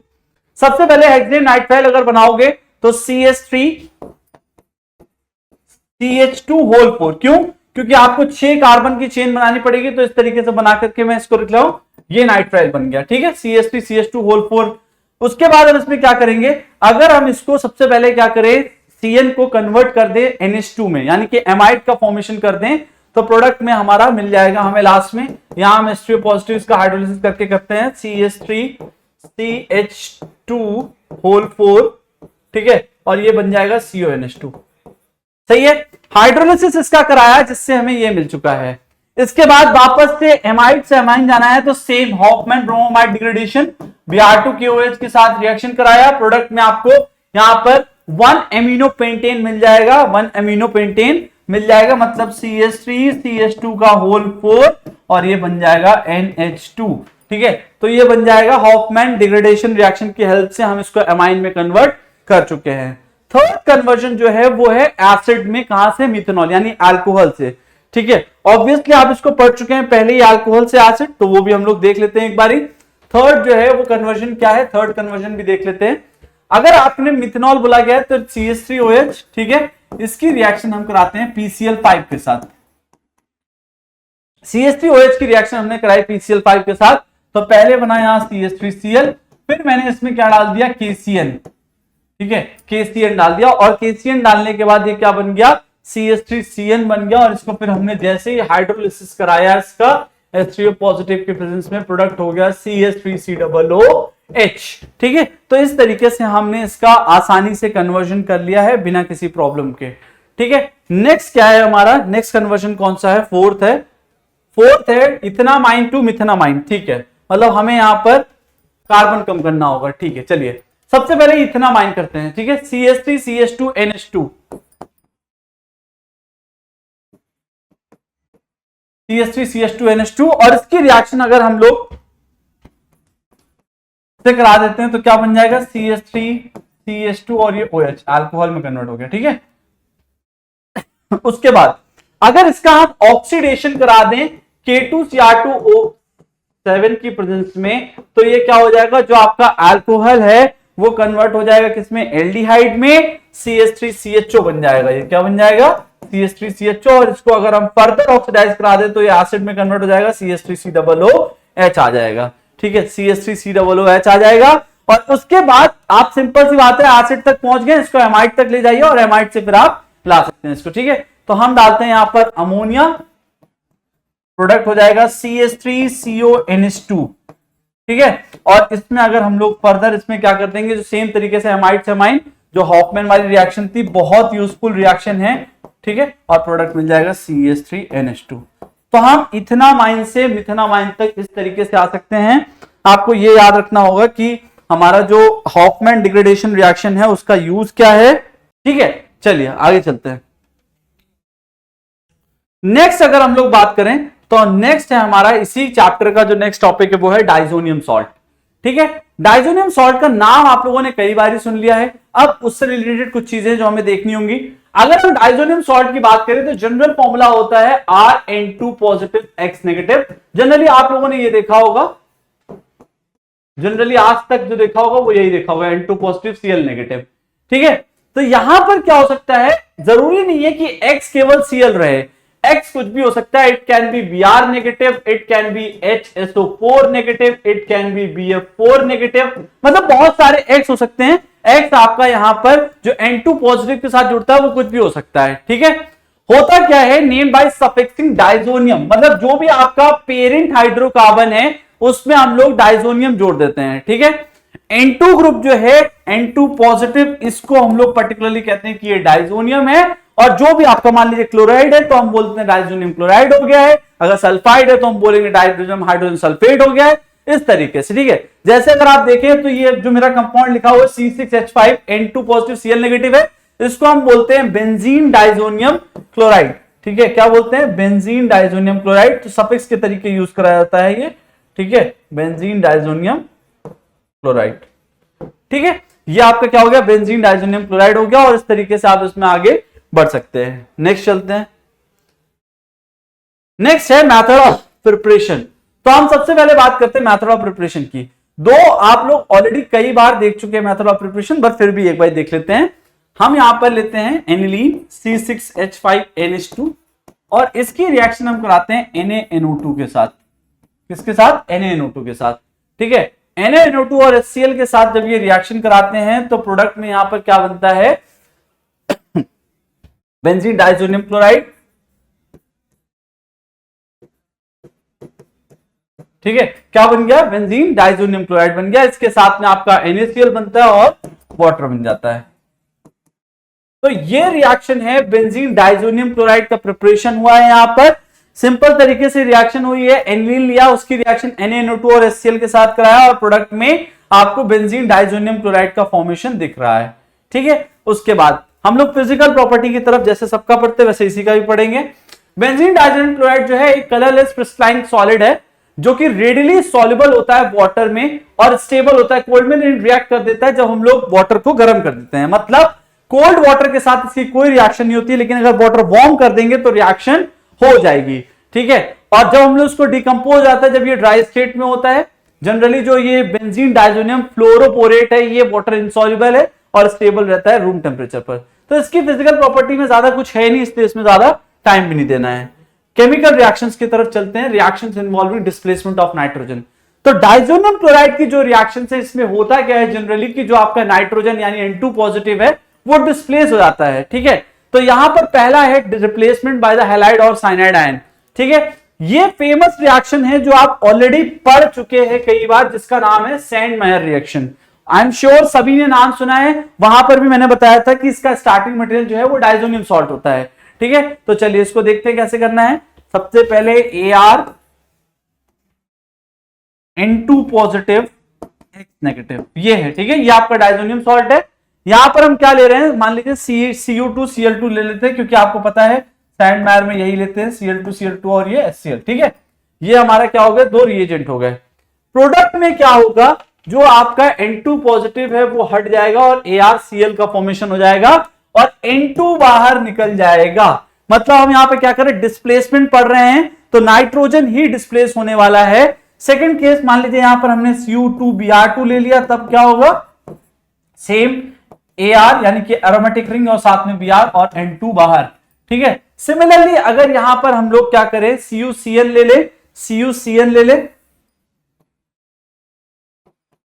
सबसे पहले हेक्सेन नाइट्राइल अगर बनाओगे तो CH3CH2 क्यों, क्योंकि आपको 6 कार्बन की चेन बनानी पड़ेगी, तो इस तरीके से बना करके मैं इसको लिख रहा हूं, ये नाइट्राइल बन गया। ठीक है, CH3CH2 उसके बाद हम इसमें क्या करेंगे, अगर हम इसको सबसे पहले क्या करें, CN को कन्वर्ट कर दे NH2 में, यानी कि एमाइड का फॉर्मेशन कर दें, तो प्रोडक्ट में हमारा मिल जाएगा हमें लास्ट में, यहां हम H2 पॉजिटिव का हाइड्रोलिसिस करके करते हैं CH3CH2 ठीक है, और ये बन जाएगा CONH2। सही है, हाइड्रोलिसिस इसका कराया जिससे हमें ये मिल चुका है। इसके बाद वापस से एमाइड से एमाइन जाना है, तो same Hoffmann bromide degradation, Br2KOH के साथ रिएक्शन कराया, प्रोडक्ट में आपको यहां पर 1 एमिनो पेंटेन मिल जाएगा, 1 एमिनो पेंटेन मिल जाएगा, मतलब CH3CH2 और ये बन जाएगा NH2। ठीक है, तो ये बन जाएगा हॉफमैन डिग्रेडेशन रिएक्शन की हेल्प से हम इसको एमाइन में कन्वर्ट कर चुके हैं। थर्ड कन्वर्जन जो है वो है एसिड में, कहां से, मिथेनॉल यानी अल्कोहल से। ठीक है, ऑब्वियसली आप इसको पढ़ चुके हैं पहले ही, अल्कोहल से एसिड, तो वो भी हम लोग देख लेते हैं एक बारी। थर्ड जो है वो कन्वर्जन क्या है, थर्ड कन्वर्जन भी देख लेते हैं। अगर आपने मिथेनॉल बोला गया है तो CH3OH, ठीक है, इसकी रिएक्शन हम कराते हैं PCl5 के साथ। CH3OH की रिएक्शन हमने कराई PCl5 के साथ, तो पहले बना यहां CH3Cl, फिर मैंने इसमें क्या डाल दिया, KCN। ठीक है, KCN डाल दिया, और KCN डालने के बाद ये क्या बन गया, CH3CN बन गया, और इसको फिर हमने जैसे ही हाइड्रोलिसिस कराया इसका H3O पॉजिटिव के प्रेजेंस में, प्रोडक्ट हो गया CH3COOH। ठीक है, तो इस तरीके से हमने इसका आसानी से कन्वर्जन कर लिया है बिना किसी प्रॉब्लम के। ठीक है, नेक्स्ट क्या है हमारा, नेक्स्ट कन्वर्जन कौन सा है, फोर्थ है इथेनामाइन टू मिथेनामाइन। ठीक है, मतलब हमें यहां पर कार्बन कम करना होगा। ठीक है, चलिए सबसे पहले इथेनामाइन करते हैं। ठीक है, CH3CH2NH2, CH3CH2NH2, और इसकी रिएक्शन अगर हम लोग से करा देते हैं तो क्या बन जाएगा, CH3CH2 और ये OH अल्कोहल में कन्वर्ट हो गया। ठीक है, उसके बाद अगर इसका हम ऑक्सीडेशन करा दें K2Cr2O7 की प्रेजेंस में, तो ये क्या हो जाएगा, जो आपका अल्कोहल है वो कन्वर्ट हो जाएगा किसमें, एल्डिहाइड में, CH3CHO बन जाएगा। ये क्या बन जाएगा, CH3CHO, और इसको अगर हम फर्दर ऑक्सीडाइज करा दे तो ये एसिड में कन्वर्ट हो जाएगा, CH3COOH आ जाएगा। ठीक है, CH3COOH आ जाएगा, और उसके बाद आप सिंपल सी बात है, एसिड तक पहुंच गए, इसको एमाइड तक ले जाइए, और एमाइड से फिर आप ला सकते हैं इसको। ठीक है, तो हम डालते हैं यहां पर अमोनिया, प्रोडक्ट हो जाएगा CH3CONH2। ठीक है। और इसमें अगर हम लोग फर्दर इसमें क्या कर देंगे, जो सेम तरीके से एमाइड सेमाइन जो हॉफमैन वाली रिएक्शन थी, बहुत यूजफुल रिएक्शन है, ठीक है, और प्रोडक्ट मिल जाएगा CH3NH2। तो हम इथेनामाइन से मिथेनामाइन तक इस तरीके से आ सकते हैं। आपको ये याद रखना होगा कि हमारा जो हॉफमैन डिग्रेडेशन रिएक्शन है उसका यूज क्या है, ठीक है। चलिए आगे चलते हैं। नेक्स्ट अगर हम लोग बात करें तो नेक्स्ट है हमारा इसी चैप्टर का जो नेक्स्ट टॉपिक है वो है डाइजोनियम सॉल्ट, ठीक है। डाइजोनियम सॉल्ट का नाम आप लोगों ने कई बार सुन लिया है, अब उससे रिलेटेड कुछ चीजें जो हमें देखनी होंगी। अगर हम डाइजोनियम सॉल्ट की बात करें तो जनरल फॉर्मूला होता है Rn2 positive X negative. Generally आप लोगों ने ये देखा होगा, जनरली आज तक जो देखा होगा वो यही देखा होगा, N2 पॉजिटिव Cl नेगेटिव, ठीक है। तो यहां पर क्या हो सकता है, जरूरी नहीं है कि X केवल Cl रहे, X कुछ भी हो सकता है। It can be Br negative, it can be HSO4 negative, it can be BF4 negative, मतलब बहुत सारे X हो सकते हैं। X आपका यहां पर जो N2 पॉजिटिव के साथ जुड़ता है वो कुछ भी हो सकता है, ठीक है। होता क्या है, नेम बाय सफिक्सिंग डाइजोनियम, मतलब जो भी आपका पेरेंट हाइड्रोकार्बन है उसमें हम लोग डाइजोनियम जोड़ देते हैं, ठीक है। N2 ग्रुप जो है N2 पॉजिटिव, इसको हम लोग पर्टिकुलरली कहते हैं कि ये डाइजोनियम है। और जो भी आपका मान लीजिए क्लोराइड है तो हम बोलते हैं डाइजोनियम क्लोराइड हो गया है, अगर सल्फाइड है तो हम बोलेंगे डाइजोनियम हाइड्रोजन सल्फेट हो गया है, इस तरीके से, ठीक है। जैसे अगर आप देखें तो ये जो मेरा कंपाउंड लिखा हुआ है C6H5 N2 positive Cl negative है, इसको हम बोलते हैं बेंजीन डाइजोनियम क्लोराइड, ठीक है। क्या बोलते हैं, बेंजीन डाइजोनियम क्लोराइड। तो सफिक्स के तरीके यूज कराया जाता है ये, ठीक है, बेंजीन डाइजोनियम क्लोराइड, ठीक है। ये आपका क्या हो गया, बेंजीन डाइजोनियम क्लोराइड हो गया, और इस तरीके से आप इसमें आगे बढ़ सकते हैं। नेक्स्ट चलते हैं। नेक्स्ट है मेथड ऑफ प्रिपरेशन। तो हम सबसे पहले बात करते हैं मेथड ऑफ प्रिपरेशन की। दो आप लोग ऑलरेडी कई बार देख चुके हैं मेथड ऑफ प्रिपरेशन, पर फिर भी एक बार देख लेते हैं। हम यहां पर लेते हैं एनिलीन C6H5NH2 और इसकी रिएक्शन हम कराते हैं NaNO2 के साथ। किसके साथ, NaNO2 के साथ, ठीक है। NaNO2 और HCl के साथ जब ये रिएक्शन कराते हैं तो प्रोडक्ट में यहां पर क्या बनता है, बेंजीन डाइजोनियम क्लोराइड, ठीक है। क्या बन गया, बेंजीन डाइजोनियम क्लोराइड बन गया। इसके साथ में आपका NaCl बनता है और वाटर बन जाता है। तो ये रिएक्शन है, बेंजीन डाइजोनियम क्लोराइड का प्रिपरेशन हुआ है। यहां पर सिंपल तरीके से रिएक्शन हुई है, एनिलीन लिया, उसकी रिएक्शन NaNO2 और HCl के साथ कराया और प्रोडक्ट में आपको बेंजीन डाइजोनियम क्लोराइड का फॉर्मेशन दिख रहा है, ठीक है। उसके बाद हम लोग फिजिकल प्रॉपर्टी की तरफ जैसे सबका पढ़ते वैसे इसी का भी पढ़ेंगे। बेंजीन डाइजोनियम क्लोराइड जो है एक कलरलेस क्रिस्टलाइन सॉलिड है जो कि रेडिली सॉल्युबल होता है वाटर में और स्टेबल होता है, कोल्ड में रिएक्ट कर देता है जब हम लोग वाटर को गर्म कर देते हैं। मतलब कोल्ड वाटर के साथ इसकी कोई रिएक्शन नहीं होती, लेकिन अगर वाटर वार्म कर देंगे तो रिएक्शन हो जाएगी, ठीक है। और जब हम लोग उसको डिकम्पोज आता है, जब ये ड्राई स्टेट में होता है, जनरली जो ये बेंजीन डाइजोनियम फ्लोरोपोरेट है, ये वाटर इनसॉल्युबल है और स्टेबल रहता है रूम टेम्परेचर पर। तो इसकी फिजिकल प्रॉपर्टी में ज्यादा कुछ है नहीं, इसलिए इसमें ज्यादा टाइम भी नहीं देना है। केमिकल रिएक्शंस की तरफ चलते हैं, reactions involving displacement of nitrogen. तो डाइजोनियम क्लोराइड की जो रिएक्शन है इसमें होता क्या है जनरली कि जो आपका नाइट्रोजन यानी N2 पॉजिटिव है वो डिस्प्लेस हो जाता है, ठीक है। तो यहां पर पहला है रिप्लेसमेंट बाय द हैलाइड और साइनाइड आयन, ठीक है। ये फेमस रिएक्शन है जो आप ऑलरेडी पढ़ चुके हैं कई बार, जिसका नाम है Sandmeyer reaction. I am sure सभी ने नाम सुना है, वहां पर भी मैंने बताया था कि इसका स्टार्टिंग मटेरियल जो है वो डाइजोनियम सॉल्ट होता है, ठीक है। तो चलिए इसको देखते हैं कैसे करना है। सबसे पहले Ar N2 positive X negative, ये है, ठीक है। ये आपका डाइजोनियम सॉल्ट है। यहां पर हम क्या ले रहे हैं, मान लीजिए Cu2 Cl2 ले लेते हैं, क्योंकि आपको पता है सैंडमेयर में यही लेते हैं Cl2 Cl2 और ये HCl, ठीक है। ये हमारा क्या हो गया, दो रिएजेंट हो गए। प्रोडक्ट में क्या होगा, जो आपका N2 पॉजिटिव है वो हट जाएगा और ArCl का फॉर्मेशन हो जाएगा और N2 बाहर निकल जाएगा। मतलब हम यहां पे क्या करें, डिस्प्लेसमेंट पढ़ रहे हैं तो नाइट्रोजन ही डिस्प्लेस होने वाला है। सेकंड केस मान लीजिए यहां पर हमने Cu2Br2 ले लिया, तब क्या होगा, सेम Ar यानी कि एरोमेटिक रिंग और साथ में Br और N2 बाहर, ठीक है। सिमिलरली अगर यहां पर हम लोग क्या करें, CuCl ले ले, CuCl ले ले,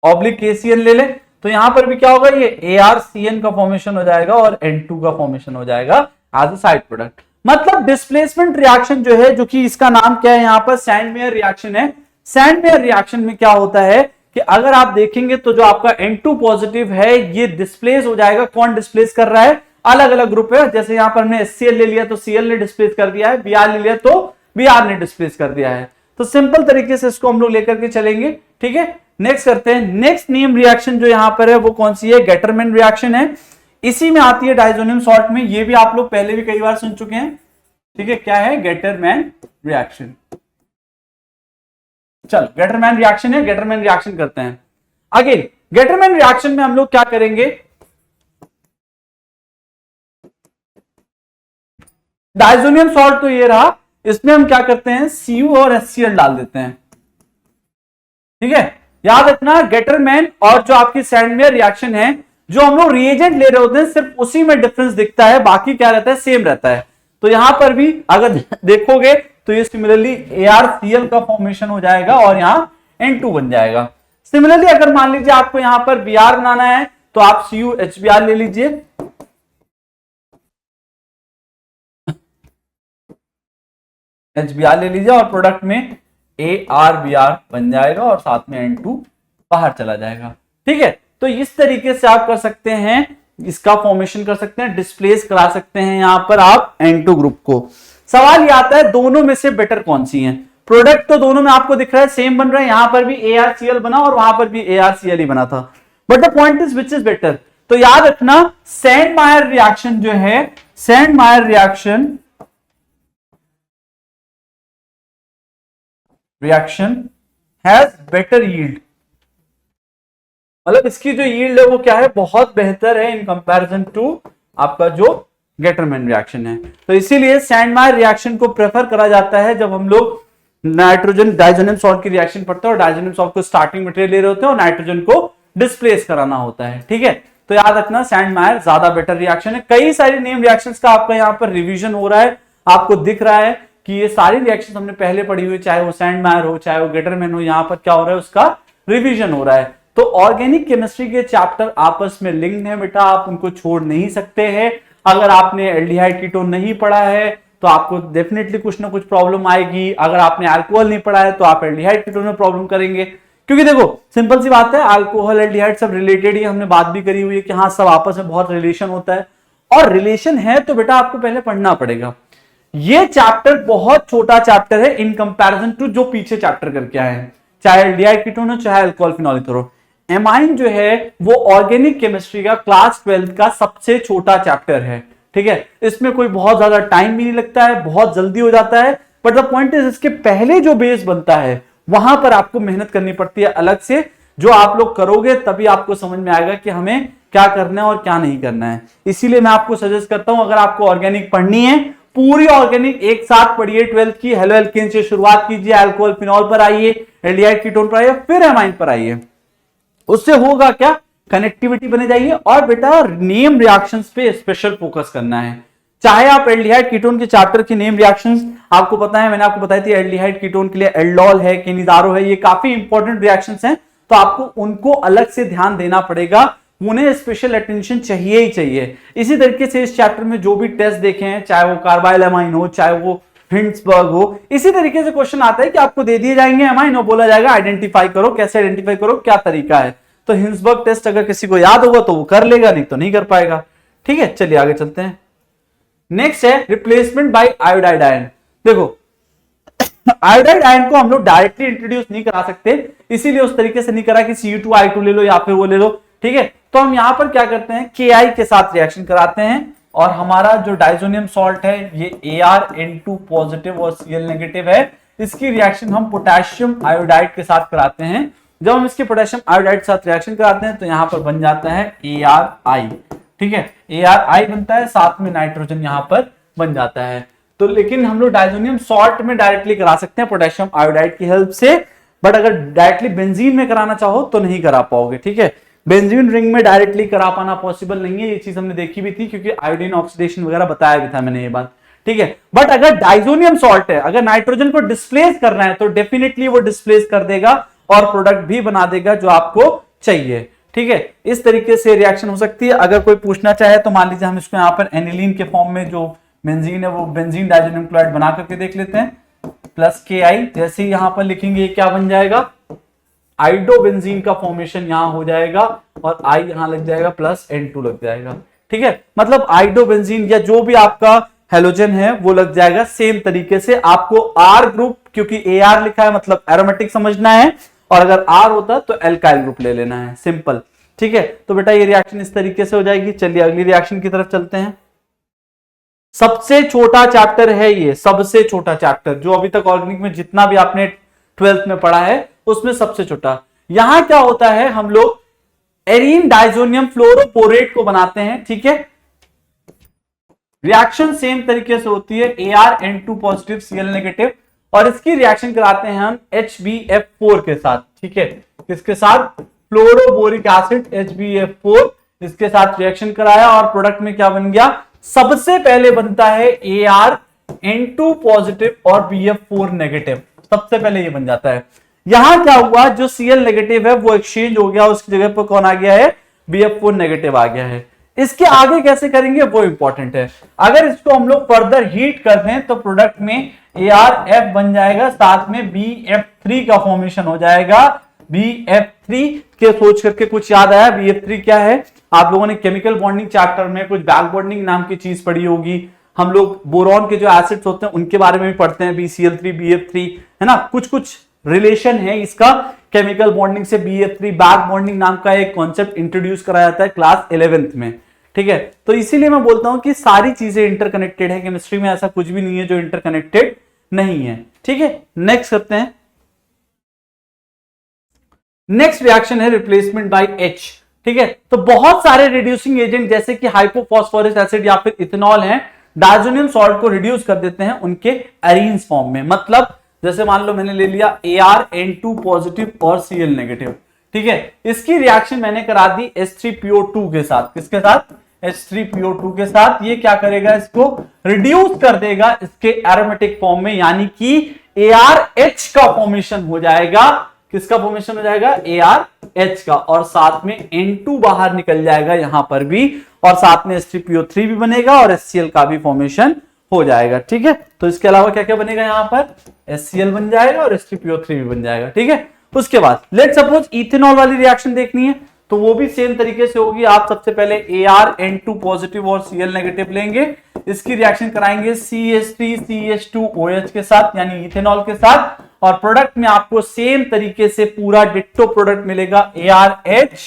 ऑब्लिक KCl ले ले, तो यहां पर भी क्या होगा, ये ArCN का फॉर्मेशन हो जाएगा और N2 का फॉर्मेशन हो जाएगा एज अ साइड प्रोडक्ट। मतलब डिस्प्लेसमेंट रिएक्शन जो है, जो कि इसका नाम क्या है यहां पर, सैंडमेयर रिएक्शन है। सैंडमेयर रिएक्शन में क्या होता है कि अगर आप देखेंगे तो जो आपका N2 पॉजिटिव है ये डिस्प्लेस हो जाएगा। कौन डिस्प्लेस कर रहा है? अलग अलग ग्रुप है। जैसे यहां पर हमने HCl ले लिया तो Cl ने डिस्प्लेस कर दिया है, Br ले लिया तो Br ने डिस्प्लेस कर दिया है। तो सिंपल तरीके से इसको हम लोग लेकर के चलेंगे। ठीक है, नेक्स्ट करते हैं। नेक्स्ट नेम रिएक्शन जो यहां पर है वो कौन सी है? गेटरमैन रिएक्शन है। इसी में आती है डाइजोनियम सॉल्ट में। ये भी आप लोग पहले भी कई बार सुन चुके हैं। ठीक है, क्या है? Gattermann reaction. चल, गेटरमैन रिएक्शन है, गेटरमैन रिएक्शन करते हैं। अगेन गेटरमैन रिएक्शन में हम लोग क्या करेंगे? डाइजोनियम सॉल्ट तो ये रहा, इसमें हम क्या करते हैं? Cu और HCl डाल देते हैं। ठीक है, याद रखना गेटरमैन और जो आपकी सैंडमेयर रिएक्शन है, जो हम लोग रिएजेंट ले रहे होते हैं सिर्फ उसी में डिफरेंस दिखता है, बाकी क्या रहता है? सेम रहता है। तो यहां पर भी अगर देखोगे तो ये सिमिलरली ArCl का फॉर्मेशन हो जाएगा और यहां N2 बन जाएगा। सिमिलरली अगर मान लीजिए आपको यहां पर Br बनाना है तो आप CuHBr ले लीजिए। HBr ले लीजिए और प्रोडक्ट में ArBr बन जाएगा और साथ में N2 बाहर चला जाएगा। ठीक है, तो इस तरीके से आप कर सकते हैं, इसका फॉर्मेशन कर सकते हैं, डिस्प्लेस करा सकते हैं यहां पर आप N2 ग्रुप को। सवाल ये आता है दोनों में से बेटर कौन सी है? प्रोडक्ट तो दोनों में आपको दिख रहा है सेम बन रहा है, यहां पर भी ArCl बना और वहां पर भी ArCl ही बना था, but the point is which is better. तो याद रखना सैंडमायर रिएक्शन जो है, सैंडमायर रिएक्शन हैज बेटर यील्ड। मतलब इसकी जो यील्ड है वो क्या है? बहुत बेहतर है इन कंपैरिजन टू आपका जो गेटरमैन रिएक्शन है। तो इसीलिए सैंडमायर रिएक्शन को प्रेफर करा जाता है जब हम लोग नाइट्रोजन डाइजोनियम सॉल्ट की रिएक्शन पढ़ते हैं और डाइजोनियम सॉल्ट को स्टार्टिंग मटेरियल ले रहे होते हैं और नाइट्रोजन को डिस्प्लेस कराना होता है। ठीक है, तो याद रखना सैंडमायर ज्यादा बेटर रिएक्शन है। कई सारी नेम रिएक्शंस का आपका यहाँ पर रिवीजन हो रहा है, आपको दिख रहा है कि ये सारी रिएक्शन हमने पहले पढ़ी हुई, चाहे वो सैंडमायर हो चाहे वो गेटरमैन हो, यहाँ पर क्या हो रहा है? उसका रिवीजन हो रहा है। तो ऑर्गेनिक केमिस्ट्री के चैप्टर आपस में लिंक्ड है बेटा, आप उनको छोड़ नहीं सकते हैं। अगर आपने एल्डिहाइड कीटोन नहीं पढ़ा है तो आपको डेफिनेटली कुछ ना कुछ प्रॉब्लम आएगी। अगर आपने अल्कोहल नहीं पढ़ा है तो आप एल्डिहाइड कीटोन में प्रॉब्लम करेंगे, क्योंकि देखो सिंपल सी बात है, अल्कोहल एल्डिहाइड सब रिलेटेड ही, हमने बात भी करी हुई है कि हाँ सब आपस में बहुत रिलेशन होता है। और रिलेशन है तो बेटा आपको पहले पढ़ना पड़ेगा। ये चैप्टर बहुत छोटा चैप्टर है इन कंपैरिजन टू जो पीछे चैप्टर करके आए हैं, चाहे एल्डिहाइड कीटोन हो चाहे अल्कोहल फिनोल ईथर हो। एमाइन जो है वो ऑर्गेनिक केमिस्ट्री का क्लास 12 का सबसे छोटा चैप्टर है। ठीक है, इसमें कोई बहुत ज्यादा टाइम भी नहीं लगता है, बहुत जल्दी हो जाता है, बट द पॉइंट इज इसके पहले जो बेस बनता है वहां पर आपको मेहनत करनी पड़ती है अलग से, जो आप लोग करोगे तभी आपको समझ में आएगा कि हमें क्या करना है और क्या नहीं करना है। इसीलिए मैं आपको सजेस्ट करता हूं, अगर आपको ऑर्गेनिक पढ़नी है, पूरी ऑर्गेनिक एक साथ पढ़िए 12th की। हेलो एल्केन से शुरुआत कीजिए, अल्कोहल फिनोल पर आइए, एल्डिहाइड कीटोन पर आइए, फिर एमाइन पर आइए। उससे होगा क्या? कनेक्टिविटी बने जाइए। और बेटा नेम रिएक्शंस पे स्पेशल फोकस करना है, चाहे आप एल्डिहाइड कीटोन के चैप्टर की नेम रिएक्शंस, आपको पता है मैंने आपको बताई थी एल्डिहाइड कीटोन के लिए एल्डोल है, केनिजारो है, ये काफी इंपॉर्टेंट रिएक्शंस हैं, तो आपको उनको अलग से ध्यान देना पड़ेगा, उन्हें स्पेशल अटेंशन चाहिए ही चाहिए। इसी तरीके से इस चैप्टर में जो भी टेस्ट देखे हैं, चाहे वो कार्बाइल एमाइन हो चाहे वो हिंड्सबर्ग हो, इसी तरीके से क्वेश्चन आता है कि आपको दे दिए जाएंगे एमाइन और बोला जाएगा आइडेंटिफाई करो, कैसे आइडेंटिफाई करो, क्या तरीका है। तो हिंड्सबर्ग टेस्ट अगर किसी को याद होगा तो वो कर लेगा, नहीं तो नहीं कर पाएगा। ठीक है, चलिए आगे चलते हैं। नेक्स्ट है रिप्लेसमेंट बाय आयोडाइड आयन। देखो आयोडाइड आयन को हम लोग डायरेक्टली इंट्रोड्यूस नहीं करा सकते, इसीलिए उस तरीके से नहीं करा कि Cu2I2 ले लो या फिर वो ले लो। ठीक है, तो हम यहां पर क्या करते हैं, Ki के साथ रिएक्शन कराते हैं और हमारा जो डाइजोनियम सॉल्ट है ये ArN2 पॉजिटिव और Cl नेगेटिव है, इसकी रिएक्शन हम पोटेशियम आयोडाइड के साथ कराते हैं। जब हम इसके पोटेशियम आयोडाइड के साथ रिएक्शन कराते हैं तो यहां पर बन जाता है ArI। ठीक है, ArI बनता है, साथ में नाइट्रोजन यहां पर बन जाता है। तो लेकिन हम लोग डाइजोनियम सॉल्ट में डायरेक्टली करा सकते हैं पोटेशियम आयोडाइड की हेल्प से, बट अगर डायरेक्टली बेंजीन में कराना चाहो तो नहीं करा पाओगे। ठीक है, बेंजीन रिंग में डायरेक्टली करा पाना पॉसिबल नहीं है, ये चीज हमने देखी भी थी, क्योंकि आयोडीन ऑक्सीडेशन वगैरह बताया भी था मैंने ये बात। ठीक है, बट अगर डाइजोनियम सॉल्ट है, अगर नाइट्रोजन को डिस्प्लेस करना है तो डेफिनेटली वो डिस्प्लेस कर देगा और प्रोडक्ट भी बना देगा जो आपको चाहिए। ठीक है, इस तरीके से रिएक्शन हो सकती है। अगर कोई पूछना चाहे तो मान लीजिए हम इसको यहाँ पर एनिलीन के फॉर्म में जो बेंजीन है वो बेंजीन डाइजोनियम क्लोराइड बना करके देख लेते हैं। प्लस Ki, जैसे ही यहां पर लिखेंगे ये क्या बन जाएगा, आइडोबेंजीन का फॉर्मेशन यहां हो जाएगा और I यहां लग जाएगा प्लस N2 लग जाएगा। ठीक है, मतलब आइडोबेंजीन या जो भी आपका हेलोजन है वो लग जाएगा सेम तरीके से। आपको R ग्रुप, क्योंकि Ar लिखा है मतलब एरोमेटिक समझना है, और अगर R होता तो एल्काइल ग्रुप ले लेना है, सिंपल। ठीक है, तो बेटा ये रिएक्शन इस तरीके से हो जाएगी। चलिए अगली रिएक्शन की तरफ चलते हैं। सबसे छोटा चैप्टर है ये, सबसे छोटा चैप्टर जो अभी तक ऑर्गेनिक में जितना भी आपने 12th में पढ़ा है उसमें सबसे छोटा। यहां क्या होता है, हम लोग एरीन डाइजोनियम फ्लोरोपोरेट को बनाते हैं। ठीक है, रिएक्शन सेम तरीके से होती है, ArN2 पॉजिटिव Cl नेगेटिव, और इसकी रिएक्शन कराते हैं हम HbF4 के साथ। ठीक है, किसके साथ, फ्लोरोबोरिक एसिड HbF4, इसके साथ रिएक्शन कराया और प्रोडक्ट में क्या बन गया, सबसे पहले बनता है ArN2 पॉजिटिव और BF4 नेगेटिव, सबसे पहले ये बन जाता है। यहां क्या हुआ, जो Cl नेगेटिव है वो एक्सचेंज हो गया, उसकी जगह पर कौन आ गया है, BF4 नेगेटिव आ गया है। इसके आगे कैसे करेंगे वो इंपॉर्टेंट है। अगर इसको हम लोग फर्दर हीट कर दें तो प्रोडक्ट में ArF बन जाएगा, साथ में BF3 का फॉर्मेशन हो जाएगा। BF3 के सोच करके कुछ याद आया, BF3 क्या है, आप लोगों ने केमिकल बॉन्डिंग चैप्टर में कुछ बैक बॉन्डिंग नाम की चीज पढ़ी होगी। हम लोग बोरॉन के जो एसिड्स होते हैं उनके बारे में भी पढ़ते हैं, BCl3 BF3, है ना, कुछ कुछ रिलेशन है इसका केमिकल बॉन्डिंग से। BF3 बैक बॉन्डिंग नाम का एक कॉन्सेप्ट इंट्रोड्यूस कराया जाता है क्लास 11th में। ठीक है, तो इसीलिए मैं बोलता हूं कि सारी चीजें इंटरकनेक्टेड है, केमिस्ट्री में ऐसा कुछ भी नहीं है जो इंटरकनेक्टेड नहीं है। ठीक है, नेक्स्ट करते हैं। नेक्स्ट रिएक्शन है रिप्लेसमेंट बाय H। ठीक है, तो बहुत सारे रिड्यूसिंग एजेंट जैसे कि हाइपोफॉस्फोरस एसिड या फिर इथेनॉल है, डायजोनियम सॉल्ट को रिड्यूस कर देते हैं उनके एरीन्स फॉर्म में। मतलब जैसे मान लो मैंने ले लिया ArN2 पॉजिटिव और Cl नेगेटिव। ठीक है, इसकी रिएक्शन मैंने करा दी H3PO2 के साथ। किसके साथ, H3PO2 के साथ। ये क्या करेगा, इसको रिड्यूस कर देगा इसके एरोमेटिक फॉर्म में, यानी कि ArH का फॉर्मेशन हो जाएगा। किसका फॉर्मेशन हो जाएगा, ArH का, और साथ में N2 बाहर निकल जाएगा यहां पर भी, और साथ में H3PO3 भी बनेगा और HCl का भी फॉर्मेशन हो जाएगा। ठीक है, तो इसके अलावा क्या क्या बनेगा, यहां पर HCl बन जाएगा और H3PO3 भी बन जाएगा। ठीक है, उसके बाद लेट सपोज इथेनॉल वाली रिएक्शन देखनी है तो वो भी सेम तरीके से होगी। आप सबसे पहले ArN2 पॉजिटिव और Cl नेगेटिव लेंगे, इसकी रिएक्शन कराएंगे CH3CH2OH के साथ, यानी इथेनॉल के साथ, और प्रोडक्ट में आपको सेम तरीके से पूरा डिट्टो प्रोडक्ट मिलेगा ArH।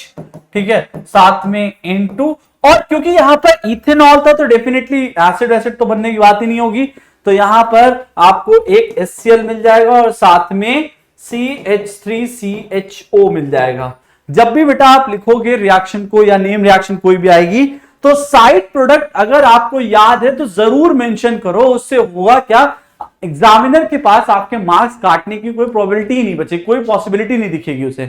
ठीक है, साथ में N2, और क्योंकि यहां पर इथेनॉल था तो डेफिनेटली एसिड एसिड तो बनने की बात ही नहीं होगी, तो यहां पर आपको एक HCl मिल जाएगा और साथ में CH3CHO मिल जाएगा। जब भी बेटा आप लिखोगे रिएक्शन को या नेम रिएक्शन कोई भी आएगी तो साइड प्रोडक्ट अगर आपको याद है तो जरूर मेंशन करो, उससे होगा क्या, एग्जामिनर के पास आपके मार्क्स काटने की कोई प्रोबेबिलिटी ही नहीं बचेगी, कोई पॉसिबिलिटी नहीं दिखेगी उसे,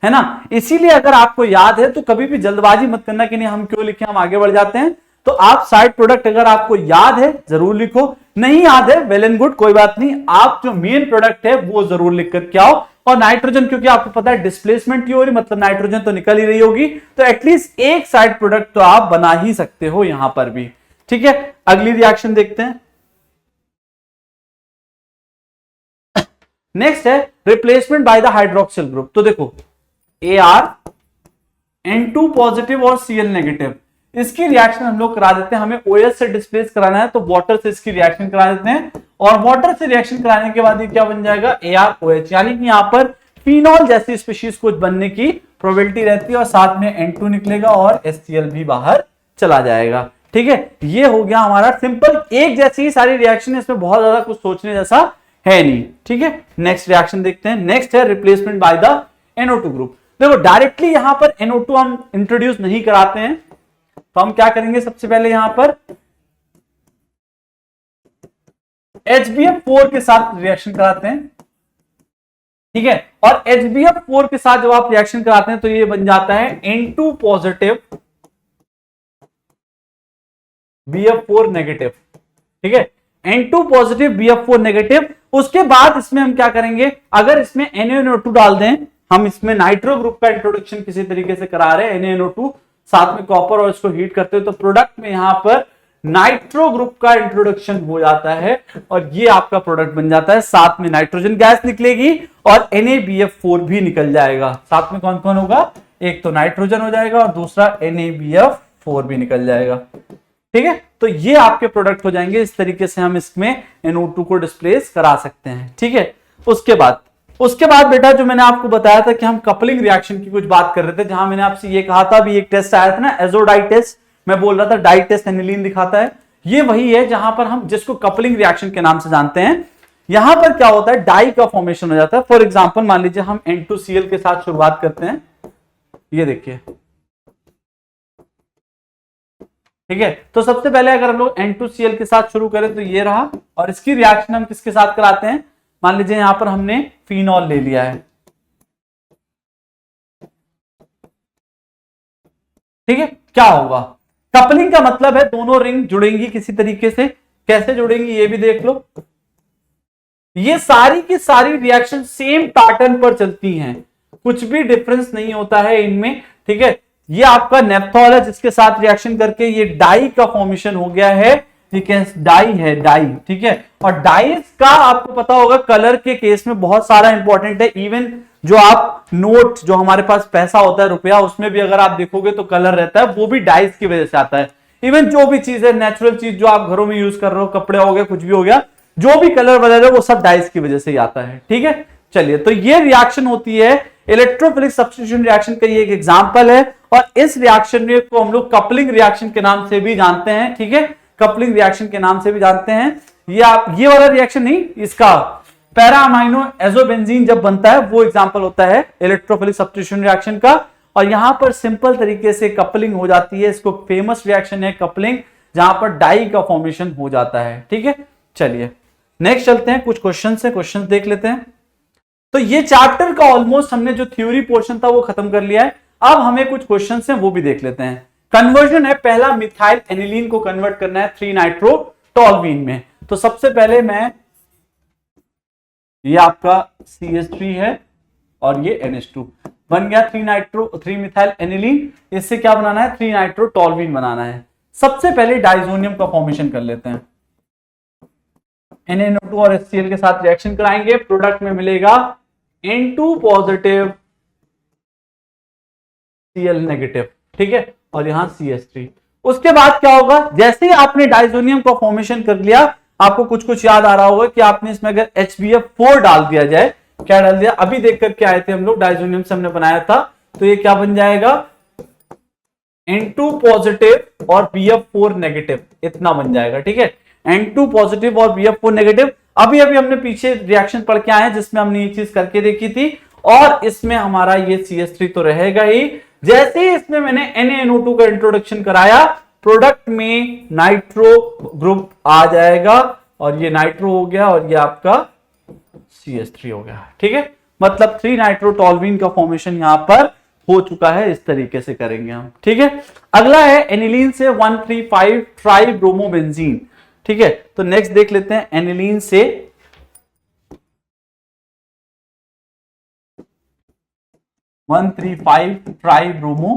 है ना। इसीलिए अगर आपको याद है तो कभी भी जल्दबाजी मत करना कि नहीं हम क्यों लिखे, हम आगे बढ़ जाते हैं। तो आप साइड प्रोडक्ट अगर आपको याद है जरूर लिखो, नहीं याद है वेल एंड गुड, कोई बात नहीं, आप जो मेन प्रोडक्ट है वो जरूर लिख कर के आओ। और नाइट्रोजन, क्योंकि आपको पता है डिस्प्लेसमेंट की हो रही, मतलब नाइट्रोजन तो निकल ही रही होगी, तो एटलीस्ट एक साइड प्रोडक्ट तो आप बना ही सकते हो यहां पर भी। ठीक है, अगली रिएक्शन देखते हैं। नेक्स्ट है replacement by the hydroxyl group. तो देखो ArN2 पॉजिटिव और Cl नेगेटिव, इसकी रिएक्शन हम लोग करा देते हैं। हमें OH से डिस्प्लेस कराना है तो वाटर से इसकी रिएक्शन करा देते हैं, और वाटर से रिएक्शन कराने के बाद ये क्या बन जाएगा, ArOH, यानी कि यहां पर फिनॉल जैसी स्पीशीज कुछ बनने की प्रोबेबिलिटी रहती है, और साथ में N2 निकलेगा और HCl भी बाहर चला जाएगा। ठीक है, ये हो गया हमारा सिंपल, एक जैसी ही सारी रिएक्शन, इसमें बहुत ज्यादा कुछ सोचने जैसा है नहीं। ठीक है, नेक्स्ट रिएक्शन देखते हैं। नेक्स्ट है replacement by the NO2 group. देखो डायरेक्टली यहां पर NO2 हम इंट्रोड्यूस नहीं कराते हैं, तो हम क्या करेंगे, सबसे पहले यहां पर HbF4 के साथ रिएक्शन कराते हैं। ठीक है, और HbF4 के साथ जब आप रिएक्शन कराते हैं तो ये बन जाता है N2 पॉजिटिव BF4 नेगेटिव। ठीक है, N2 पॉजिटिव BF4 नेगेटिव। उसके बाद इसमें हम क्या करेंगे, अगर इसमें NaNO2 डाल दें, हम इसमें नाइट्रो ग्रुप का इंट्रोडक्शन किसी तरीके से करा रहे हैं, NaNO2 साथ में कॉपर, और इसको हीट करते हैं तो प्रोडक्ट में यहां पर नाइट्रो ग्रुप का इंट्रोडक्शन हो जाता है और ये आपका प्रोडक्ट बन जाता है। साथ में नाइट्रोजन गैस निकलेगी और NaBF4 भी निकल जाएगा। साथ में कौन कौन होगा, एक तो नाइट्रोजन हो जाएगा और दूसरा NaBF4 भी निकल जाएगा। ठीक है, तो ये आपके प्रोडक्ट हो जाएंगे। इस तरीके से हम इसमें NO2 को डिस्प्लेस करा सकते हैं। ठीक है, उसके बाद बेटा जो मैंने आपको बताया था कि हम कपलिंग रिएक्शन की कुछ बात कर रहे थे, जहां मैंने आपसे ये कहा था, भी एक टेस्ट आया था ना एजोडाई टेस्ट, मैं बोल रहा था डाई टेस्ट एनिलीन दिखाता है, ये वही है जहां पर हम जिसको कपलिंग रिएक्शन के नाम से जानते हैं। यहां पर क्या होता है, डाई का फॉर्मेशन हो जाता है। फॉर एग्जांपल मान लीजिए हम N2Cl के साथ शुरुआत करते हैं, ये देखिए। ठीक है, तो सबसे पहले अगर हम लोग N2Cl के साथ शुरू करें तो ये रहा, और इसकी रिएक्शन हम किसके साथ कराते हैं, मान लीजिए यहां पर हमने फिनॉल ले लिया है। ठीक है, क्या होगा, कपलिंग का मतलब है दोनों रिंग जुड़ेंगी किसी तरीके से। कैसे जुड़ेंगी ये भी देख लो। ये सारी की सारी रिएक्शन सेम पैटर्न पर चलती हैं, कुछ भी डिफरेंस नहीं होता है इनमें। ठीक है, ये आपका नेप्थॉल है जिसके साथ रिएक्शन करके ये डाई का फॉर्मेशन हो गया है। ठीक है, डाई है, डाई। ठीक है, और डाइस का आपको पता होगा कलर के केस में बहुत सारा इंपॉर्टेंट है। इवन जो आप नोट, जो हमारे पास पैसा होता है रुपया, उसमें भी अगर आप देखोगे तो कलर रहता है, वो भी डाइस की वजह से आता है। इवन जो भी चीज है, नेचुरल चीज जो आप घरों में यूज कर रहे हो, कपड़े हो गए, कुछ भी हो गया, जो भी कलर बदल रहे हो वो सब डाइस की वजह से ही आता है। ठीक है, चलिए, तो ये रिएक्शन होती है इलेक्ट्रोफिलिक सब्स्टिट्यूशन रिएक्शन का ये एक एग्जांपल है, और इस रिएक्शन को हम लोग कपलिंग रिएक्शन के नाम से भी जानते हैं। ठीक है, कपलिंग रिएक्शन के नाम से भी जानते हैं। ये वाला रिएक्शन नहीं, इसका पैरा अमाइनो एजोबेंजीन जब बनता है वो एग्जांपल होता है इलेक्ट्रोफिलिक सब्स्टिट्यूशन रिएक्शन का। और यहां पर सिंपल तरीके से कपलिंग हो जाती है। इसको फेमस रिएक्शन है कपलिंग, जहां पर डाई का फॉर्मेशन हो जाता है। ठीक है, चलिए नेक्स्ट चलते हैं, कुछ क्वेश्चन है, क्वेश्चन देख लेते हैं। तो ये चैप्टर का ऑलमोस्ट हमने जो थ्योरी पोर्शन था वो खत्म कर लिया है। अब हमें कुछ क्वेश्चन है वो भी देख लेते हैं। कन्वर्जन है, पहला मिथाइल एनिलीन को कन्वर्ट करना है 3 नाइट्रोटोल्यूइन में। तो सबसे पहले मैं, ये आपका CH3 है और ये NH2 बन गया 3 मिथाइल एनिलीन। इससे क्या बनाना है, 3 नाइट्रोटोल्यूइन बनाना है। सबसे पहले डाइजोनियम का फॉर्मेशन कर लेते हैं। NaNO2 और HCl के साथ रिएक्शन कराएंगे, प्रोडक्ट में मिलेगा N2 पॉजिटिव Cl नेगेटिव। ठीक है, और यहां CH3। उसके बाद क्या होगा, जैसे ही आपने डाइजोनियम का फॉर्मेशन कर लिया, आपको कुछ कुछ याद आ रहा होगा कि आपने इसमें अगर HBF4 डाल दिया जाए, क्या डाल दिया, अभी देख करके आए थे हम लोग, डाइजोनियम से हमने बनाया था, तो ये क्या बन जाएगा, N2 पॉजिटिव और BF4 नेगेटिव, इतना बन जाएगा। ठीक है, N2 पॉजिटिव और BF4 नेगेटिव। अभी हमने पीछे रिएक्शन पढ़ के आए हैं जिसमें हमने ये चीज करके देखी थी, और इसमें हमारा ये CH3 तो रहेगा ही। जैसे ही इसमें मैंने NaNO2 का इंट्रोडक्शन कराया, प्रोडक्ट में नाइट्रो ग्रुप आ जाएगा, और ये नाइट्रो हो गया और ये आपका CH3 हो गया। ठीक है, मतलब 3 नाइट्रोटोल्यूइन का फॉर्मेशन यहां पर हो चुका है। इस तरीके से करेंगे हम। ठीक है, अगला है एनिलीन से 1,3,5 ट्राइब्रोमोबेंजीन। ठीक है, तो नेक्स्ट देख लेते हैं एनिलीन से 1,3,5 ट्राइब्रोमो।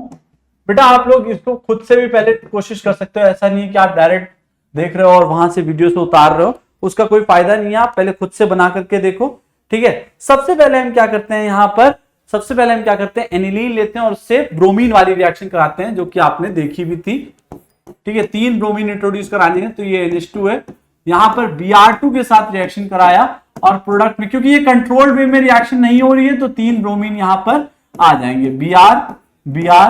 बेटा आप लोग इसको खुद से भी पहले कोशिश कर सकते हो, ऐसा नहीं है कि आप डायरेक्ट देख रहे हो और वहां से वीडियो से उतार रहे हो, उसका कोई फायदा नहीं है। आप पहले खुद से बना करके देखो। ठीक है, सबसे पहले हम क्या करते हैं, यहां पर सबसे पहले हम क्या करते हैं, एनिलीन लेते हैं और उससे ब्रोमीन वाली रिएक्शन कराते हैं, जो कि आपने देखी भी थी। ठीक है, 3 ब्रोमीन इंट्रोड्यूस कराने हैं, तो ये NH2 है। यहां पर Br2 के साथ रिएक्शन कराया, और प्रोडक्ट में, क्योंकि ये कंट्रोल्ड वे में रिएक्शन नहीं हो रही है, तो 3 ब्रोमीन यहां पर आ जाएंगे, Br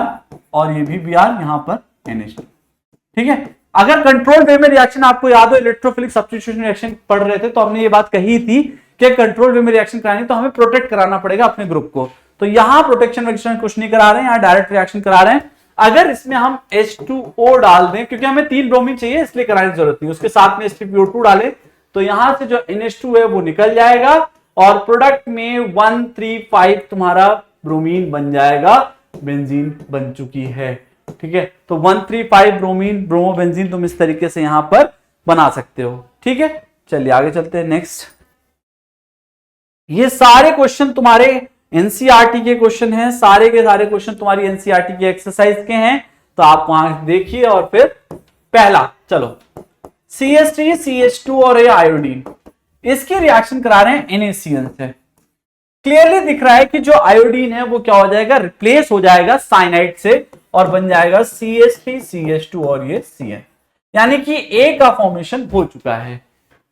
और ये भी Br, यहां पर NH2। ठीक है, अगर कंट्रोल वे में रिएक्शन आपको याद हो, इलेक्ट्रोफिलिक सब्स्टिट्यूशन रिएक्शन पढ़ रहे थे, तो हमने ये बात कही थी कि कंट्रोल वे में रिएक्शन करानी तो हमें प्रोटेक्ट कराना पड़ेगा अपने ग्रुप को। तो यहां प्रोटेक्शन वगैरह कुछ नहीं करा रहे हैं, यहां डायरेक्ट रिएक्शन करा रहे हैं। अगर इसमें हम H2O डाल दें, क्योंकि हमें 3 ब्रोमीन चाहिए इसलिए कराने की जरूरत नहीं, उसके साथ में H3PO2 डालें, तो यहां से जो NH2 है वो निकल जाएगा, और प्रोडक्ट में 1,3,5 तुम्हारा ब्रोमीन बन जाएगा, बेंजीन बन चुकी है। ठीक है, तो 1,3,5 ब्रोमीन ब्रोमोबेंजीन तुम इस तरीके से यहां पर बना सकते हो। ठीक है, चलिए आगे चलते हैं। नेक्स्ट, ये सारे क्वेश्चन तुम्हारे एनसीईआरटी के क्वेश्चन हैं, सारे के सारे क्वेश्चन तुम्हारी एनसीईआरटी की एक्सरसाइज के हैं, तो आप वहां देखिए और फिर पहला चलो CH3 CH2 और ये आयोडीन, इसकी रिएक्शन करा रहे हैं NaCN से। क्लियरली दिख रहा है कि जो आयोडीन है वो क्या हो जाएगा, रिप्लेस हो जाएगा साइनाइड से और बन जाएगा CH3 CH2 और ये CN, यानी कि A का फॉर्मेशन हो चुका है।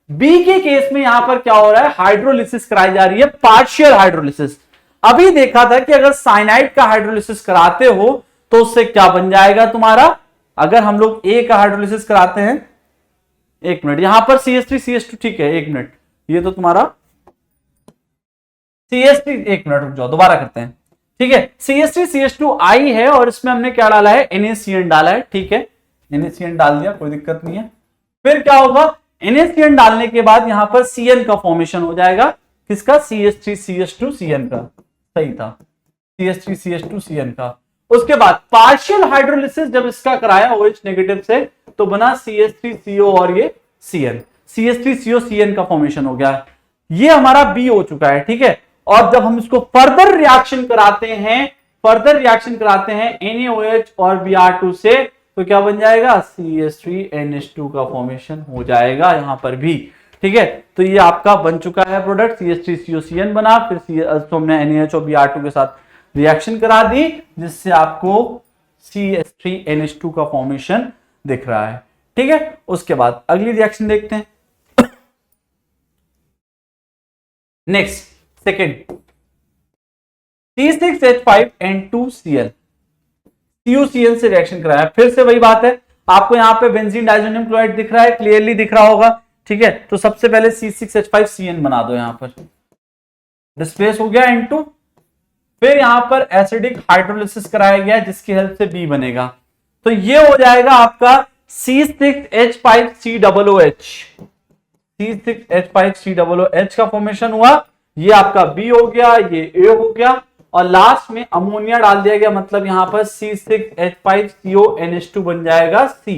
B के केस में यहां पर क्या हो रहा है, हाइड्रोलिसिस कराई जा रही है, पार्शियल हाइड्रोलिसिस। अभी देखा था कि अगर साइनाइड का हाइड्रोलिसिस कराते हो तो उससे क्या बन जाएगा तुम्हारा, अगर हम लोग A का हाइड्रोलिसिस कराते हैं, एक मिनट, यहां पर CH3 CH2 ठीक है, एक मिनट, ये तो तुम्हारा CH3, एक मिनट रुक जाओ, दोबारा करते हैं, ठीक है। CH3 CH2 आई है और इसमें हमने क्या डाला है, NaCN डाला है, ठीक है, NaCN डाल दिया, कोई दिक्कत नहीं है। फिर क्या होगा, NaCN डालने के बाद यहां पर Cn का फॉर्मेशन हो जाएगा, किसका, CH3 CH2 Cn का, सही था, CH3 CH2 Cn का। उसके बाद पार्शियल हाइड्रोलिसिस जब इसका कराया OH नेगेटिव से तो बना CH3CO और ये Cn, CH3CO Cn का फॉर्मेशन हो गया, ये हमारा B हो चुका है, ठीक है। और जब हम इसको फर्दर रिएक्शन कराते हैं NaOH और Br2 से तो क्या बन जाएगा, CH3NH2 का फॉर्मेशन हो जाएगा यहां पर भी, ठीक है। तो ये आपका बन चुका है प्रोडक्ट, CH3COCN बना, फिर हमने NaH और Br2 के साथ रिएक्शन करा दी जिससे आपको CH3NH2 का फॉर्मेशन दिख रहा है, ठीक है। उसके बाद अगली रिएक्शन देखते हैं, नेक्स्ट सेकेंड, C6H5N2Cl, CuCl से रिएक्शन कराया, फिर से वही बात है, आपको यहां पे बेंजीन डाइजोनियम क्लोराइड दिख रहा है, क्लियरली दिख रहा होगा, ठीक है। तो सबसे पहले C6H5Cn बना दो, यहां पर डिस्प्लेस हो गया N2, फिर यहां पर एसिडिक हाइड्रोलिसिस कराया गया जिसकी हेल्प से B बनेगा, तो ये हो जाएगा आपका C6H5COOH, C6H5COOH का फॉर्मेशन हुआ, ये आपका B हो गया, ये A हो गया, और लास्ट में अमोनिया डाल दिया गया, मतलब यहां पर C6H5CONH2 बन जाएगा C,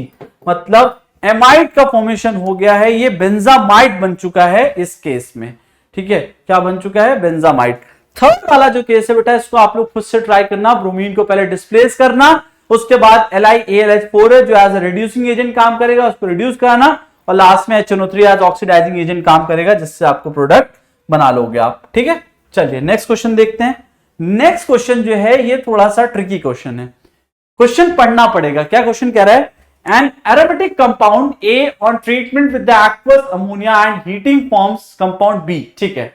मतलब एमाइड का फॉर्मेशन हो गया है, ये बेंजामाइड बन चुका है इस केस में, ठीक है। क्या बन चुका है, बेंजामाइड। थर्ड वाला जो केस है बेटा, इसको आप लोग खुद से ट्राई करना, ब्रोमीन को पहले डिस्प्लेस करना, उसके बाद LiAlH4 है जो एज अ रिड्यूसिंग एजेंट काम करेगा, उसको रिड्यूस कराना, और लास्ट में HNO3 एज ऑक्सीडाइजिंग एजेंट काम करेगा जिससे आपको प्रोडक्ट बना लोगे आप, ठीक है। चलिए नेक्स्ट क्वेश्चन देखते हैं। नेक्स्ट क्वेश्चन जो है ये थोड़ा सा ट्रिकी क्वेश्चन है, क्वेश्चन पढ़ना पड़ेगा। क्या क्वेश्चन कह रहा है, an aromatic compound A on treatment with the aqueous ammonia and heating forms compound B, ठीक है,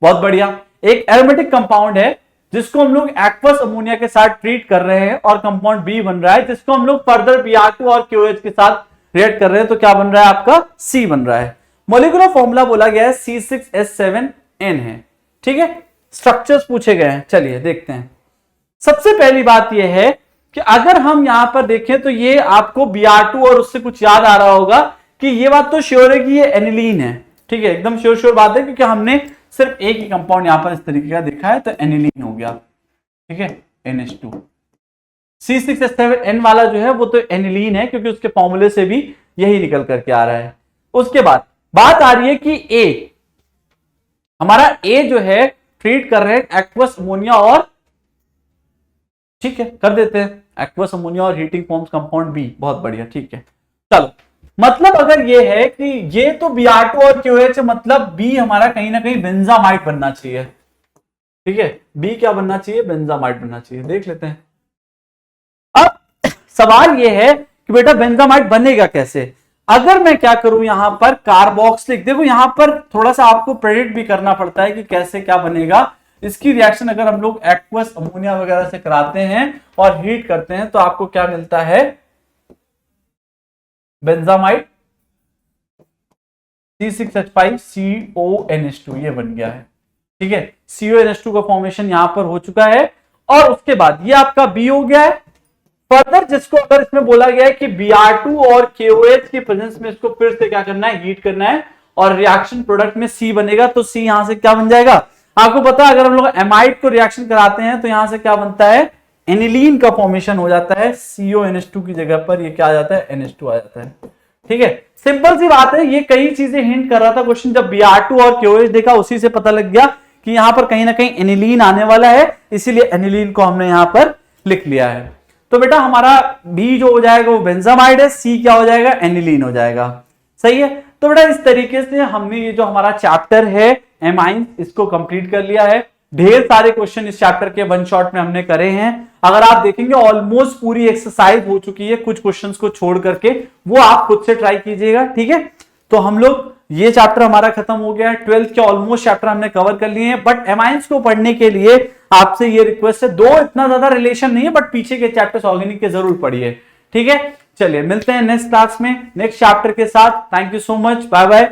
बहुत बढ़िया। एक एरोमेटिक कंपाउंड है जिसको हम लोग एक्वस अमोनिया के साथ ट्रीट कर रहे हैं और कंपाउंड B बन रहा है, जिसको हम लोग फर्दर Br2 और KOH के साथ रिएक्ट कर रहे हैं, तो क्या बन रहा है आपका C बन रहा है। मॉलिक्यूलर फॉर्मूला बोला गया है C6H7N है, ठीक है। स्ट्रक्चर्स पूछे गए हैं, चलिए देखते हैं। सबसे पहली बात यह है कि अगर हम यहां पर देखें तो ये आपको Br2 और उससे कुछ याद आ रहा होगा कि ये बात तो श्योर है कि ये एनिलीन है, ठीक है, एकदम श्योर बात है, क्योंकि हमने सिर्फ एक ही कंपाउंड यहां पर इस तरीके का देखा है, तो एनिलीन हो गया, ठीक है, NH2। C6H7N वाला जो है वो तो एनिलीन है क्योंकि उसके फॉर्मूले से भी यही निकल करके आ रहा है। उसके बाद बात आ रही है कि A, हमारा A जो है ट्रीट कर रहे हैं एक्वस अमोनिया और, ठीक है, कर देते हैं एक्वस अमोनिया और हीटिंग फॉर्म्स कंपाउंड B, बहुत बढ़िया, ठीक है। चलो, मतलब अगर ये है कि ये तो Br2 और KOH, मतलब B हमारा कहीं ना कहीं बेंजामाइड बनना चाहिए, ठीक है, B क्या बनना चाहिए, बेंजामाइड बनना चाहिए। देख लेते हैं। अब सवाल ये है कि बेटा बेंजामाइड बनेगा कैसे। अगर मैं क्या करूं, यहां पर कार्बोक्सिलिक, देखो यहां पर थोड़ा सा आपको प्रेडिक्ट भी करना पड़ता है कि कैसे क्या बनेगा। इसकी रिएक्शन अगर हम लोग एक्वस अमोनिया वगैरह से कराते हैं और हीट करते हैं तो आपको क्या मिलता है, बेंजामाइड C6H5CONH2, ये बन गया है, ठीक है। CONH2 का फॉर्मेशन यहां पर हो चुका है, और उसके बाद ये आपका B हो गया है। फर्दर जिसको अगर इसमें बोला गया है कि Br2 और KOH की प्रेजेंस में इसको फिर से क्या करना है, हीट करना है, और रिएक्शन प्रोडक्ट में C बनेगा, तो C यहां से क्या बन जाएगा, आपको पता है अगर हम लोग एमाइड को रिएक्शन कराते हैं तो यहां से क्या बनता है, एनिलीन का फॉर्मेशन हो जाता है, CONH2 की जगह पर ये क्या आ जाता है, NH2 आ जाता है, ठीक है। सिंपल सी बात है, ये कई चीजें हिंट कर रहा था क्वेश्चन, जब Br2 और KOH देखा उसी से पता लग गया कि यहां पर कहीं ना कहीं एनिलीन आने वाला है, इसीलिए एनिलीन को हमने यहां पर लिख लिया है। तो बेटा हमारा बी जो हो जाएगा वो बेंजामाइड है, सी क्या हो जाएगा, एनिलीन हो जाएगा। सही है। तो बेटा इस तरीके से हमने ये जो हमारा चैप्टर है एमाइंस, इसको कंप्लीट कर लिया है। ढेर सारे क्वेश्चन इस चैप्टर के वन शॉट में हमने करे हैं। अगर आप देखेंगे ऑलमोस्ट पूरी एक्सरसाइज हो चुकी है, कुछ क्वेश्चंस को छोड़ करके, वो आप खुद से ट्राई कीजिएगा। ठीक है, तो हम लोग ये चैप्टर हमारा खत्म हो गया है। 12th के ऑलमोस्ट चैप्टर हमने कवर कर लिए हैं, बट एमाइंस को पढ़ने के लिए आपसे ये रिक्वेस्ट है, दो इतना ज्यादा रिलेशन नहीं है, बट पीछे के चैप्टर्स ऑर्गेनिक के जरूर पढ़िए। ठीक है, चलिए मिलते हैं नेक्स्ट क्लास में नेक्स्ट चैप्टर के साथ। Thank you so much, bye bye.